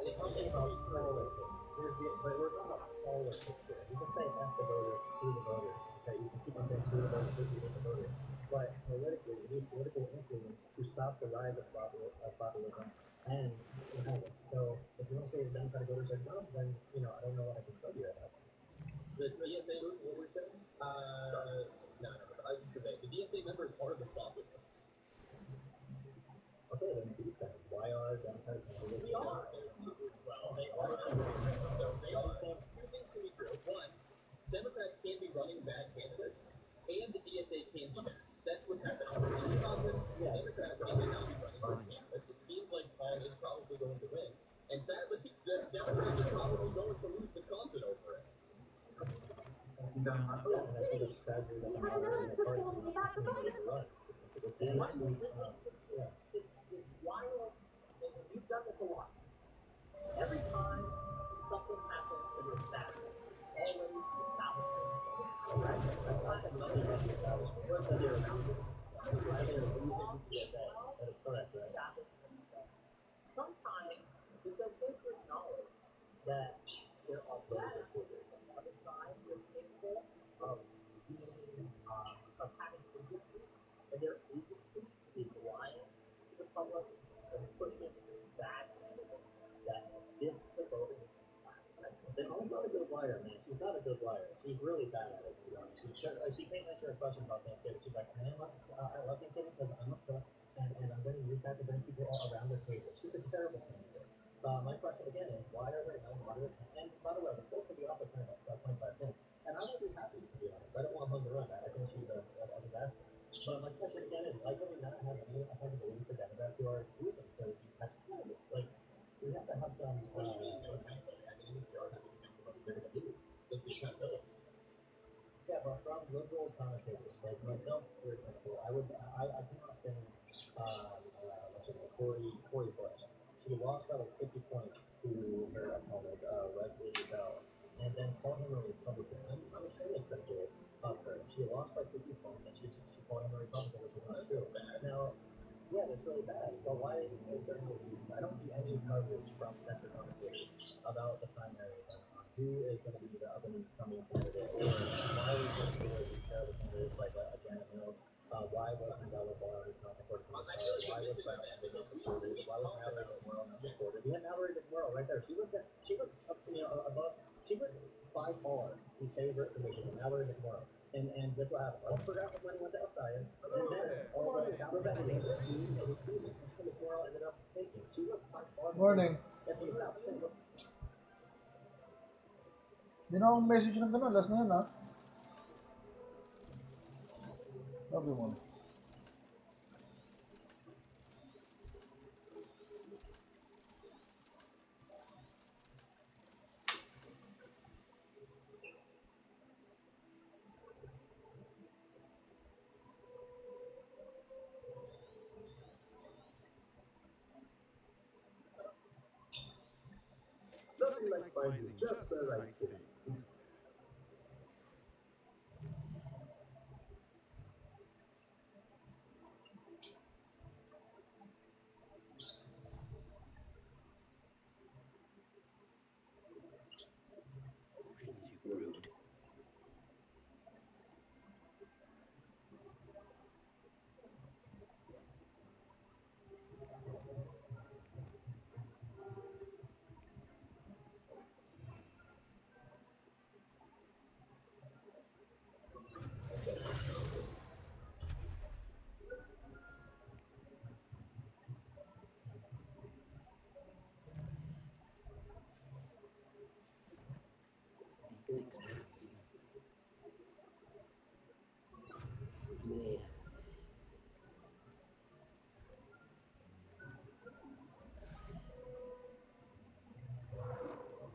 And it's something about politics. But we're talking about politics here. You can say F the voters, screw the voters. Okay, you can keep on saying screw the voters, screw the voters. But politically, you need political influence to stop the rise of sloppyism and it. So if you want to say the Democratic voters are dumb, then I don't know what I can tell you about. the DSA, what we're saying? No. I was just gonna say the DSA members are the sloppyists. Okay, then beat them. Why are Democratic candidates? We are. There's two. Well, they are. So they are. Two things can be true. One, Democrats can be running bad candidates, and the DSA can be bad. That's what's happening in Wisconsin. Yeah. Democrats seem to not be running good candidates. It seems like Paul is probably going to win, and sadly, the Democrats are probably going to lose Wisconsin over it. And I think it's tragedy that the party is wild, and you've done this a lot. Every time something happens in your family, always sometimes it's okay to acknowledge that there are bad actors on the other side who are capable of being of having agency, and their agency is lying to the public and pushing bad candidates that gives the voting. And Paul's not a good liar, man. She's not a good liar. She's really bad at it, to be honest. She came answer a question about Thanksgiving. She's like, I love Thanksgiving because I'm upset, and I'm going to use that to bring people all around the table. She's a terrible candidate. My question again is, why are there no moderate? And by the way, the post can be off for 25 minutes, and I would be happy, to be honest. I don't want her to run that. I think she's a disaster. But my question again is, why can we not have any accountability for Democrats who are losing for these types of candidates? Like, we have to have some. What do you mean, no accountability? I mean, they are having accountability. They're going to lose. That's the accountability. Yeah, but from liberal commentators like myself, for example, I cannot stand Cory Bush. She lost by like 50 points to her opponent, Wesley Bell, and then called him a Republican. I'm extremely critical of her. She lost by 50 points, and she called him a Republican, which is not true. Now, yeah, that's really bad. But why is there no? I don't see any coverage from center commentators about the primaries on who is going to be the up and coming candidate. Why are we going to these terrible candidates like Janet Mills? Why wasn't Bella Barr is not supported from Why was supported? Why was Mallory McMorrow not supported? We had Mallory McMorrow right there. She was up, above. She was by far the favorite for Michigan. Mallory McMorrow. And guess what happened? All the progressive money went to Elshire, and then all the establishment and the students, Mr. McMorrow ended up taking. She was by far the Morning. favorite. And the establishment. Hindi na akong message ng gano'n. Last na yan, ha? Sabi mo. Nothing like finding just the right thing. Rude. Yeah.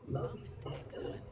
Most excellent.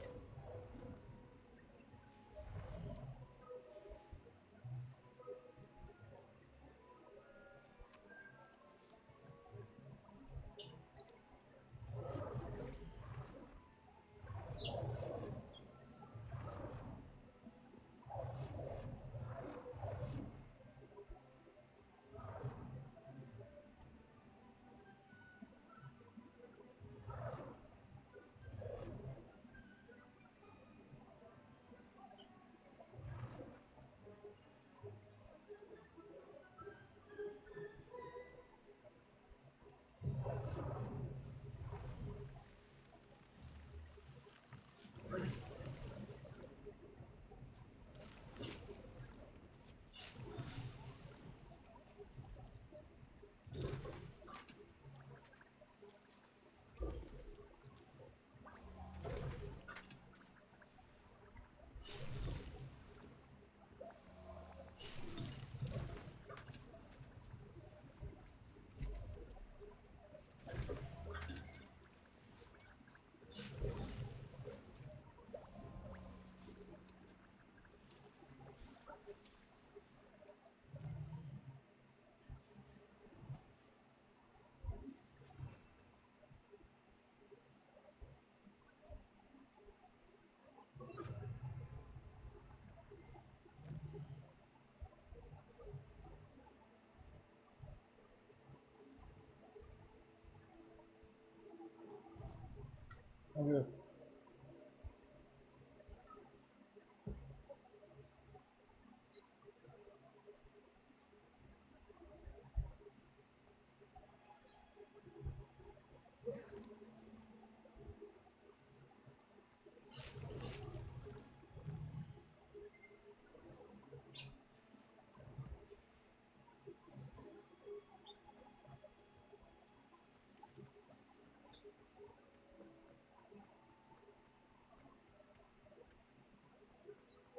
Okay.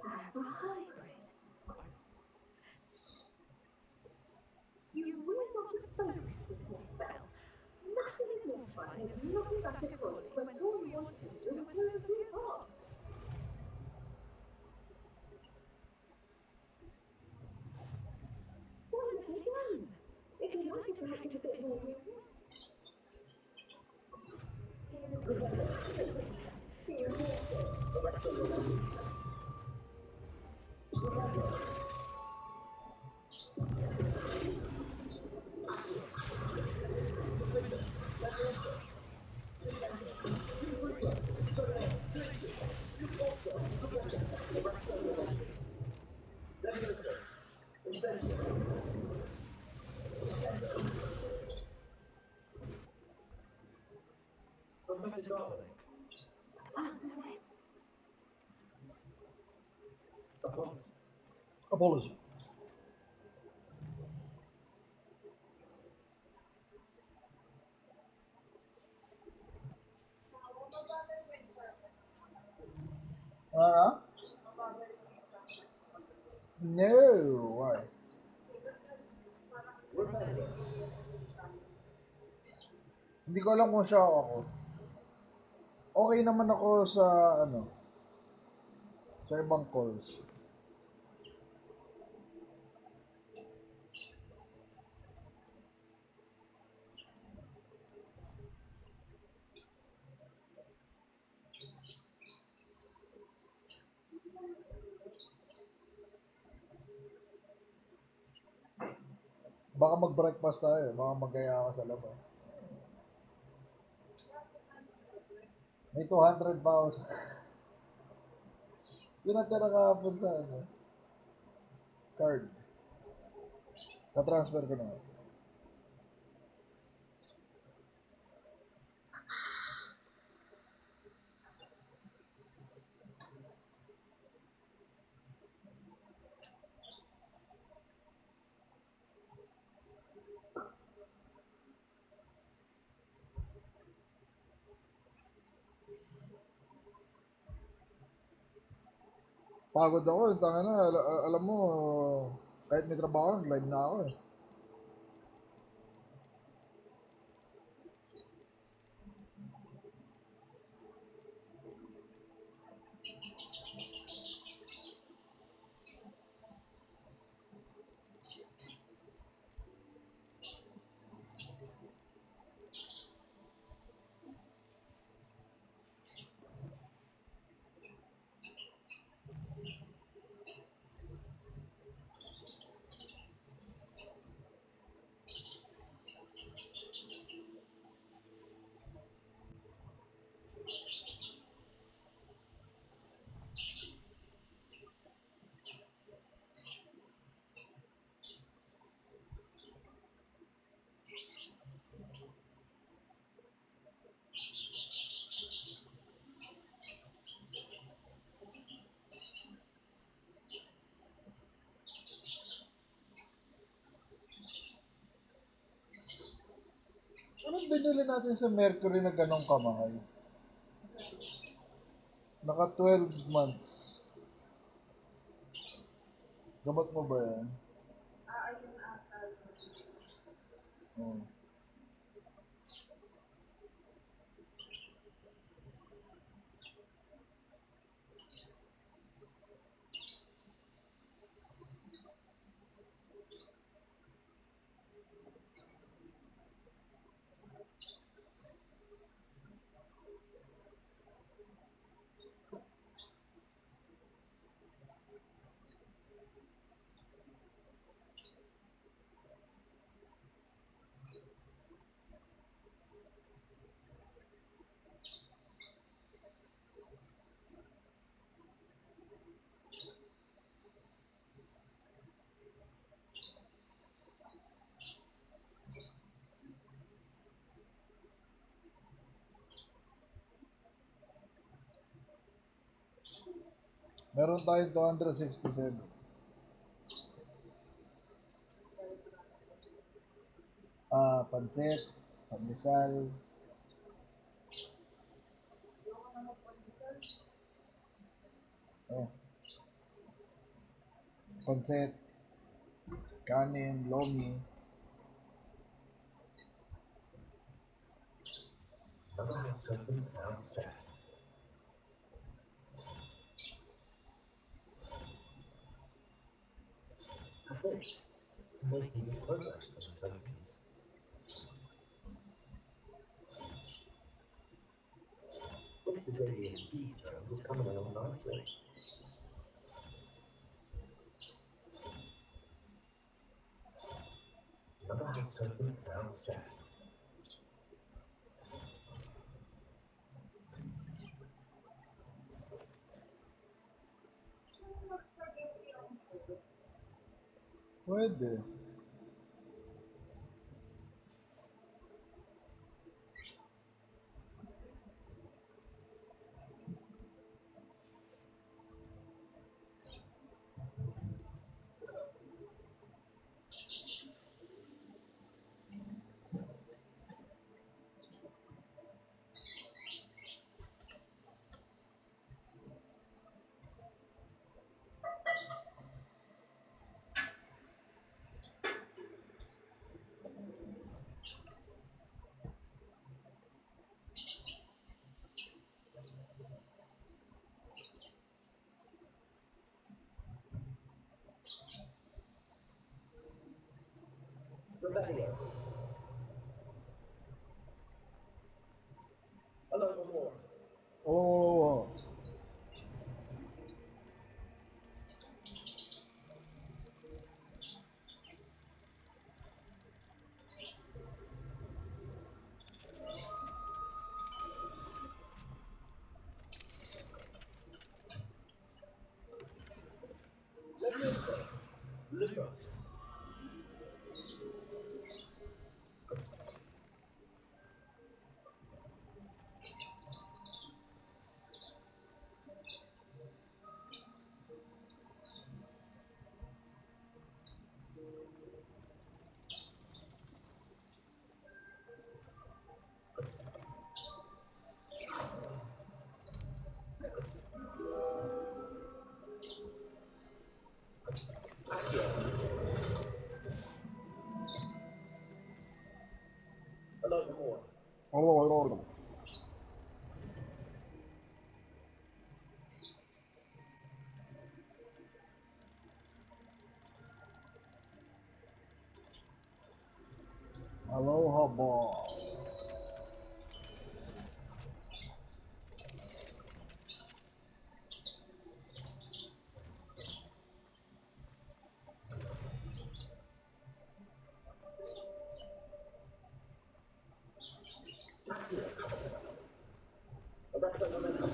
That's a hybrid. You really want to focus with this spell. Nothing is mortifying as looking back at Roy when all you wanted to do was move a few parts. What have you done? If you'd like to practice a bit more, Professor Dominic. Apology. Ah? No. Why? Hindi ko alam kung siya ako. Okay naman ako sa ano, sa ibang calls. Baka mag-breakfast tayo, baka magaya ka sa labas. May 200 pa ako sa... Yun ang tira kahapon sa ano, card. Na-transfer ko na. Pagod ako, tanga na, alam mo, kahit may trabaho, live na ako eh. Anong binili natin sa Mercury na ganong kamahal? Naka 12 months. Gamot mo ba yan? Oh. Meron tayong 267. Pansit, pandesal. Oh. Pansit, kanin, lomi. Another has strengthened Pound's chest. That's it. Making good progress for the tokens. This Daily Peace trend is coming along nicely. Another has strengthened Pound's chest. Pwede. Revelio. Hello, before. Oh. Leviosa. Lupus. Hello, before. Oh. Aloha boss. Arrest the momentum.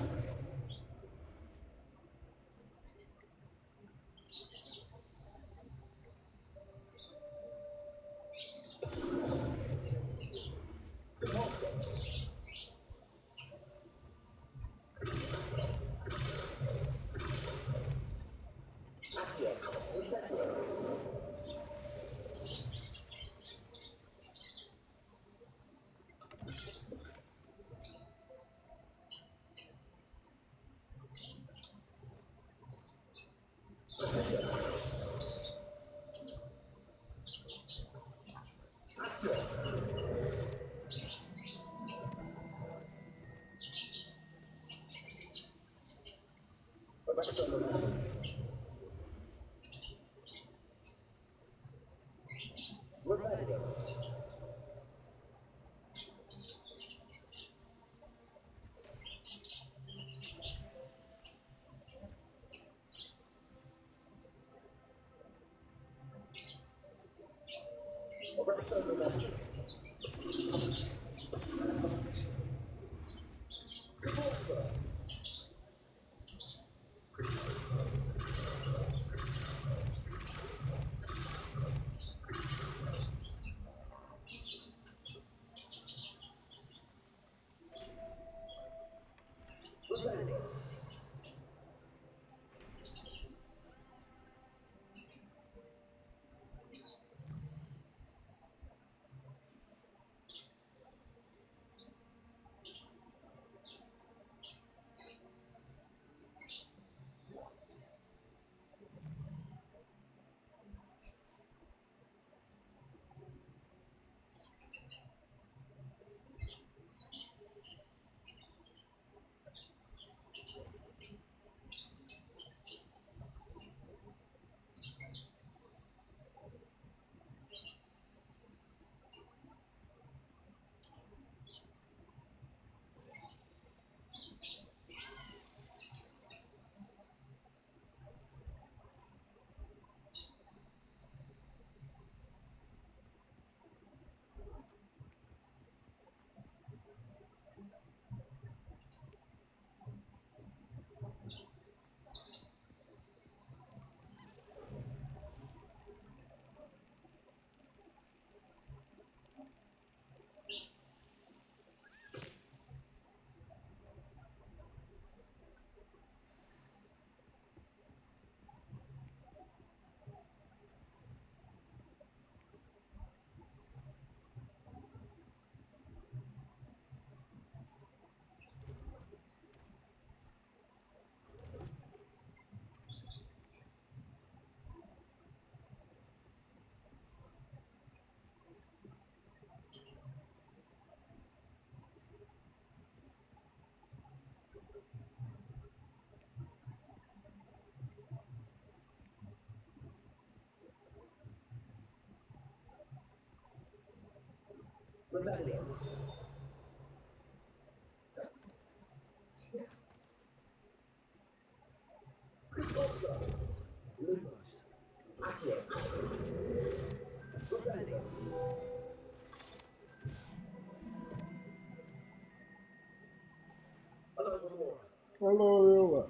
Arrest the momentum. Revelio. Arrest the momentum. Repulsor. Revelio. Rebellion. Lumos. Accio. Rebellion. Hello, Gamora. Hello.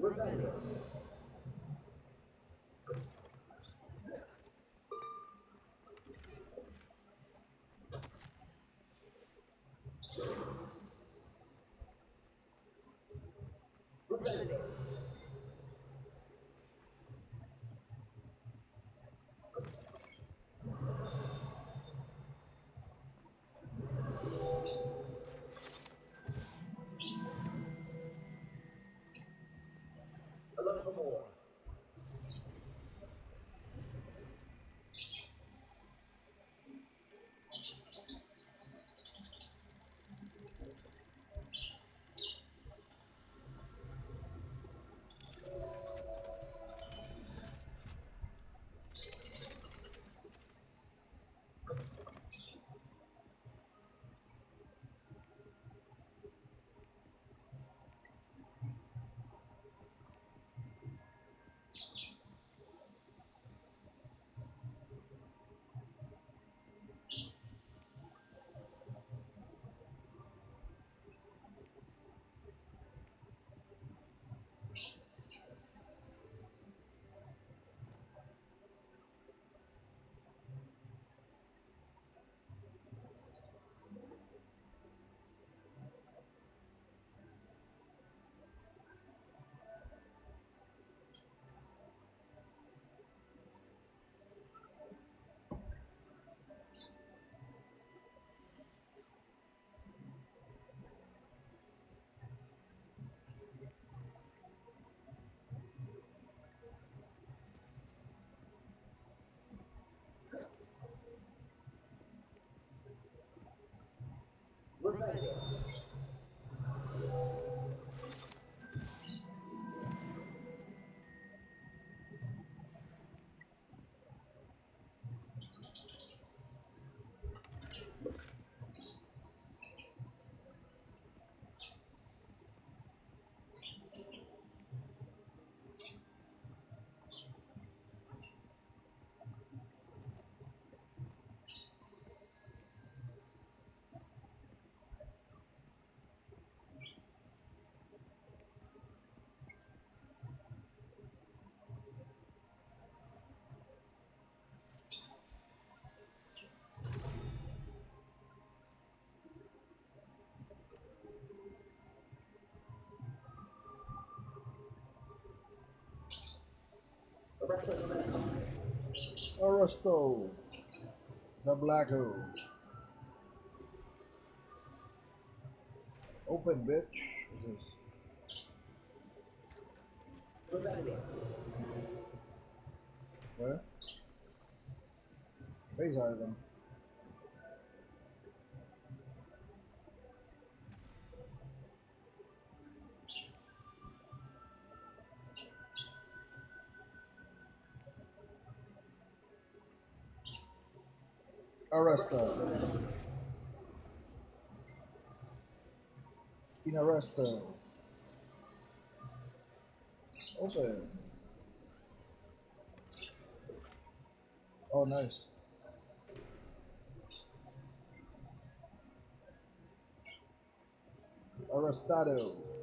Rebellion. Rebellion. Hello, Gamora. Rebellion. Aristo. The Black Hole. Open, bitch. What's this? Rebellion. Where? Phase item. Arresta. In arresta. Open. Oh, nice. Arrestado.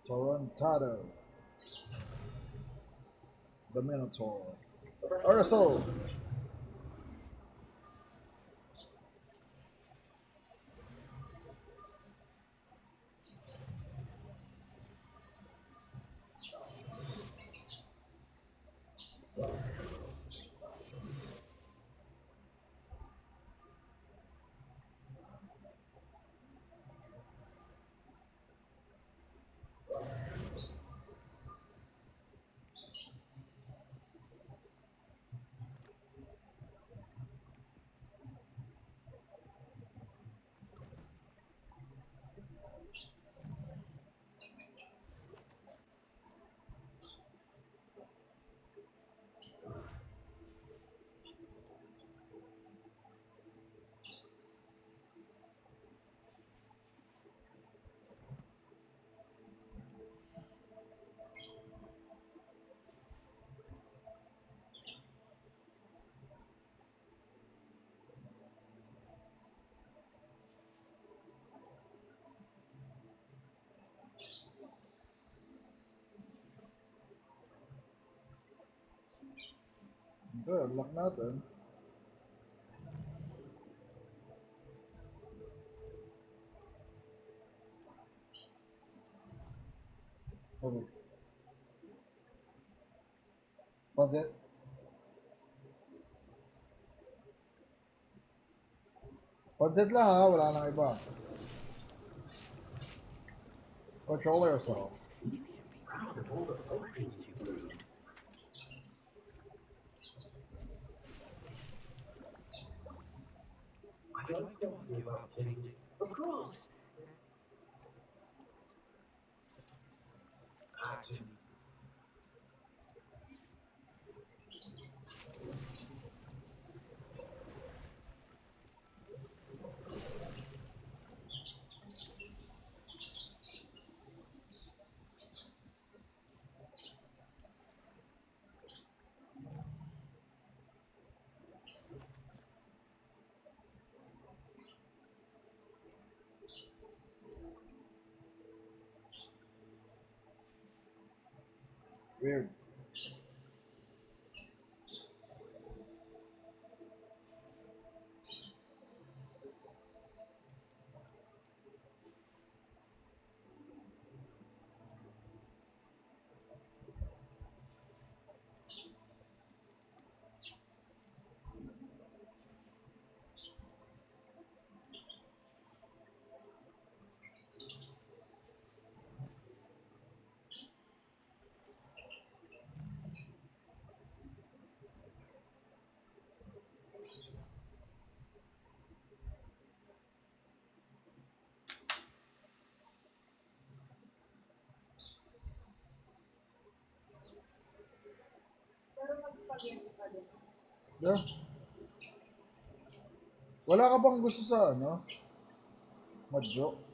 Torontado. The Minotaur. Arresto. Unlock natin. Okay. Budget. Budget lang ha, wala nang iba. Control yourself. Proud of all the potions you brewed. I'd like to ask you about changing. Of course. Actually, Weird. Yeah. Wala ka bang gusto sa ano? Madjo?